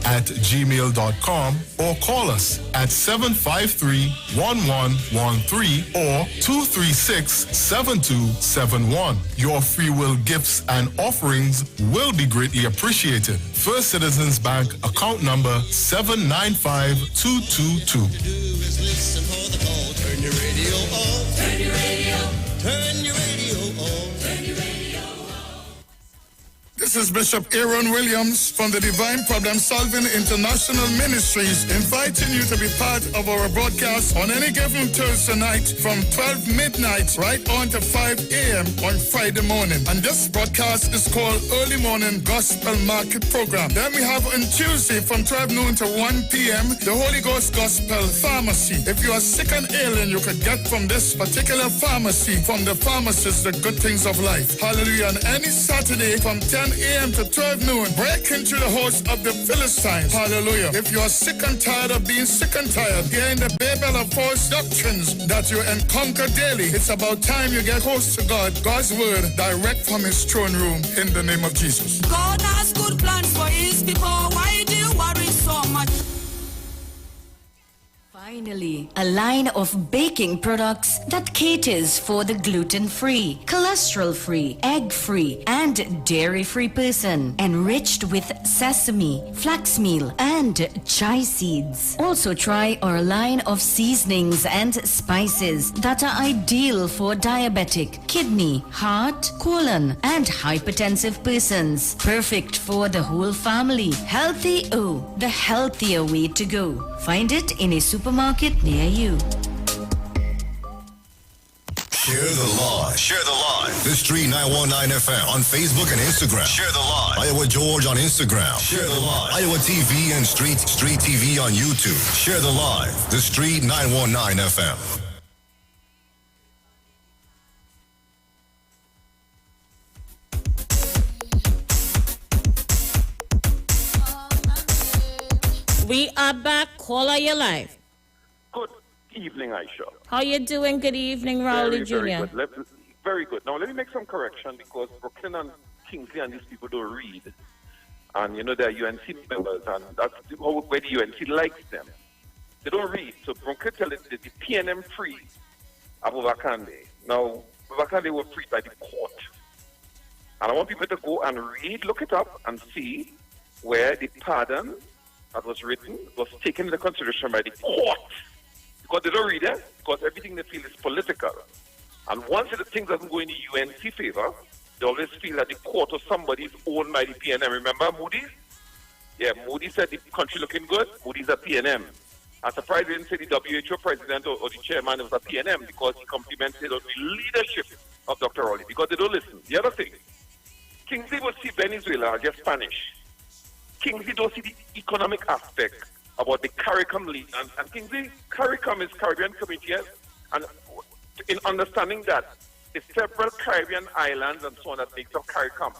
@gmail.com or call us at 753-1113 or 236-7271. Your free will gifts and offerings will be greatly appreciated. First Citizens Bank, account number 795222. Turn your radio on. Turn your radio. Turn your radio on. Turn your radio on. This is Bishop Aaron Williams from the Divine Problem Solving International Ministries, inviting you to be part of our broadcast on any given Thursday night from 12 midnight right on to 5 a.m. on Friday morning. And this broadcast is called Early Morning Gospel Market Program. Then we have on Tuesday from 12 noon to 1 p.m. the Holy Ghost Gospel Pharmacy. If you are sick and ailing, you could get from this particular pharmacy, from the pharmacist, the good things of life. Hallelujah. And any Saturday from 10 a.m. to 12 noon, break into the host of the Philistines. Hallelujah. If you are sick and tired of being sick and tired, hearing the babel of false doctrines that you encounter daily, it's about time you get close to God, God's word, direct from his throne room, in the name of Jesus. God has good plans for his people. Why do you worry so much? Finally, a line of baking products that caters for the gluten-free, cholesterol-free, egg-free, and dairy-free person, enriched with sesame, flax meal, and chia seeds. Also try our line of seasonings and spices that are ideal for diabetic, kidney, heart, colon, and hypertensive persons. Perfect for the whole family. Healthy O, the healthier way to go. Find it in a supermarket near you. Share the live. Share the live. The Street 919 FM on Facebook and Instagram. Share the live. Iowa George on Instagram. Share the live. Iowa TV and Street TV on YouTube. Share the live. The Street 919 FM. We are back. Caller, your live. Good evening, Aisha. How you doing? Good evening, Rowley Jr. Very good. Very good. Now, let me make some correction because Brooklyn and Kingsley and these people don't read. And, you know, they're UNC members, and that's where the UNC likes them. They don't read. So, Brooklyn tell it that the PNM free Abu Bakande. Now, Abu Bakande was freed by the court. And I want people to go and read, look it up, and see where the pardon that was written was taken into consideration by the court. Because they don't read it, because everything they feel is political. And once the thing doesn't go in the UNC favor, they always feel that the court or somebody is owned by the PNM. Remember Moody's? Yeah, Moody's said the country looking good, Moody's a PNM. I'm surprised they didn't say the WHO president or the chairman was a PNM because he complimented on the leadership of Dr. Rowley, because they don't listen. The other thing, Kingsley will see Venezuela just Spanish. Kingsley don't see the economic aspect about the CARICOM lead. And Kingsley, CARICOM is Caribbean Community, yes? And in understanding that, the several Caribbean islands and so on that make up CARICOM.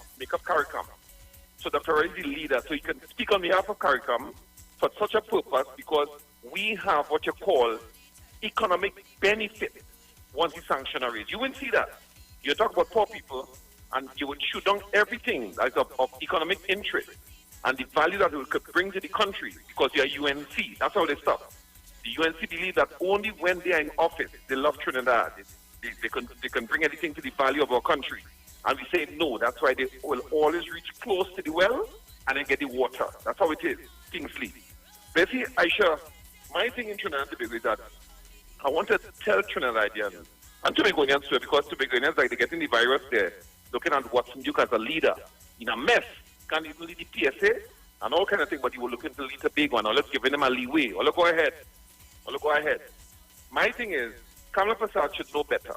So Dr. Rowley is the leader, so he can speak on behalf of CARICOM for such a purpose, because we have what you call economic benefit once the sanction are raised. You wouldn't see that. You talk about poor people, and you would shoot down everything that is of economic interest and the value that it could bring to the country, because you are UNC. That's how they stop. The UNC believe that only when they are in office, they love Trinidad. They can bring anything to the value of our country. And we say no. That's why they will always reach close to the well and then get the water. That's how it is, Kingsley. But see, Aisha, my thing in Trinidad and Tobago is that I want to tell Trinidadians and Tobagonians too, because Tobagonians, like, they're getting the virus there, looking at Watson Duke as a leader in a mess. Can't even lead the PSA and all kind of things, but he will look into lead a big one. Or let's give him a leeway. Or let's go ahead. My thing is, Kamala Prasad should know better.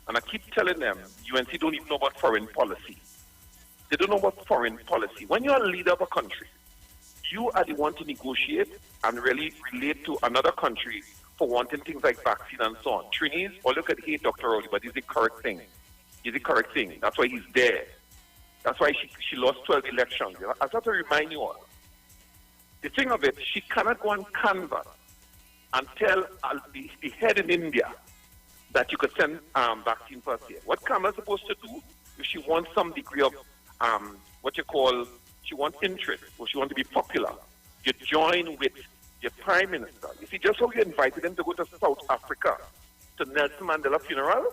And I keep telling them, UNC don't even know about foreign policy. They don't know about foreign policy. When you're a leader of a country, you are the one to negotiate and really relate to another country for wanting things like vaccine and so on. Trinis, or look at hate Dr. Rowley, but it's the correct thing. That's why he's there. That's why she lost 12 elections. I have to remind you all. The thing of it, she cannot go on canvas and tell the head in India that you could send vaccine first year. What Kamala's supposed to do, if she wants some degree of she wants interest, or she wants to be popular, You join with your Prime Minister. You see, just how you invited him to go to South Africa to Nelson Mandela funeral,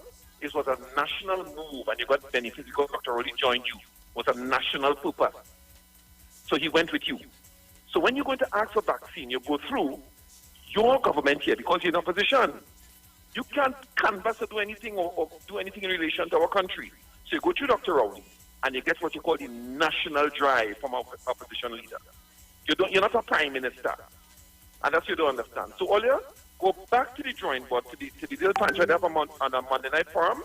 it was a national move, and you got benefits because Dr. Rowley joined you. It was a national purpose. So he went with you. So when you're going to ask for vaccine, you go through your government here because you're in opposition. You can't canvass or do anything or do anything in relation to our country. So you go through Dr. Rowley and you get what you call the national drive from our opposition leader. You're not a prime minister. And that's what you don't understand. So earlier, go back to the drawing board, to the little punch I have on a Monday night forum,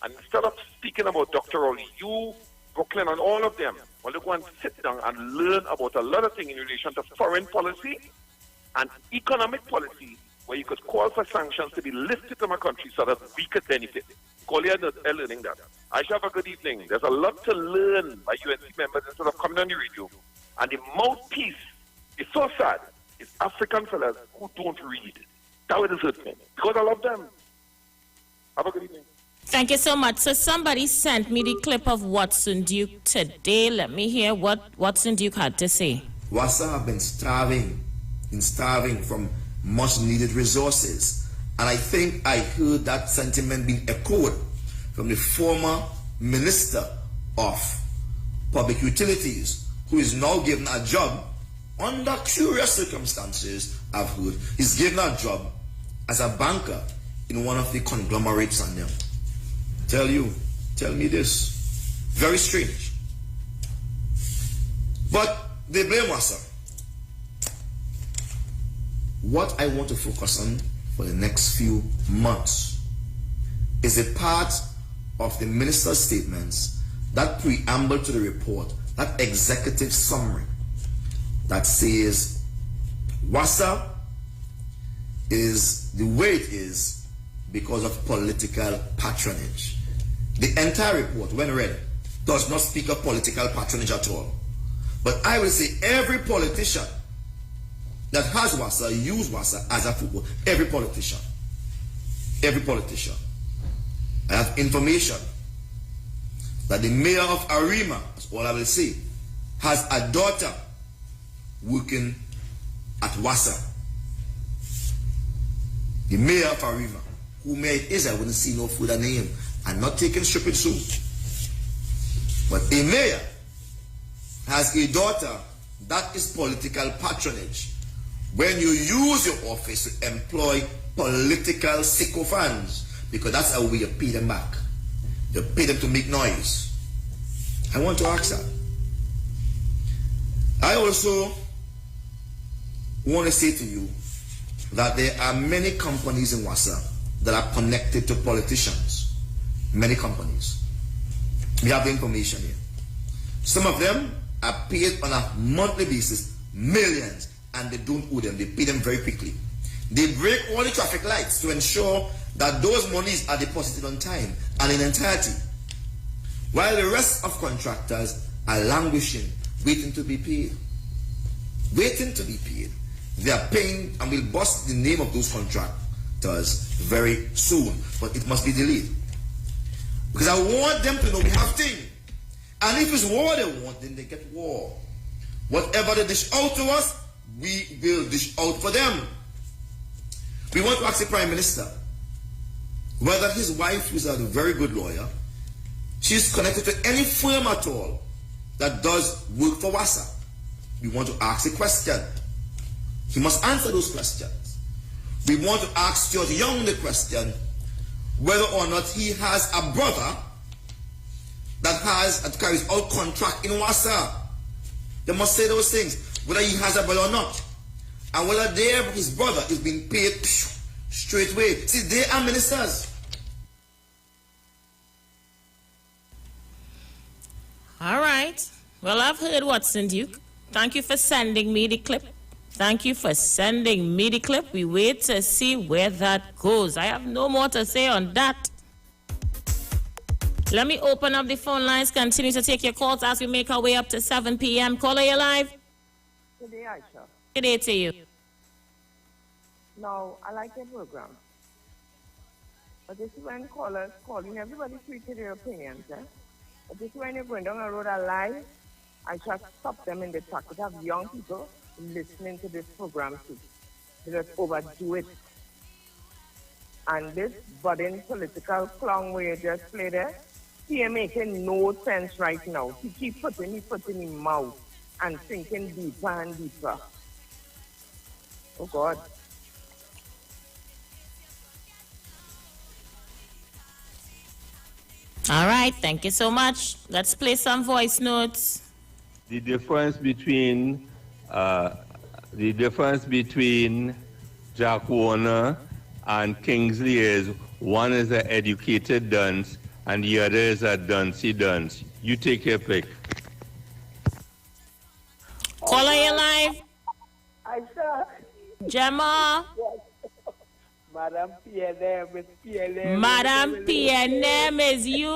and instead of speaking about Dr. Rowley, you, Brooklyn, and all of them, well, you go and sit down and learn about a lot of things in relation to foreign policy and economic policy, where you could call for sanctions to be lifted from our country so that we could benefit. Call here and learning that. I shall have a good evening. There's a lot to learn by UNC members instead of coming on the radio. And the mouthpiece is so sad. It's African fellas who don't read. That would hurt me. Because I love them. Have a good evening. Thank you so much. So somebody sent me the clip of Watson Duke today. Let me hear what Watson Duke had to say. Wassa have been starving from much needed resources. And I think I heard that sentiment being echoed from the former Minister of Public Utilities, who is now given a job under curious circumstances. I've heard he's given a job as a banker in one of the conglomerates on them. Tell me this. Very strange. But they blame Wassa. What I want to focus on for the next few months is a part of the minister's statements, that preamble to the report, that executive summary that says Wassa is the way it is because of political patronage. The entire report, when read, does not speak of political patronage at all. But I will say every politician that has Wassa, use Wassa as a football. Every politician. I have information that the mayor of Arima, that's all I will say, has a daughter working at Wassa. The mayor of Arima, who mayor it is, I wouldn't see no further name. I'm not taking stupid suit. But a mayor has a daughter. That is political patronage. When you use your office to employ political sycophants, because that's how you pay them back. You pay them to make noise. I want to ask that. I also want to say to you that there are many companies in Wassa that are connected to politicians. Many companies. We have the information here. Some of them are paid on a monthly basis, millions, and they don't owe them. They pay them very quickly. They break all the traffic lights to ensure that those monies are deposited on time and in entirety, while the rest of contractors are languishing, waiting to be paid. Waiting to be paid. They are paying, and we'll bust the name of those contractors very soon, but it must be delayed. Because I want them to know we have things. And if it's war they want, then they get war. Whatever they dish out to us, we will dish out for them. We want to ask the Prime Minister whether his wife, who is a very good lawyer, she's connected to any firm at all that does work for Wassa. We want to ask a question. He must answer those questions. We want to ask Stuart Young the question whether or not he has a brother that carries out contract in Wassa. They must say those things, whether he has a brother or not, and whether his brother is being paid straight away. See, they are ministers. All right. Well, I've heard Watson Duke. Thank you for sending me the clip. We wait to see where that goes. I have no more to say on that. Let me open up the phone lines. Continue to take your calls as we make our way up to 7 p.m. Caller, you live? Good day, Aisha. Good day to you. Now, I like your program. But this is when callers calling, everybody free to their opinions, eh? But this is when you're going down a road of lies, I shall stop them in the track. We have young people listening to this program too. They just overdo it. And this budding political clown where you just play there, he ain't making no sense right now. He keep putting his foot in his mouth and sinking deeper and deeper. Oh God. All right, thank you so much. Let's play some voice notes. The difference between Jack Warner and Kingsley is one is an educated dunce and the other is a duncey dunce. You take your pick. Caller, you live. Aisha. Gemma. Madam PNM is PNM. Madam PNM is you?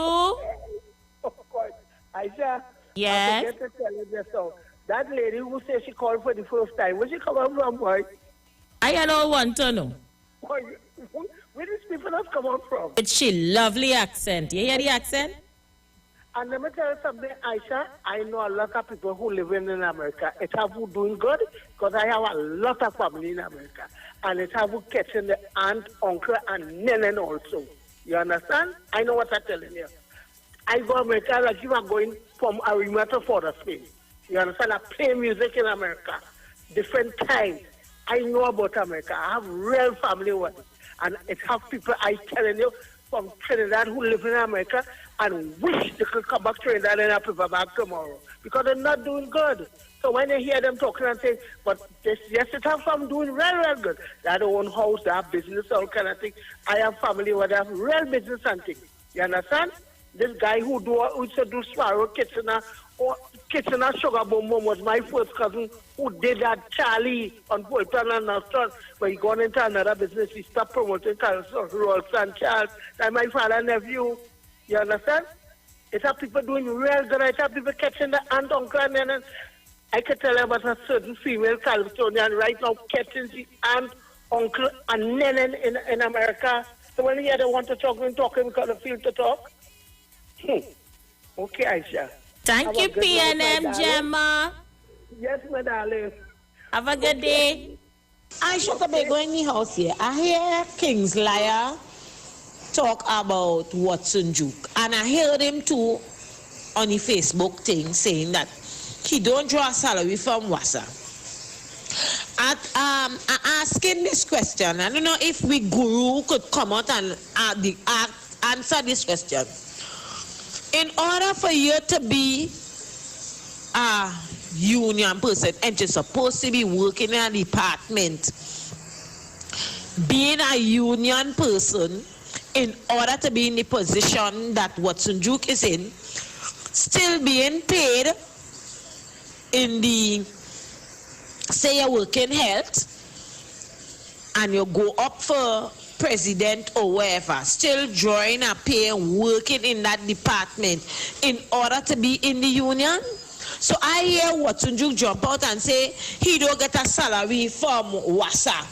Of course. Aisha. Yes. I forget to tell you this song. That lady who said she called for the first time, where she come from, boy? I don't want to know. Boy, where these people have come up from? It's she lovely accent. You hear the accent? And let me tell you something, Aisha. I know a lot of people who live in America. It's how who doing good because I have a lot of family in America. And it's how who catching the aunt, uncle, and nenen also. You understand? I know what I'm telling you. I go to America like you are going from Arima to Fort Spain. You understand? I play music in America. Different times. I know about America. I have real family with it. And it's how people, I telling you, from Trinidad who live in America and wish they could come back to Trinidad and people back tomorrow. Because they're not doing good. So when they hear them talking and saying, but yes, it have some doing real good. They have their own house, they have business, all kind of thing. I have family where they have real business and things. You understand? This guy who used to do Sparrow Kitchener Sugar Boom Boom was my first cousin who did that Charlie on Fulton and Nostron. But he gone into another business. He stopped promoting Rolls and Charles. That's my father and nephew. You understand? It's how people doing real good. It's how people catching the aunt, uncle, and then I can tell you about a certain female Californian right now catching the aunt, uncle, and nenen in America. So when you hear they want to talk, because they feel to talk. Okay, Aisha. Thank you, PNM, Gemma. Yes, my darling. Have a good day. Aisha Tobago in the house here. I hear King's Liar talk about Watson Duke. And I heard him too on the Facebook thing saying that he don't draw a salary from WASA. I'm asking this question. I don't know if we guru could come out and answer this question. In order for you to be a union person and you're supposed to be working in a department, being a union person, in order to be in the position that Watson Duke is in, still being paid in the, say you work in health, and you go up for president or wherever, still drawing a pay and working in that department in order to be in the union. So I hear Watson Duke jump out and say he don't get a salary from WASA.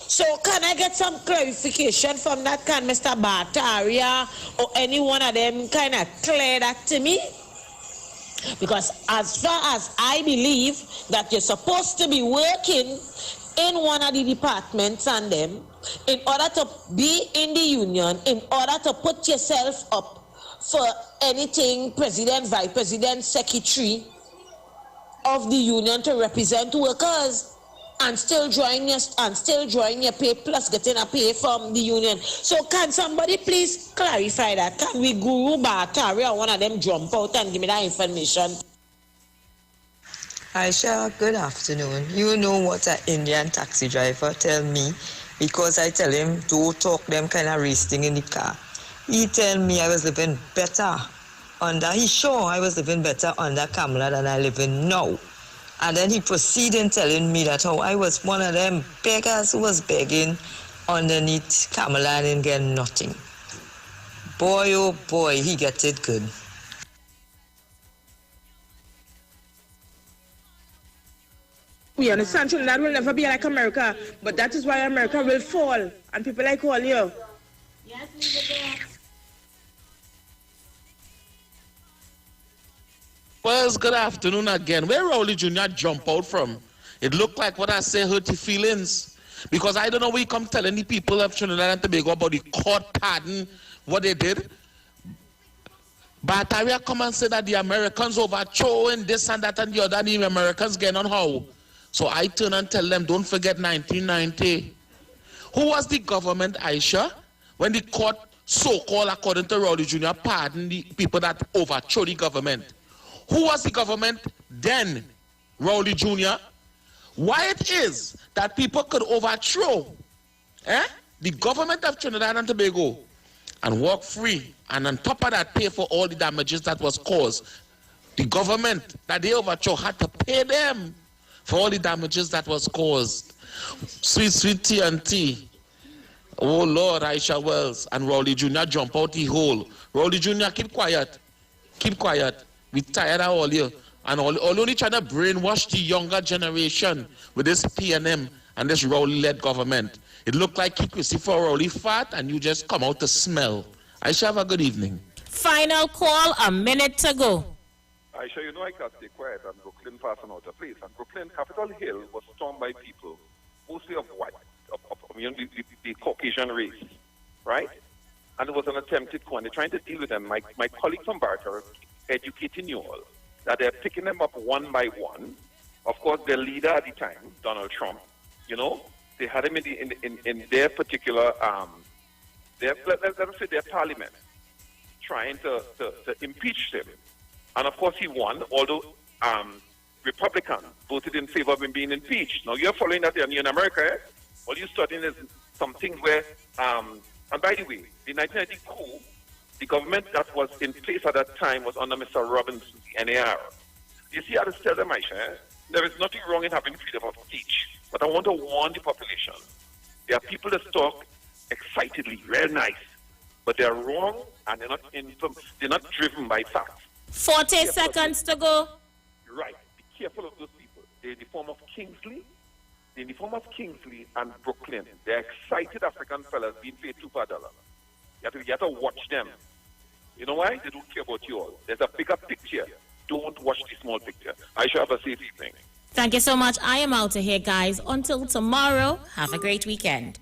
So can I get some clarification from that? Can Mr. Bataria or any one of them kind of clear that to me? Because as far as I believe that you're supposed to be working in one of the departments and them, in order to be in the union, in order to put yourself up for anything president, vice president, secretary of the union to represent workers, and still drawing your pay plus getting a pay from the union. So can somebody please clarify that? Can we Guru Batari or one of them jump out and give me that information? Aisha, good afternoon. You know what an Indian taxi driver tell me? Because I tell him, don't talk them kind of racing in the car. He tell me I was living better under, he sure I was living better under Kamala than I live in now. And then he proceeded telling me that how I was one of them beggars who was begging underneath Kamala and didn't get nothing. Boy, oh boy, he gets it good. We understand Trinidad will never be like America, but that is why America will fall, and people like all you. Well, good afternoon again. Where Rowley Jr. jump out from? It looked like what I say hurt your feelings. Because I don't know where you come telling the people of Trinidad and Tobago about the court pardon, what they did. But I come and say that the Americans overthrowing this and that and the other, and the Americans getting on how. So I turn and tell them, don't forget 1990. Who was the government, Aisha, when the court, so-called, according to Rowley Jr., pardoned the people that overthrew the government? Who was the government then, Rowley Jr.? Why it is that people could overthrow the government of Trinidad and Tobago and walk free, and on top of that pay for all the damages that was caused. The government that they overthrew had to pay them for all the damages that was caused. Sweet TNT. Oh Lord, Isha Wells and Rowley Jr. jump out the hole. Rowley Jr. keep quiet. Keep quiet. We tired of all you. And all only trying to brainwash the younger generation with this PNM and this Rowley-led government. It looked like Christopher Rowley fat and you just come out to smell. Aisha, have a good evening. Final call, a minute to go. Aisha, you know I can't stay quiet and Brooklyn passing out a place. And Brooklyn, Capitol Hill was stormed by people, mostly of white, the Caucasian race, right? And it was an attempted coup, and they're trying to deal with them. My colleague from Barker are educating you all that they're picking them up one by one. Of course, their leader at the time, Donald Trump, they had him in their particular, let us say their parliament, trying to impeach him. And of course he won, although Republicans voted in favor of him being impeached. Now you're following that in America, eh? All you're studying is some things where, and by the way, the 1990 coup, the government that was in place at that time was under Mr. Robinson, the NAR. You see, I just tell them, Aisha, there is nothing wrong in having freedom of speech. But I want to warn the population. There are people that talk excitedly, real nice, but they're wrong and they're not driven by facts. 40 seconds to go. Right. Be careful of those people. They're in the form of Kingsley. They're in the form of Kingsley and Brooklyn. They're excited African fellas being paid $2 per dollar. You have to watch them. You know why? They don't care about you all. There's a bigger picture. Don't watch the small picture. I shall have a safe evening. Thank you so much. I am out of here, guys. Until tomorrow, have a great weekend.